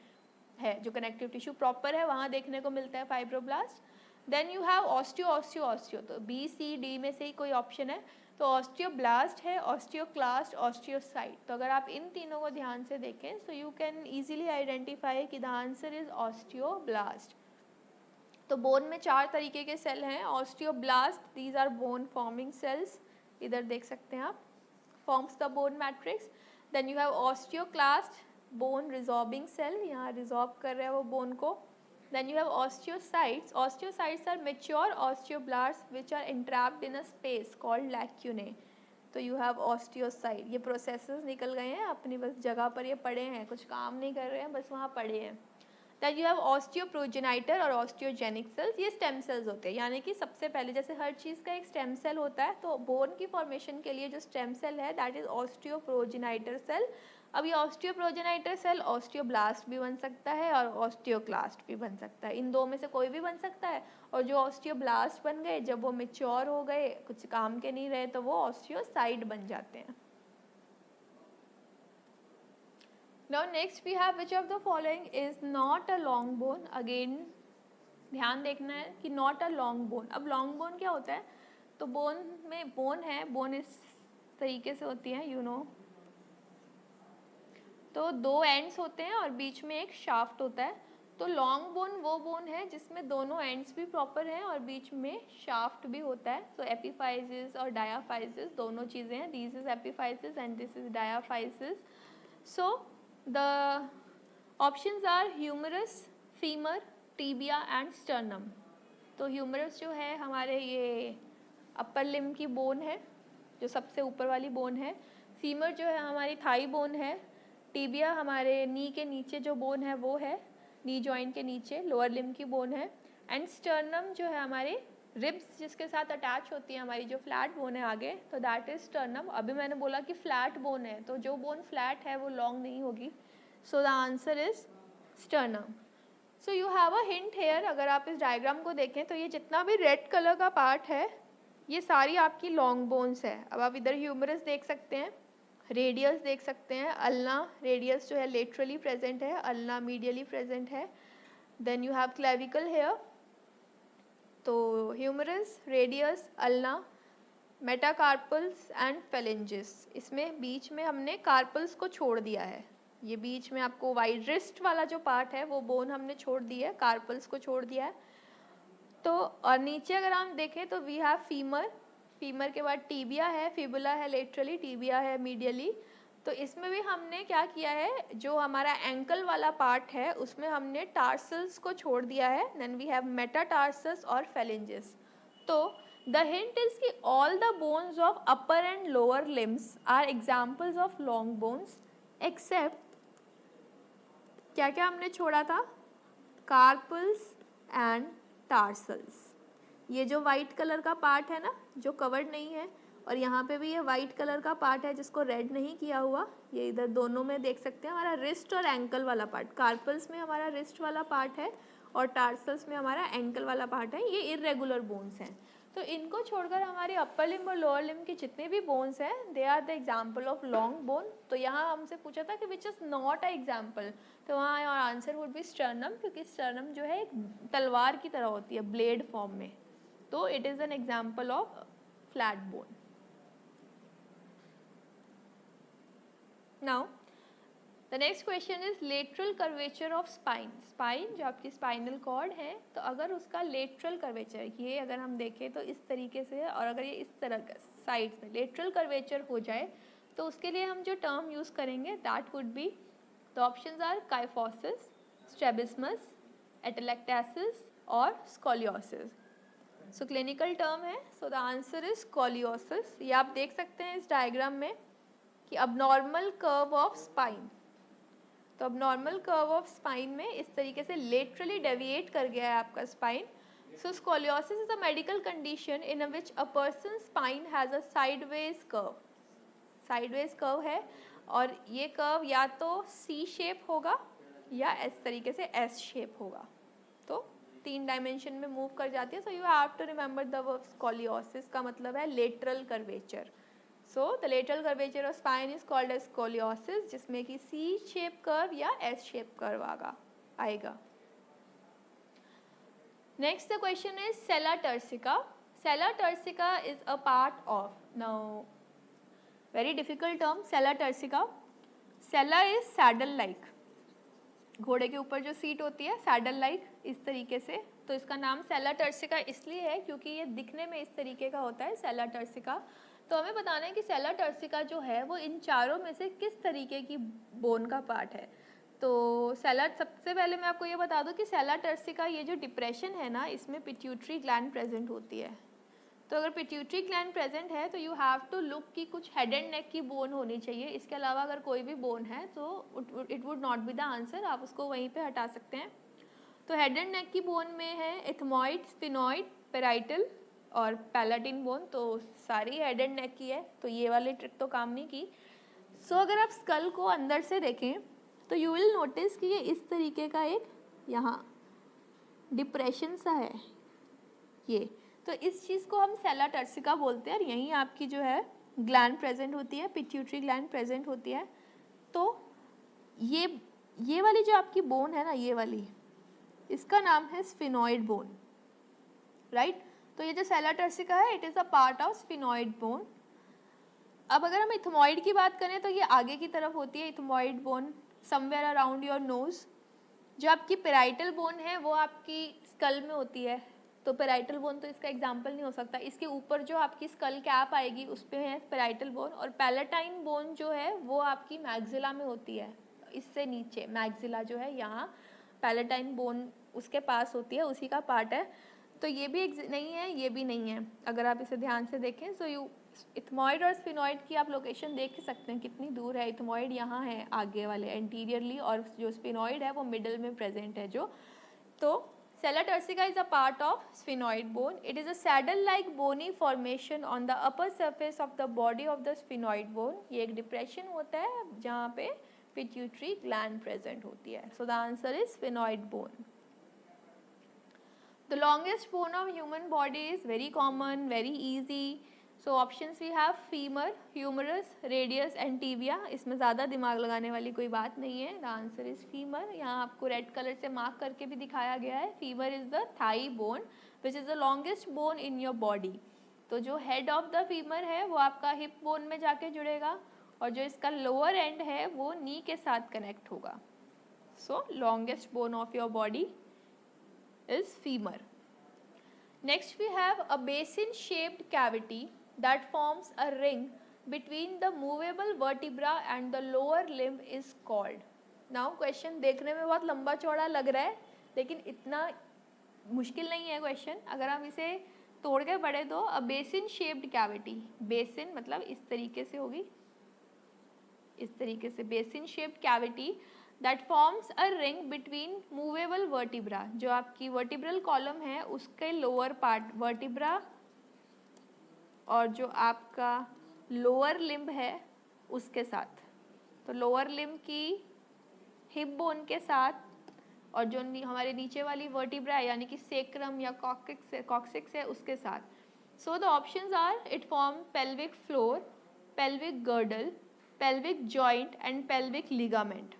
है, जो कनेक्टिव टिश्यू प्रॉपर है वहाँ देखने को मिलता है fibroblast. Then you have osteo, osteo, osteo, तो B-C-D में से ही कोई ऑप्शन है, तो ऑस्टियोब्लास्ट है, ऑस्टियोक्लास्ट, ऑस्टियोसाइट. तो अगर आप इन तीनों को ध्यान से देखें so you can easily identify कि द आंसर इज ऑस्टियोब्लास्ट. तो बोन में 4 तरीके के सेल हैं. Osteoblast, these are bone forming cells, इधर देख सकते हैं आप, forms the bone matrix. Then you have osteoclast, bone resorbing cell, यहाँ रिजॉर्ब कर रहा है वो बोन को. Then you have osteocytes. Osteocytes are mature osteoblasts which are entrapped in a space called lacunae. तो you have osteocyte. ये processes निकल गए हैं अपनी बस जगह पर, ये पड़े हैं, कुछ काम नहीं कर रहे हैं, बस वहाँ पड़े हैं. Then you have osteoprogenitor और osteogenic cells. ये stem cells होते हैं, यानी कि सबसे पहले जैसे हर चीज़ का एक stem cell होता है, तो bone की formation के लिए जो stem cell है that is osteoprogenitor cell. अब ये ऑस्टियोप्रोजेनाइटर सेल ऑस्टियोब्लास्ट भी बन सकता है और ऑस्टियोक्लास्ट भी बन सकता है, इन दो में से कोई भी बन सकता है. और जो ऑस्टियोब्लास्ट बन गए जब वो मेच्योर हो गए, कुछ काम के नहीं रहे, तो वो ऑस्टियोसाइट बन जाते हैं. Now next we have which of the following is not a long bone. Again ध्यान देखना है कि नॉट अ लॉन्ग बोन. अब लॉन्ग बोन क्या होता है, तो बोन में बोन है, बोन इस तरीके से होती है, यू नो, तो 2 एंड्स होते हैं और बीच में एक शाफ्ट होता है. तो लॉन्ग बोन वो बोन है जिसमें दोनों एंड्स भी प्रॉपर हैं और बीच में शाफ्ट भी होता है. तो एपिफाइसिस और डायाफाइसिस दोनों चीज़ें हैं. This is epiphysis and this is diaphysis. So the options are humerus, femur, tibia and sternum. तो ह्यूमरस जो है हमारे ये अपर लिम्ब की बोन है, जो सबसे ऊपर वाली बोन है. फीमर जो है हमारी थाई बोन है. टीबिया हमारे नी के नीचे जो बोन है वो है, नी जॉइंट के नीचे लोअर लिम्ब की बोन है. एंड स्टर्नम जो है हमारे रिब्स जिसके साथ अटैच होती है हमारी जो फ्लैट बोन है आगे, तो दैट इज स्टर्नम. अभी मैंने बोला कि फ्लैट बोन है, तो जो बोन फ्लैट है वो लॉन्ग नहीं होगी. So the answer is sternum. So you have a hint here. अगर आप इस डायग्राम को देखें तो ये जितना भी रेड कलर का पार्ट है ये सारी आपकी लॉन्ग बोन्स है. अब आप इधर ह्यूमरस देख सकते हैं, रेडियस देख सकते हैं, अल्ना रेडियस जो है लेटरली प्रेजेंट है, अल्ना मीडियली प्रेजेंट है. Then you have clavicle here. तो humerus, radius, ulna, metacarpals and phalanges. इसमें बीच में हमने कार्पल्स को छोड़ दिया है, ये बीच में आपको वाइड रिस्ट वाला जो पार्ट है वो बोन हमने छोड़ दी है, कार्पल्स को छोड़ दिया है. तो और नीचे अगर हम देखें तो वी हैव फीमर, फीमर के बाद टीबिया है, फिबुला है लेटरली, टीबिया है मीडियली। तो इसमें भी हमने क्या किया है, जो हमारा एंकल वाला पार्ट है उसमें हमने टार्सल्स को छोड़ दिया है, देन वी हैव मेटाटार्सस और फेलेंजेस। तो द हिंट इज कि all the bones of upper and lower limbs are examples of long bones except, क्या क्या हमने छोड़ा था, कार्पल्स एंड टार्सल्स। ये जो वाइट कलर का पार्ट है ना जो कवर्ड नहीं है, और यहाँ पे भी ये वाइट कलर का पार्ट है जिसको रेड नहीं किया हुआ, ये इधर दोनों में देख सकते हैं हमारा रिस्ट और एंकल वाला पार्ट। कार्पल्स में हमारा रिस्ट वाला पार्ट है और टार्सल्स में हमारा एंकल वाला पार्ट है। ये इरेगुलर बोन्स हैं। तो इनको छोड़कर हमारे अपर लिम्ब और लोअर लिम्ब के जितने भी बोन्स हैं they are the example of long bone. तो यहाँ हमसे पूछा था कि which is not a example, तो वहाँ और आंसर वुड बी स्टर्नम, क्योंकि स्टर्नम जो है एक तलवार की तरह होती है ब्लेड फॉर्म में, तो it is an example of flat bone. Now the next question is lateral curvature of spine. Spine जो आपकी स्पाइनल कॉर्ड है, तो अगर उसका लेटरल कर्वेचर, ये अगर हम देखें तो इस तरीके से है, और अगर ये इस तरह का साइड में लेटरल कर्वेचर हो जाए तो उसके लिए हम जो टर्म यूज़ करेंगे that would be, the options are kyphosis, strabismus, atelectasis और स्कोलियोसिस। सो क्लिनिकल टर्म है, so the answer is scoliosis. ये आप देख सकते हैं इस डायग्राम में कि अबनॉर्मल कर्व ऑफ स्पाइन, तो अबनॉर्मल कर्व ऑफ स्पाइन में इस तरीके से लेटरली डेविएट कर गया है आपका spine. So scoliosis is a medical condition in which a person spine has a sideways curve. Sideways curve है और ये कर्व या तो सी शेप होगा या इस तरीके से एस शेप होगा, तो 3 डायमेंशन में मूव कर जाती है। So you have to remember the word scoliosis का मतलब है lateral curvature. So the lateral curvature of spine is called as scoliosis, जिसमें कि सी शेप कर्व या एस शेप कर्व आएगा। Next the question is sella turcica. Sella turcica is a part of, now very difficult term, sella turcica. Sella is saddle like, घोड़े के ऊपर जो seat होती है सैडल लाइक इस तरीके से, तो इसका नाम सेला टर्सिका इसलिए है क्योंकि ये दिखने में इस तरीके का होता है सेला टर्सिका। तो हमें बताना है कि सेला टर्सिका जो है वो इन चारों में से किस तरीके की बोन का पार्ट है। तो सेला, सबसे पहले मैं आपको ये बता दूं कि सेला टर्सिका ये जो डिप्रेशन है ना, इसमें पिट्यूटरी ग्लैंड प्रेजेंट होती है। तो अगर पिट्यूटरी ग्लैंड प्रेजेंट है तो यू हैव टू लुक कि कुछ हेड एंड नेक की बोन होनी चाहिए, इसके अलावा अगर कोई भी बोन है तो it would not be the answer, आप उसको वहीं पे हटा सकते हैं। तो हेड एंड नेक की बोन में है एथमॉइड, स्फिनॉइड, पेराइटल और पैलाटिन बोन, तो सारी हेड एंड नेक की है, तो ये वाली ट्रिक तो काम नहीं की। सो अगर आप स्कल को अंदर से देखें तो यू विल नोटिस कि ये इस तरीके का एक यहाँ डिप्रेशन सा है ये, तो इस चीज़ को हम सेला टर्सिका बोलते हैं। और यहीं आपकी जो है ग्लैंड प्रेजेंट होती है, पिट्यूटरी ग्लैंड प्रेजेंट होती है। तो ये वाली जो आपकी बोन है ना, ये वाली, इसका नाम है स्फिनॉइड बोन, राइट। तो ये जो सेला टर्सिका है it is a part of sphenoid bone. अब अगर हम इथमॉइड की बात करें तो ये आगे की तरफ होती है ethmoid bone, somewhere around your nose. जो आपकी पेराइटल बोन है वो आपकी स्कल में होती है, तो पेराइटल बोन तो इसका एग्जाम्पल नहीं हो सकता। इसके ऊपर जो आपकी स्कल कैप आएगी उस पर है पेराइटल बोन, और पैलेटाइन बोन जो है वो आपकी मैग्जिला में होती है, इससे नीचे मैग्जिला जो है यहाँ पैलेटाइन बोन उसके पास होती है, उसी का पार्ट है। तो ये भी नहीं है, ये भी नहीं है, अगर आप इसे ध्यान से देखें। सो यू इथमॉइड और स्फिनॉइड की आप लोकेशन देख सकते हैं कितनी दूर है। इथमॉइड यहाँ है आगे वाले एंटीरियरली, और जो स्फिनॉइड है वो मिडल में प्रेजेंट है जो। तो सेला turcica is a part of sphenoid bone. It is a saddle-like bony formation on the upper surface of the body of the sphenoid bone. ये एक depression होता है जहाँ पे pituitary gland present होती है. So the answer is sphenoid bone. The longest bone of human body is very common, very easy. So options we have femur, humerus, radius and tibia. इसमें ज़्यादा दिमाग लगाने वाली कोई बात नहीं है. The answer is femur. यहाँ आपको रेड कलर से मार्क करके भी दिखाया गया है. Femur is the thigh bone, which is the longest bone in your body. तो जो head of the femur है वो आपका hip bone में जाके जुड़ेगा, और जो इसका lower end है वो knee के साथ connect होगा. So longest bone of your body is femur. Next we have a basin shaped cavity that forms a ring between the movable vertebra and the lower limb is called. Now question देखने में बहुत लंबा चौड़ा लग रहा है, लेकिन इतना मुश्किल नहीं है क्वेश्चन. अगर हम इसे तोड़ के पढ़े तो अ बेसिन शेप्ड कैविटी, बेसिन मतलब इस तरीके से होगी, इस तरीके से basin shaped cavity that forms a ring between movable vertebra, जो आपकी वर्टिब्रल कॉलम है उसके लोअर पार्ट वर्टिब्रा और जो आपका लोअर लिम्ब है उसके साथ. तो लोअर लिम्ब की हिप बोन के साथ और जो हमारे नीचे वाली वर्टिब्रा है यानी कि सेक्रम या कॉक्सिक्स है उसके साथ. So the options are it form pelvic floor, pelvic girdle, pelvic joint and pelvic ligament.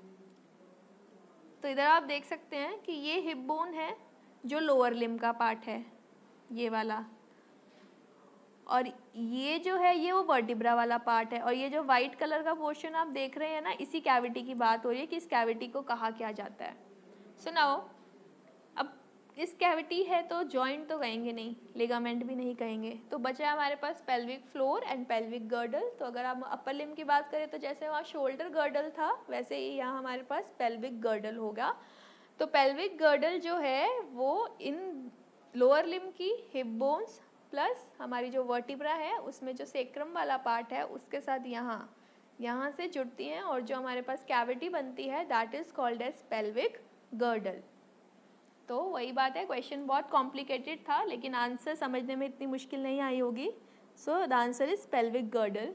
तो इधर आप देख सकते हैं कि ये हिप बोन है जो लोअर लिम्ब का पार्ट है, ये वाला, और ये जो है ये वो वर्टिब्रा वाला पार्ट है. और ये जो वाइट कलर का पोर्शन आप देख रहे हैं ना, इसी कैविटी की बात हो रही है कि इस कैविटी को कहा क्या जाता है. सो नाउ अब इस कैविटी है तो जॉइंट तो कहेंगे नहीं, लिगामेंट भी नहीं कहेंगे, तो बचा हमारे पास pelvic floor and pelvic girdle. तो अगर हम अपर लिम्ब की बात करें तो जैसे वहाँ शोल्डर गर्डल था वैसे ही यहाँ हमारे पास पेल्विक गर्डल होगा. तो पेल्विक गर्डल जो है वो इन लोअर लिम्ब की हिप बोन्स प्लस हमारी जो वर्टिब्रा है उसमें जो सेक्रम वाला पार्ट है उसके साथ यहाँ से जुड़ती हैं और जो हमारे पास कैविटी बनती है that is called as pelvic girdle. तो वही बात है, क्वेश्चन बहुत कॉम्प्लिकेटेड था लेकिन आंसर समझने में इतनी मुश्किल नहीं आई होगी. So the answer is pelvic girdle.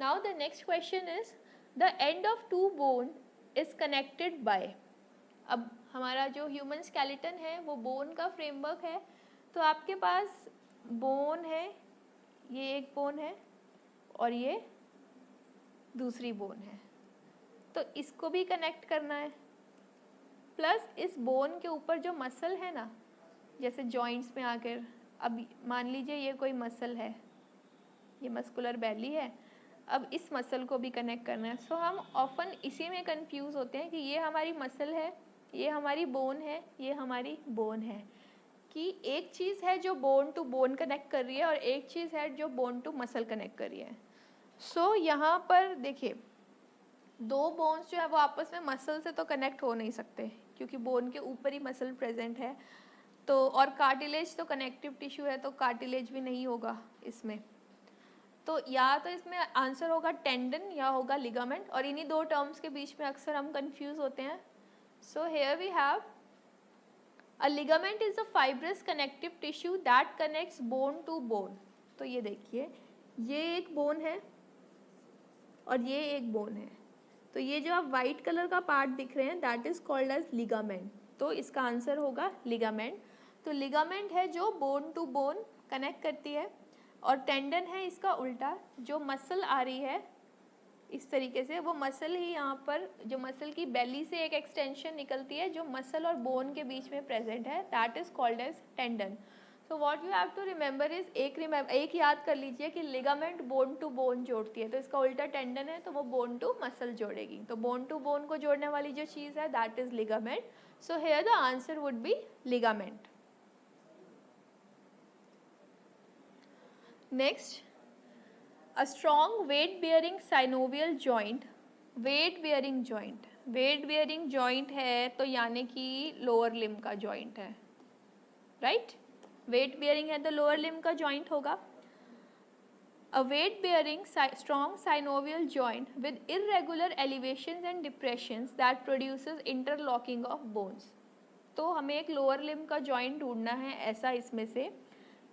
Now the next question is the end of two bone is connected by. अब हमारा जो ह्यूमन स्केलेटन है वो बोन का फ्रेमवर्क है. तो आपके पास बोन है, ये एक बोन है और ये दूसरी बोन है, तो इसको भी कनेक्ट करना है. प्लस इस बोन के ऊपर जो मसल है ना, जैसे जॉइंट्स में आकर, अब मान लीजिए ये कोई मसल है, ये मस्कुलर बेली है, अब इस मसल को भी कनेक्ट करना है. सो हम ऑफन इसी में कंफ्यूज होते हैं कि ये हमारी मसल है, ये हमारी बोन है, ये हमारी बोन है, कि एक चीज़ है जो बोन टू बोन कनेक्ट कर रही है और एक चीज़ है जो बोन टू मसल कनेक्ट कर रही है. सो यहाँ पर देखिए दो बोन्स जो है वो आपस में मसल से तो कनेक्ट हो नहीं सकते क्योंकि बोन के ऊपर ही मसल प्रेजेंट है. तो और कार्टिलेज तो कनेक्टिव टिश्यू है तो कार्टिलेज भी नहीं होगा इसमें. तो या तो इसमें आंसर होगा टेंडन या होगा लिगामेंट, और इन्हीं दो टर्म्स के बीच में अक्सर हम कंफ्यूज होते हैं. So here we have a ligament is a fibrous connective tissue that connects bone to bone. तो ये देखिए ये एक बोन है और ये एक बोन है, तो ये जो आप वाइट कलर का पार्ट दिख रहे हैं that is called as ligament. तो इसका आंसर होगा लिगामेंट. तो लिगामेंट है जो बोन टू बोन कनेक्ट करती है, और टेंडन है इसका उल्टा, जो मसल आ रही है इस तरीके से, वो मसल ही यहाँ पर जो मसल की बेली से एक एक्सटेंशन निकलती है जो मसल और बोन के बीच में प्रेजेंट है, that is called as tendon. So what you have to remember is एक याद कर लीजिए कि लिगामेंट बोन टू बोन जोड़ती है, तो इसका उल्टा टेंडन है तो वो बोन टू मसल जोड़ेगी. तो बोन टू बोन को जोड़ने वाली जो चीज़ है that is ligament. So here the answer would be ligament. Next, a strong weight bearing synovial joint. Weight bearing joint है तो यानी कि लोअर लिम्ब का जॉइंट है, राइट? वेट बियरिंग है तो लोअर लिम्ब का जॉइंट होगा. A weight bearing strong synovial joint with irregular elevations and depressions that produces interlocking of bones. तो हमें एक लोअर लिम्ब का जॉइंट ढूंढना है ऐसा इसमें से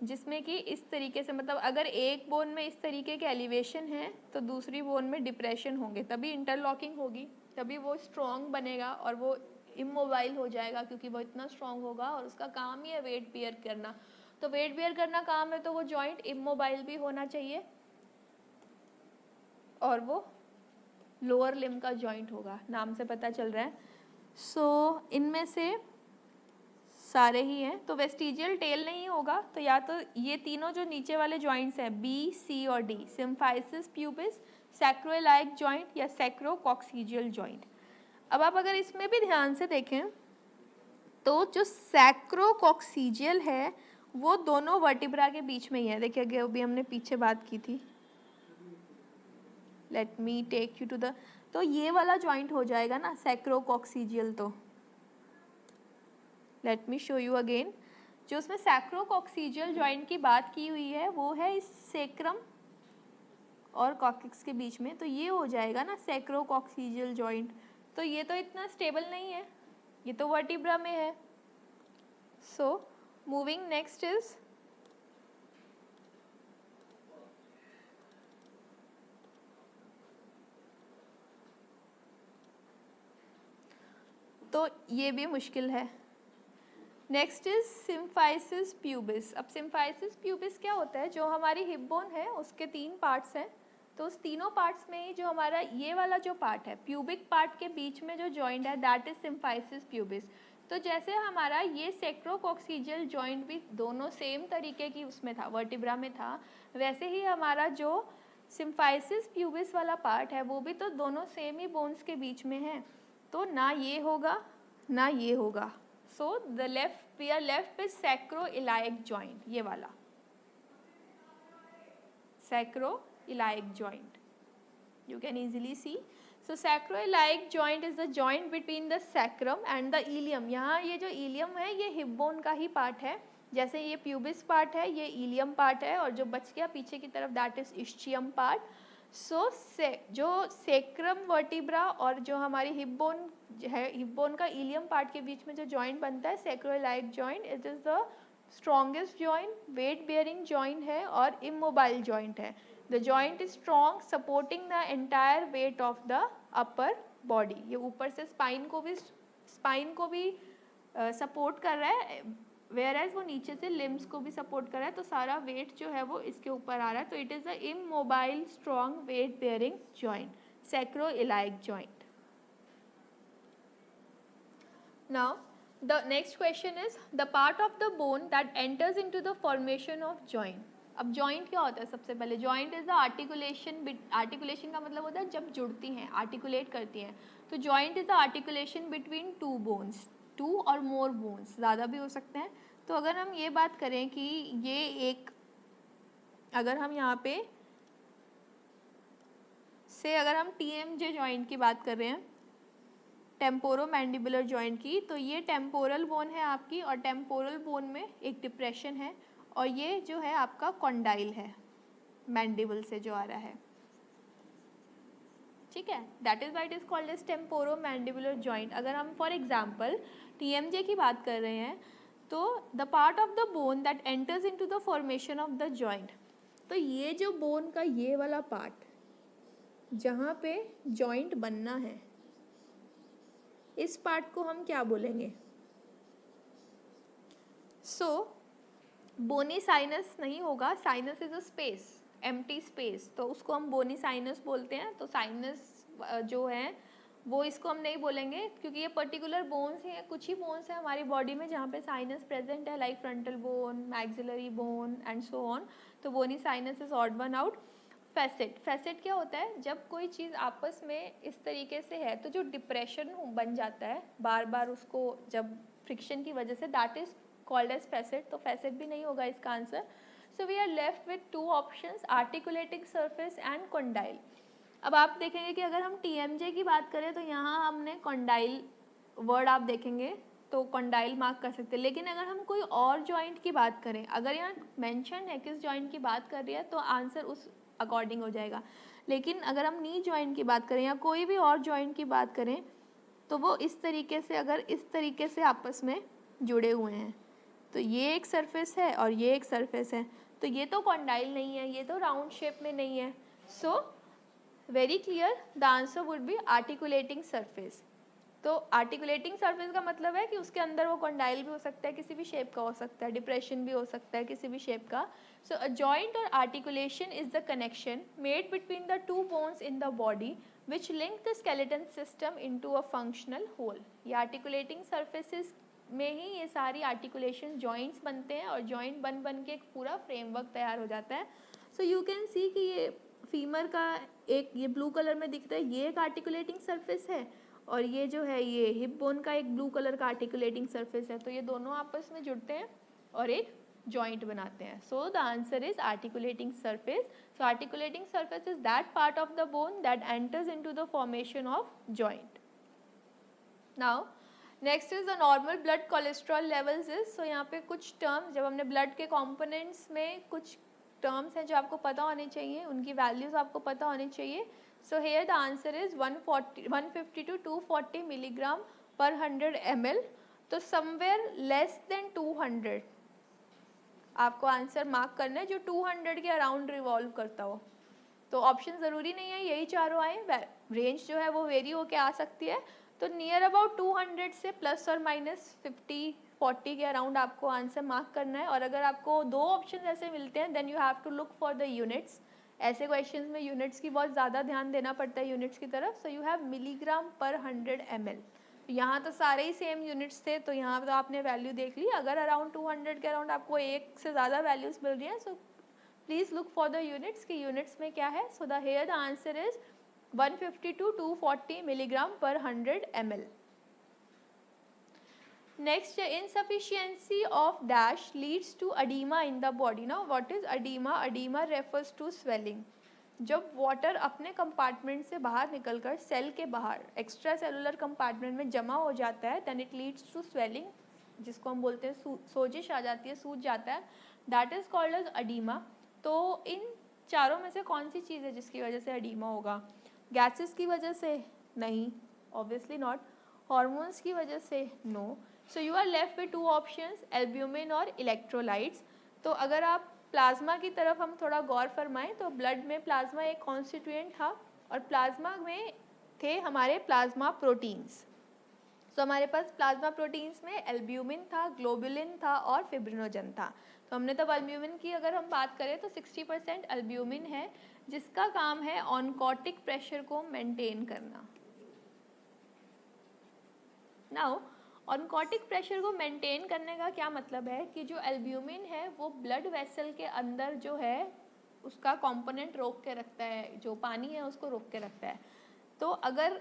जिसमें कि इस तरीके से, मतलब अगर एक बोन में इस तरीके के एलिवेशन है तो दूसरी बोन में डिप्रेशन होंगे, तभी इंटरलॉकिंग होगी, तभी वो स्ट्रॉन्ग बनेगा और वो इमोबाइल हो जाएगा क्योंकि वो इतना स्ट्रॉन्ग होगा और उसका काम ही है वेट बियर करना. तो वेट बियर करना काम है तो वो जॉइंट इमोबाइल भी होना चाहिए और वो लोअर लिम्ब का जॉइंट होगा, नाम से पता चल रहा है. सो इनमें से सारे ही हैं, तो वेस्टिजियल टेल नहीं होगा, तो या तो ये तीनों जो नीचे वाले जॉइंट्स हैं बी, सी और डी, सिम्फाइसिस प्यूबिस, सैक्रोइलाइक जॉइंट या सैक्रोकॉक्सिजियल जॉइंट. अब आप अगर इसमें भी ध्यान से देखें तो जो सैक्रोकॉक्सिजियल है वो दोनों वर्टिब्रा के बीच में ही है। देखिए अगे अभी हमने पीछे बात की थी, let me take you to the, तो ये वाला जॉइंट हो जाएगा ना सैक्रोकॉक्सिजियल। तो let me show you again, जो उसमें सैक्रोकॉक्सिजियल जॉइंट की बात की हुई है वो है इस सेक्रम और कॉक्सिक्स के बीच में, तो ये हो जाएगा ना सैक्रोकॉक्सिजियल जॉइंट। तो ये तो इतना स्टेबल नहीं है, ये तो वर्टिब्रा में है। सो मूविंग नेक्स्ट इज तो ये भी मुश्किल है। Next is symphysis pubis. अब सिम्फाइसिस प्यूबिस क्या होता है, जो हमारी हिप बोन है उसके 3 पार्ट्स हैं, तो उस तीनों पार्ट्स में ही जो हमारा ये वाला जो पार्ट है प्यूबिक पार्ट के बीच में जो जॉइंट है दैट इज सिम्फाइसिस प्यूबिस। तो जैसे हमारा ये सैक्रोकॉक्सिजियल जॉइंट भी दोनों सेम तरीके की उसमें था, वर्टिब्रा में था, वैसे ही हमारा जो सिम्फाइसिस प्यूबिस वाला पार्ट है वो भी तो दोनों सेम ही बोन्स के बीच में है, तो ना ये होगा ना ये होगा। So the left we are left with sacroiliac joint, ये वाला sacroiliac joint, you can easily see. So sacroiliac joint is the joint between the sacrum and the ilium. यहाँ ये जो ilium है ये हिप बोन का ही पार्ट है, जैसे ये प्यूबिस पार्ट है ये ilium पार्ट है, और जो बच गया पीछे की तरफ दैट इज ischium पार्ट। सो जो सेक्रम वर्टिब्रा और जो हमारी हिप बोन है, हिप बोन का ilium पार्ट के बीच में जो जॉइंट बनता है sacroiliac joint, it is the strongest joint, wait bearing joint है और इमोबाइल जॉइंट है। The joint is strong supporting the entire weight of the upper body. ये ऊपर से स्पाइन को भी सपोर्ट कर रहा है, वेयर एज वो नीचे से लिम्स को भी सपोर्ट कर रहा है, तो सारा वेट जो है वो इसके ऊपर आ रहा है, तो it is the immobile strong weight bearing joint, sacroiliac joint. Now the next question is the part of the bone that enters into the formation of joint. अब joint क्या होता है, सबसे पहले joint is the articulation, articulation का मतलब होता है जब जुड़ती हैं, articulate करती हैं, तो joint is the articulation between two bones, two or more bones, ज़्यादा भी हो सकते हैं। तो अगर हम ये बात करें कि ये एक, अगर हम यहाँ पे से अगर हम TMJ joint की बात कर रहे हैं, टेम्पोरोमैंडिबुलर जॉइंट की, तो ये टेम्पोरल बोन है आपकी, और टेम्पोरल बोन में एक डिप्रेशन है, और ये जो है आपका कॉन्डाइल है, मैंडिबल से जो आ रहा है, ठीक है, that is why it is called as temporomandibular joint. अगर हम फॉर एग्जांपल TMJ की बात कर रहे हैं, तो the part of the bone that enters into the formation of the joint, तो ये जो बोन का ये वाला पार्ट जहाँ पे जॉइंट बनना है, इस पार्ट को हम क्या बोलेंगे? सो बोनी साइनस नहीं होगा, sinus is a space, empty space, तो उसको हम बोनी साइनस बोलते हैं। तो साइनस जो है वो इसको हम नहीं बोलेंगे, क्योंकि ये पर्टिकुलर बोन्स हैं, कुछ ही बोन्स हैं हमारी बॉडी में जहाँ पे साइनस प्रेजेंट है, like frontal bone, maxillary bone and so on, तो bony sinus is odd one out. Facet, facet क्या होता है, जब कोई चीज़ आपस में इस तरीके से है तो जो डिप्रेशन बन जाता है बार बार उसको, जब फ्रिक्शन की वजह से, that is called as facet. तो फैसेट भी नहीं होगा इसका आंसर। So we are left with 2 options, articulating surface and condyle. अब आप देखेंगे कि अगर हम TMJ की बात करें तो यहाँ हमने कॉन्डाइल वर्ड आप देखेंगे तो कॉन्डाइल मार्क कर सकते हैं, लेकिन अगर हम कोई और जॉइंट की बात करें, अगर यहाँ मेंशन है किस जॉइंट की बात कर रही है, तो आंसर उस अकॉर्डिंग हो जाएगा। लेकिन अगर हम नी जॉइंट की बात करें या कोई भी और जॉइंट की बात करें, तो वो इस तरीके से, अगर इस तरीके से आपस में जुड़े हुए हैं, तो ये एक सरफेस है और ये एक सरफेस है, तो ये तो कॉन्डाइल नहीं है, ये तो राउंड शेप में नहीं है। So very clear, the answer would B articulating surface. तो आर्टिकुलेटिंग सरफेस का मतलब है कि उसके अंदर वो कॉन्डाइल भी हो सकता है, किसी भी शेप का हो सकता है, डिप्रेशन भी हो सकता है किसी भी शेप का। सो अ जॉइंट और articulation is the connection made between the 2 bones in the body which link the skeleton system into a functional whole. ये आर्टिकुलेटिंग सरफेसेस में ही ये सारी आर्टिकुलेशन जॉइंट्स बनते हैं, और जॉइंट बन बन के एक पूरा फ्रेमवर्क तैयार हो जाता है। सो यू कैन सी कि ये फीमर का एक, ये ब्लू कलर में दिखता है, ये एक आर्टिकुलेटिंग सरफेस है, और ये जो है ये हिप बोन का एक ब्लू कलर का आर्टिकुलेटिंग सरफेस है, तो ये दोनों आपस में जुड़ते हैं और एक जॉइंट बनाते हैं. So the answer is articulating surface. So articulating surface is that part of the bone that enters into the formation of joint. Now next is the normal blood cholesterol levels is. So यहाँ पे कुछ terms, जब हमने blood के components में कुछ terms हैं जो आपको पता होने चाहिए, उनकी वैल्यूज आपको पता होनी चाहिए. So here the answer is 150 to 240 milligram पर 100 ml. तो समवेयर लेस देन 200 आपको आंसर मार्क करना है जो 200 के अराउंड रिवॉल्व करता हो. तो ऑप्शन ज़रूरी नहीं है यही चारों आए, रेंज जो है वो वेरी होके आ सकती है. तो नियर अबाउट 200 से प्लस और माइनस 50-40 के अराउंड आपको आंसर मार्क करना है. और अगर आपको दो ऑप्शन ऐसे मिलते हैं then you have to look for the units. ऐसे क्वेश्चंस में यूनिट्स की बहुत ज़्यादा ध्यान देना पड़ता है यूनिट्स की तरफ. सो यू हैव मिलीग्राम पर 100 ml. यहाँ तो सारे ही सेम यूनिट्स थे तो यहाँ तो आपने वैल्यू देख ली. अगर अराउंड 200 के अराउंड आपको एक से ज़्यादा वैल्यूज मिल रही हैं so please look for the units कि यूनिट्स में क्या है. So the here the answer is 150 to 240 milligram per 100 ml. Next, insufficiency of dash leads to edema in the body. Now, what is edema? Edema refers to swelling. जब water अपने compartment से बाहर निकलकर cell के बाहर extra cellular compartment में जमा हो जाता है then it leads to swelling, जिसको हम बोलते हैं सोजिश आ जाती है, सूज जाता है. That is called as oedema. तो इन चारों में से कौन सी चीज़ है जिसकी वजह से एडिमा होगा? गैसेस की वजह से? नहीं, ऑब्वियसली नॉट. हॉर्मोन्स की वजह से? No. So you are left with two options, albumin और इलेक्ट्रोलाइट्स. तो अगर आप प्लाज्मा की तरफ हम थोड़ा गौर फरमाएं तो ब्लड में प्लाज्मा एक कॉन्स्टिट्यूएंट था और प्लाज्मा में थे हमारे प्लाज्मा प्रोटीन्स. सो हमारे पास प्लाज्मा प्रोटीन्स में एल्ब्यूमिन था, ग्लोबुलिन था और फिब्रिनोजन था. तो हमने तब एल्ब्यूमिन की अगर हम बात करें तो 60% एल्ब्यूमिन है जिसका काम है ऑनकोटिक प्रेशर को मेंटेन करना. नाउ ऑनकोटिक प्रेशर को मेंटेन करने का क्या मतलब है कि जो एल्ब्यूमिन है वो ब्लड वेसल के अंदर जो है उसका कंपोनेंट रोक के रखता है, जो पानी है उसको रोक के रखता है. तो अगर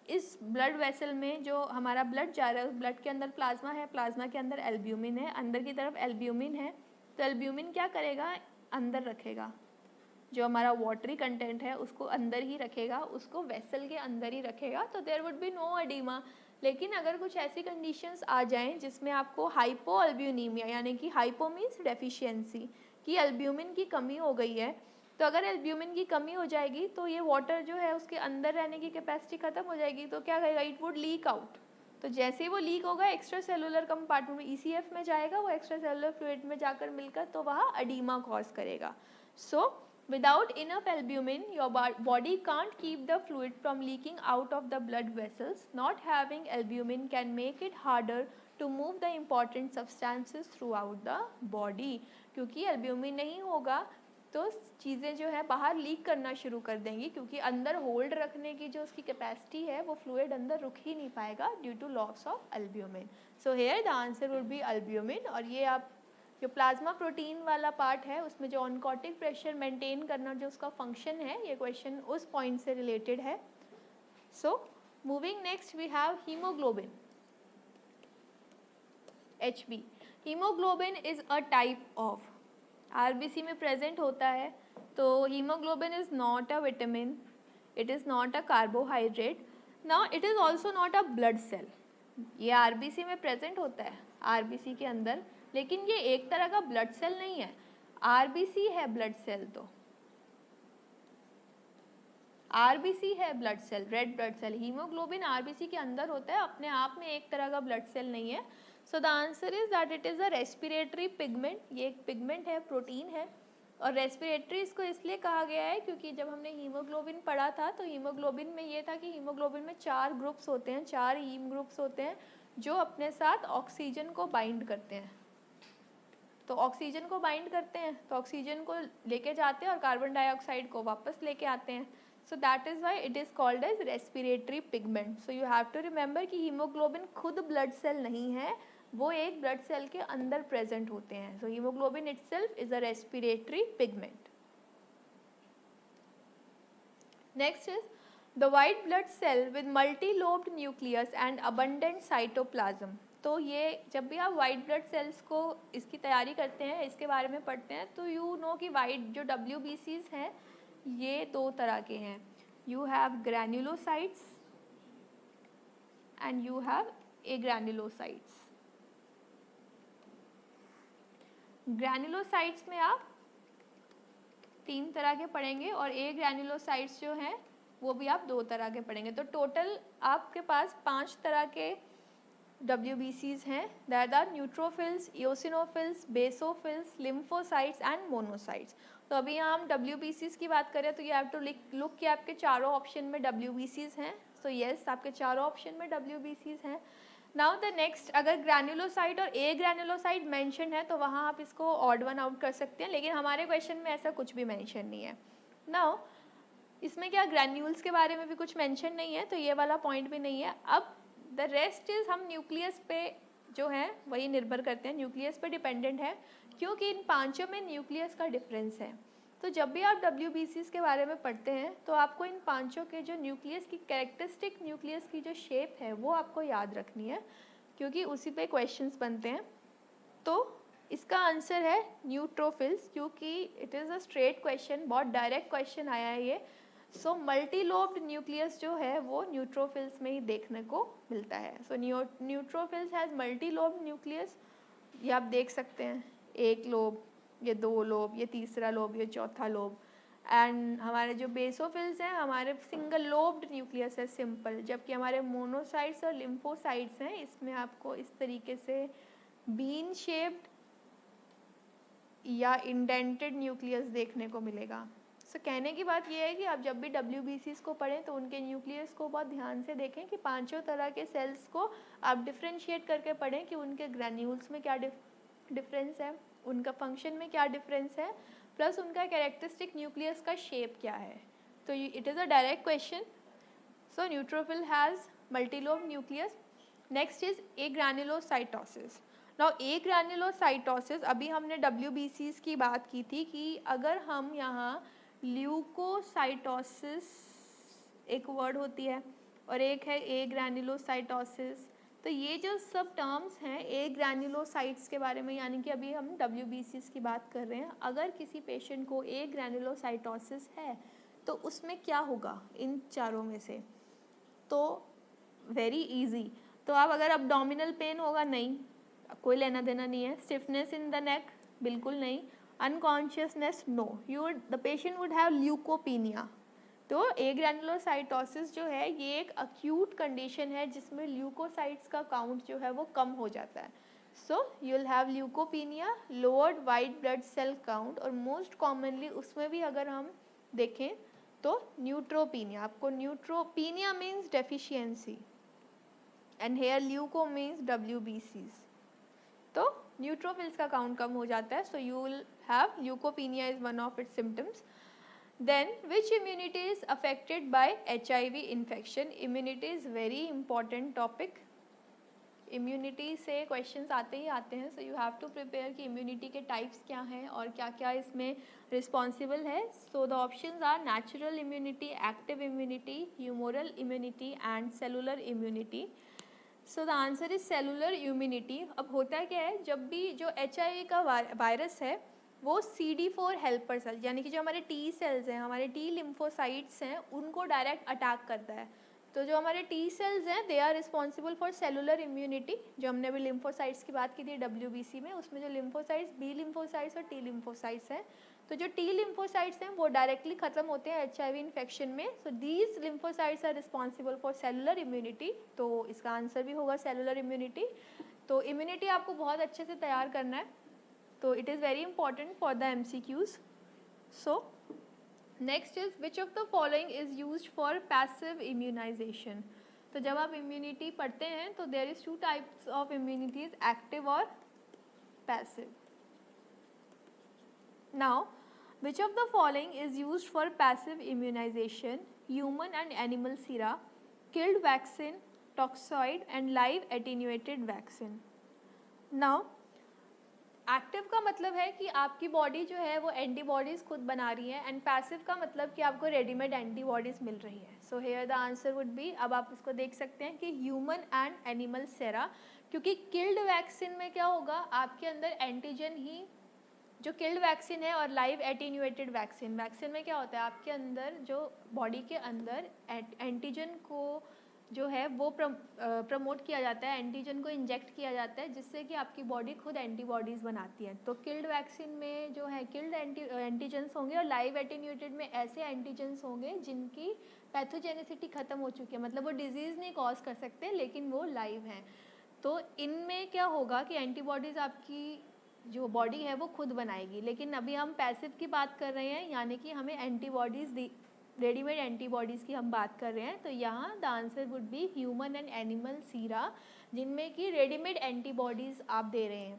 इस ब्लड वेसल में जो हमारा ब्लड जा रहा है उस ब्लड के अंदर प्लाज्मा है, प्लाज्मा के अंदर एल्ब्यूमिन है, अंदर की तरफ एल्ब्यूमिन है, तो एल्ब्यूमिन क्या करेगा? अंदर रखेगा. जो हमारा वाटरी कंटेंट है उसको अंदर ही रखेगा, उसको वेसल के अंदर ही रखेगा. तो there would be no oedema. लेकिन अगर कुछ ऐसी कंडीशंस आ जाएं जिसमें आपको हाइपो एल्ब्यूनीमिया यानी कि हाइपो मीन्स डेफिशिएंसी कि एल्ब्यूमिन की कमी हो गई है, तो अगर एल्ब्यूमिन की कमी हो जाएगी तो ये वाटर जो है उसके अंदर रहने की कैपेसिटी खत्म हो जाएगी. तो क्या करेगा? It would leak out. तो जैसे ही वो लीक होगा एक्स्ट्रा सेलुलर कंपार्टमेंट में ECF में जाएगा, वो एक्स्ट्रा सेलुलर फ्लूइड में जाकर मिलकर तो वहाँ एडिमा कॉज करेगा. सो without enough albumin, your body can't keep the fluid from leaking out of the blood vessels. Not having albumin can make it harder to move the important substances throughout the body. क्योंकि albumin नहीं होगा तो चीज़ें जो है बाहर leak करना शुरू कर देंगी, क्योंकि अंदर होल्ड रखने की जो उसकी कैपेसिटी है वो फ्लूइड अंदर रुक ही नहीं पाएगा due to loss of albumin. So here the answer would be albumin. और ये आप जो प्लाज्मा प्रोटीन वाला पार्ट है उसमें जो ऑनकोटिक प्रेशर मेंटेन करना जो उसका फंक्शन है, ये क्वेश्चन उस पॉइंट से रिलेटेड है. So moving next we have haemoglobin, HB. Haemoglobin is a type of, RBC में प्रेजेंट होता है. तो haemoglobin is not a vitamin, it is not a carbohydrate. Now it is also not a blood cell. ये RBC में present होता है, RBC के अंदर, लेकिन ये एक तरह का ब्लड सेल नहीं है. RBC है ब्लड सेल, तो RBC है blood cell, red blood cell. Haemoglobin RBC के अंदर होता है, अपने आप में एक तरह का ब्लड सेल नहीं है. So the answer is that it is a respiratory pigment. ये एक पिगमेंट है, प्रोटीन है. और रेस्पिरेटरी इसको इसलिए कहा गया है क्योंकि जब हमने हीमोग्लोबिन पढ़ा था तो हीमोग्लोबिन में ये था कि हीमोग्लोबिन में 4 ग्रुप्स होते हैं, 4 हीम ग्रुप्स होते हैं जो अपने साथ ऑक्सीजन को बाइंड करते हैं. तो ऑक्सीजन को बाइंड करते हैं तो ऑक्सीजन को लेके जाते हैं और कार्बन डाइऑक्साइड को वापस लेके आते हैं. So that is why it is called as respiratory pigment. So you have to remember कि हीमोग्लोबिन खुद ब्लड सेल नहीं है, वो एक ब्लड सेल के अंदर प्रेजेंट होते हैं. So haemoglobin itself is a respiratory pigment. Next is the white blood cell with multilobed nucleus and abundant cytoplasm. तो ये जब भी आप वाइट ब्लड सेल्स को इसकी तैयारी करते हैं, इसके बारे में पढ़ते हैं, तो यू नो कि वाइट जो WBCs हैं ये दो तरह के हैं. You have granulocytes and you have agranulocytes. Granulocytes में आप 3 तरह के पढ़ेंगे और एग्रैन्युलोसाइट्स जो हैं वो भी आप 2 तरह के पढ़ेंगे. तो टोटल आपके पास 5 तरह के WBCs हैं. That are neutrophils, eosinophils, basophils, lymphocytes and monocytes. तो अभी यहाँ हम WBCs की बात करें तो यू हैव टू लुक कि आपके चारों ऑप्शन में WBCs हैं. सो येस, आपके चारों ऑप्शन में WBCs हैं. नाउ द नेक्स्ट, अगर ग्रैन्युलोसाइट और ए ग्रैन्युलोसाइट मेंशन है तो वहाँ आप इसको ऑड वन आउट कर सकते हैं, लेकिन हमारे क्वेश्चन में ऐसा कुछ भी मेंशन नहीं है. नाउ इसमें क्या ग्रैन्यूल्स के बारे में भी कुछ मेंशन नहीं है, तो ये वाला पॉइंट भी नहीं है. अब द रेस्ट इज हम न्यूक्लियस पे जो है वही निर्भर करते हैं, न्यूक्लियस पे डिपेंडेंट है, क्योंकि इन पांचों में न्यूक्लियस का डिफरेंस है. तो जब भी आप WBCs के बारे में पढ़ते हैं तो आपको इन पांचों के जो न्यूक्लियस की कैरेक्टरिस्टिक न्यूक्लियस की जो शेप है वो आपको याद रखनी है, क्योंकि उसी पे क्वेश्चंस बनते हैं. तो इसका आंसर है न्यूट्रोफिल्स, क्योंकि it is a straight question, बहुत डायरेक्ट क्वेश्चन आया है ये. सो मल्टीलोब्ड न्यूक्लियस जो है वो न्यूट्रोफिल्स में ही देखने को मिलता है. सो न्यूट्रोफिल्स हैज़ मल्टीलोब्ड न्यूक्लियस. ये आप देख सकते हैं, एक लोब, ये 2 लोब, ये तीसरा लोब, ये चौथा लोब. एंड हमारे जो बेसोफिल्स हैं हमारे सिंगल लोब्ड न्यूक्लियस है, सिंपल. जबकि हमारे मोनोसाइट्स और लिम्फोसाइट्स हैं, इसमें आपको इस तरीके से बीन शेप्ड या इंडेंटेड न्यूक्लियस देखने को मिलेगा. सो कहने की बात यह है कि आप जब भी WBCs को पढ़ें तो उनके न्यूक्लियस को बहुत ध्यान से देखें कि पांचों तरह के सेल्स को आप डिफ्रेंशिएट करके पढ़ें कि उनके ग्रैन्यूल्स में क्या डिफरेंस है, उनका फंक्शन में क्या डिफरेंस है, प्लस उनका कैरेक्टरिस्टिक न्यूक्लियस का शेप क्या है. तो it is a direct question. So neutrophil has multilobe nucleus. Next is agranulocytosis. Now agranulocytosis, अभी हमने WBCs की बात की थी कि अगर हम यहाँ ल्यूकोसाइटोसिस एक वर्ड होती है और एक है एग्रैन्युलोसाइटोसिस. तो ये जो सब टर्म्स हैं एग्रैन्युलोसाइट्स के बारे में, यानी कि अभी हम WBCs की बात कर रहे हैं. अगर किसी पेशेंट को एग्रैन्युलोसाइटोसिस है तो उसमें क्या होगा इन चारों में से? तो वेरी इजी. तो आप अगर अब्डोमिनल पेन होगा, नहीं, कोई लेना देना नहीं है. स्टिफनेस इन द नेक, बिल्कुल नहीं. Unconsciousness, no. The patient would have leucopenia. तो एग्रैन्युलोसाइटोसिस जो है ये एक अक्यूट कंडीशन है जिसमें ल्यूकोसाइट्स का काउंट जो है वो कम हो जाता है. So you will have leucopenia, lowered white blood cell count, और मोस्ट कॉमनली उसमें भी अगर हम देखें तो न्यूट्रोपीनिया. आपको neutropenia means deficiency and here leuco means WBCs. तो न्यूट्रोफिल्स का काउंट कम हो जाता है. So you will have leucopenia is one of its symptoms. Then which immunity is affected by HIV infection? Immunity is very important topic. Immunity से questions आते ही आते हैं. So you have to prepare कि immunity के types क्या हैं और क्या क्या इसमें responsible है. So the options are natural immunity, active immunity, humoral immunity and cellular immunity. So the answer is cellular immunity. अब होता क्या है, जब भी जो HIV का वायरस है वो CD4 हेल्पर सेल, यानी कि जो हमारे T सेल्स हैं, हमारे T लिम्फोसाइट्स हैं, उनको डायरेक्ट अटैक करता है. तो जो हमारे T सेल्स हैं they are responsible for cellular immunity. जो हमने अभी लिम्फोसाइट्स की बात की थी WBC में, उसमें जो लिम्फोसाइट्स B लिम्फोसाइट्स और T लिम्फोसाइट्स हैं, तो जो T लिम्फोसाइट्स हैं वो डायरेक्टली ख़त्म होते हैं HIV इन्फेक्शन में. So these lymphocytes are responsible for cellular immunity. तो इसका आंसर भी होगा सेलुलर इम्यूनिटी. तो इम्यूनिटी आपको बहुत अच्छे से तैयार करना है. तो it is very important for the MCQs. So next is which of the following is used for passive immunization. तो जब आप immunity पढ़ते हैं तो there is two types of immunities, active और passive. Now which of the following is used for passive immunization? Human and animal sera, killed vaccine, toxoid and live attenuated vaccine. Now active का मतलब है कि आपकी body जो है वो antibodies खुद बना रही है, एंड पैसिव का मतलब कि आपको रेडीमेड एंटीबॉडीज़ मिल रही है. सो here the answer would B, अब आप इसको देख सकते हैं कि ह्यूमन एंड एनिमल सेरा, क्योंकि किल्ड वैक्सीन में क्या होगा, आपके अंदर एंटीजन ही, जो किल्ड वैक्सीन है और लाइव एटीन्यूएटेड वैक्सीन, वैक्सीन में क्या होता है, आपके अंदर जो बॉडी के अंदर एंटीजन को जो है वो प्रमोट किया जाता है, एंटीजन को इंजेक्ट किया जाता है, जिससे कि आपकी बॉडी खुद एंटीबॉडीज़ बनाती है. तो किल्ड वैक्सीन में जो है किल्ड एंटीजन्स होंगे, और लाइव एटीन्यूएटेड में ऐसे एंटीजन्स होंगे जिनकी पैथोजेनिसिटी ख़त्म हो चुकी है, मतलब वो डिजीज़ नहीं कॉज कर सकते लेकिन वो लाइव हैं. तो इनमें क्या होगा कि एंटीबॉडीज़ आपकी जो बॉडी है वो खुद बनाएगी. लेकिन अभी हम पैसिव की बात कर रहे हैं, यानी कि हमें एंटीबॉडीज़, रेडीमेड एंटीबॉडीज़ की हम बात कर रहे हैं. तो यहाँ the answer would be human and animal sera, जिनमें कि रेडीमेड एंटीबॉडीज़ आप दे रहे हैं.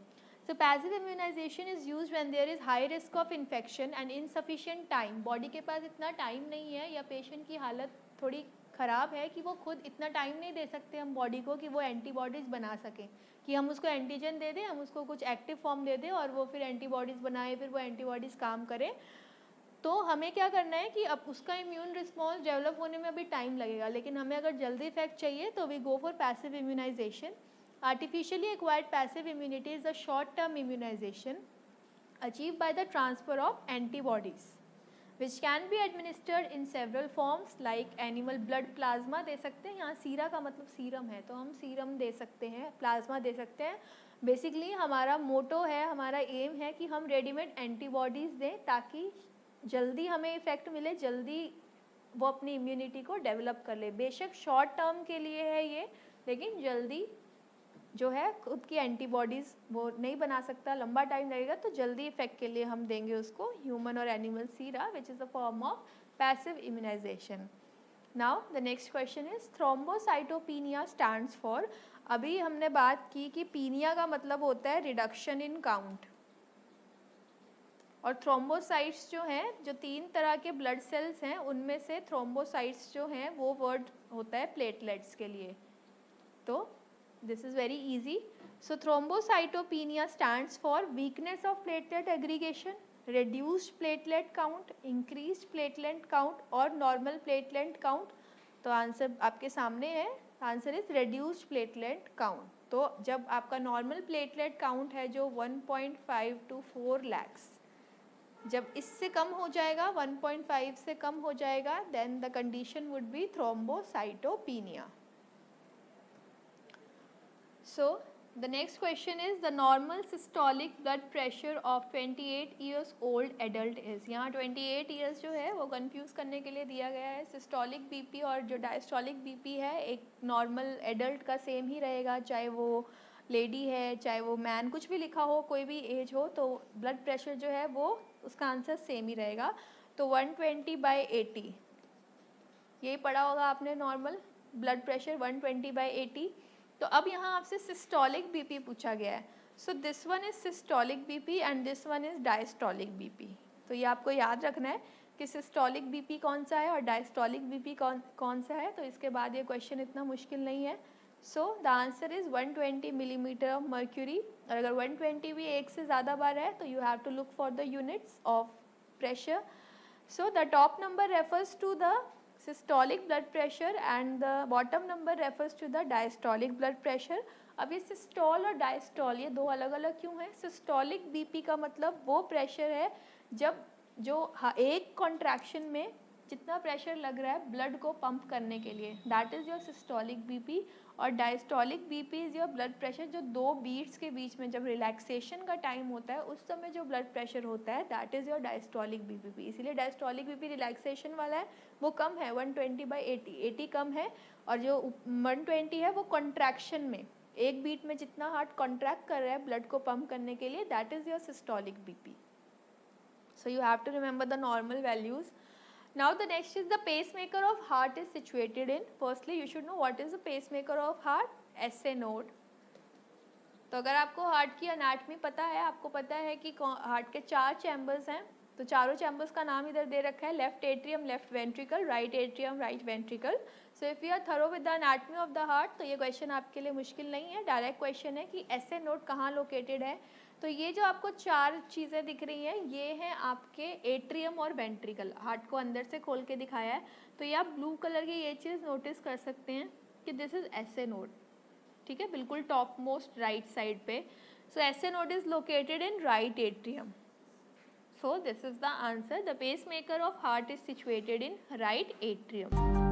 So passive immunization is use when there is high risk of infection and insufficient time. Body के पास इतना टाइम नहीं है, या पेशेंट की हालत थोड़ी ख़राब है कि वो खुद इतना टाइम नहीं दे सकते हम बॉडी को कि वो एंटीबॉडीज़ बना सकें, कि हम उसको एंटीजन दे दें, हम उसको कुछ एक्टिव फॉर्म दे दें और वो फिर एंटीबॉडीज़ बनाए, फिर वो एंटीबॉडीज़ काम करें. तो हमें क्या करना है कि अब उसका इम्यून रिस्पॉन्स डेवलप होने में अभी टाइम लगेगा, लेकिन हमें अगर जल्दी इफेक्ट चाहिए तो we go for passive immunisation. Artificially acquired passive immunity is a short term immunisation achieved by the transfer of antibodies which can be administered in several forms like animal blood plasma दे सकते हैं. यहाँ सीरा का मतलब serum है, तो हम serum दे सकते हैं, प्लाज्मा दे सकते हैं. बेसिकली हमारा मोटो है, हमारा एम है कि हम रेडीमेड एंटीबॉडीज़ दें ताकि जल्दी हमें इफ़ेक्ट मिले, जल्दी वो अपनी इम्यूनिटी को डेवलप कर ले. बेशक शॉर्ट टर्म के लिए है ये, लेकिन जल्दी जो है खुद की एंटीबॉडीज़ वो नहीं बना सकता, लंबा टाइम लगेगा, तो जल्दी इफेक्ट के लिए हम देंगे उसको ह्यूमन और animal sera, which is a form of passive immunisation. Now the next question is thrombocytopenia stands for. अभी हमने बात की कि पीनिया का मतलब होता है रिडक्शन इन काउंट, और थ्रोम्बोसाइट्स जो हैं, जो 3 तरह के ब्लड सेल्स हैं, उनमें से थ्रोम्बोसाइट्स जो हैं वो वर्ड होता है प्लेटलेट्स के लिए. तो this is very easy. So thrombocytopenia stands for weakness of platelet aggregation, reduced platelet count, increased platelet count और normal platelet count. तो आंसर आपके सामने है, answer is reduced platelet count. तो जब आपका normal platelet count है जो 1.5 to 4 lakhs, जब इससे कम हो जाएगा, 1.5 से कम हो जाएगा, then the condition would be thrombocytopenia. So the next question is the normal systolic blood pressure of 28 years old adult is. यहाँ 28 years जो है वो कंफ्यूज करने के लिए दिया गया है. सिस्टोलिक बीपी और जो डायस्टोलिक बीपी है एक नॉर्मल एडल्ट का सेम ही रहेगा, चाहे वो लेडी है चाहे वो मैन, कुछ भी लिखा हो, कोई भी एज हो, तो ब्लड प्रेशर जो है वो उसका आंसर सेम ही रहेगा. तो 120/80 यही पढ़ा होगा आपने, नॉर्मल ब्लड प्रेशर 120/80. तो अब यहाँ आपसे सिस्टोलिक बीपी पूछा गया है. So this one is systolic BP and this one is diastolic BP. तो ये आपको याद रखना है कि सिस्टोलिक बीपी कौन सा है और डायस्टोलिक बीपी कौन सा है. तो इसके बाद ये क्वेश्चन इतना मुश्किल नहीं है. So the answer is 120 millimetre of mercury. और अगर 120 भी एक से ज़्यादा बार है तो you have to look for the units of pressure. So the top number refers to the systolic blood pressure and the bottom number refers to the diastolic blood pressure. अब ये सिस्टोल और डायस्टोल ये दो अलग अलग क्यों हैं? Systolic BP का मतलब वो प्रेशर है जब जो एक कॉन्ट्रैक्शन में जितना प्रेशर लग रहा है ब्लड को पंप करने के लिए, that is your systolic BP. और diastolic BP is your blood pressure जो दो बीट्स के बीच में जब रिलैक्सेशन का टाइम होता है उस समय जो ब्लड प्रेशर होता है, that is your diastolic BP. इसीलिए डायस्टोलिक बीपी रिलैक्सेशन वाला है, वो कम है 120/80, 80 कम है. और जो 120 है वो कॉन्ट्रैक्शन में, एक बीट में जितना हार्ट कॉन्ट्रैक्ट कर रहा है ब्लड को पंप करने के लिए, that is your systolic BP. So you have to remember the normal values. Now the next is the pacemaker of heart is situated in. Firstly you should know what is the pacemaker of heart. SA node. तो अगर आपको heart की anatomy पता है, आपको पता है कि हार्ट के 4 चैम्बर्स हैं, तो चारों चैम्बर्स का नाम इधर दे रखा है. Left atrium, left ventricle, right atrium, right ventricle. So if you are thorough with the anatomy of the heart, तो ये क्वेश्चन आपके लिए मुश्किल नहीं है, डायरेक्ट क्वेश्चन है कि SA नोड कहाँ लोकेटेड है. तो ये जो आपको 4 चीज़ें दिख रही हैं, ये हैं आपके एट्रियम और वेंट्रिकल। हार्ट को अंदर से खोल के दिखाया है। तो ये आप ब्लू कलर की ये चीज़ नोटिस कर सकते हैं कि दिस इज एसए नोड, ठीक है, बिल्कुल टॉप मोस्ट राइट साइड पे। So SA node is located in right atrium. So this is the answer. The pacemaker of heart is situated in right atrium.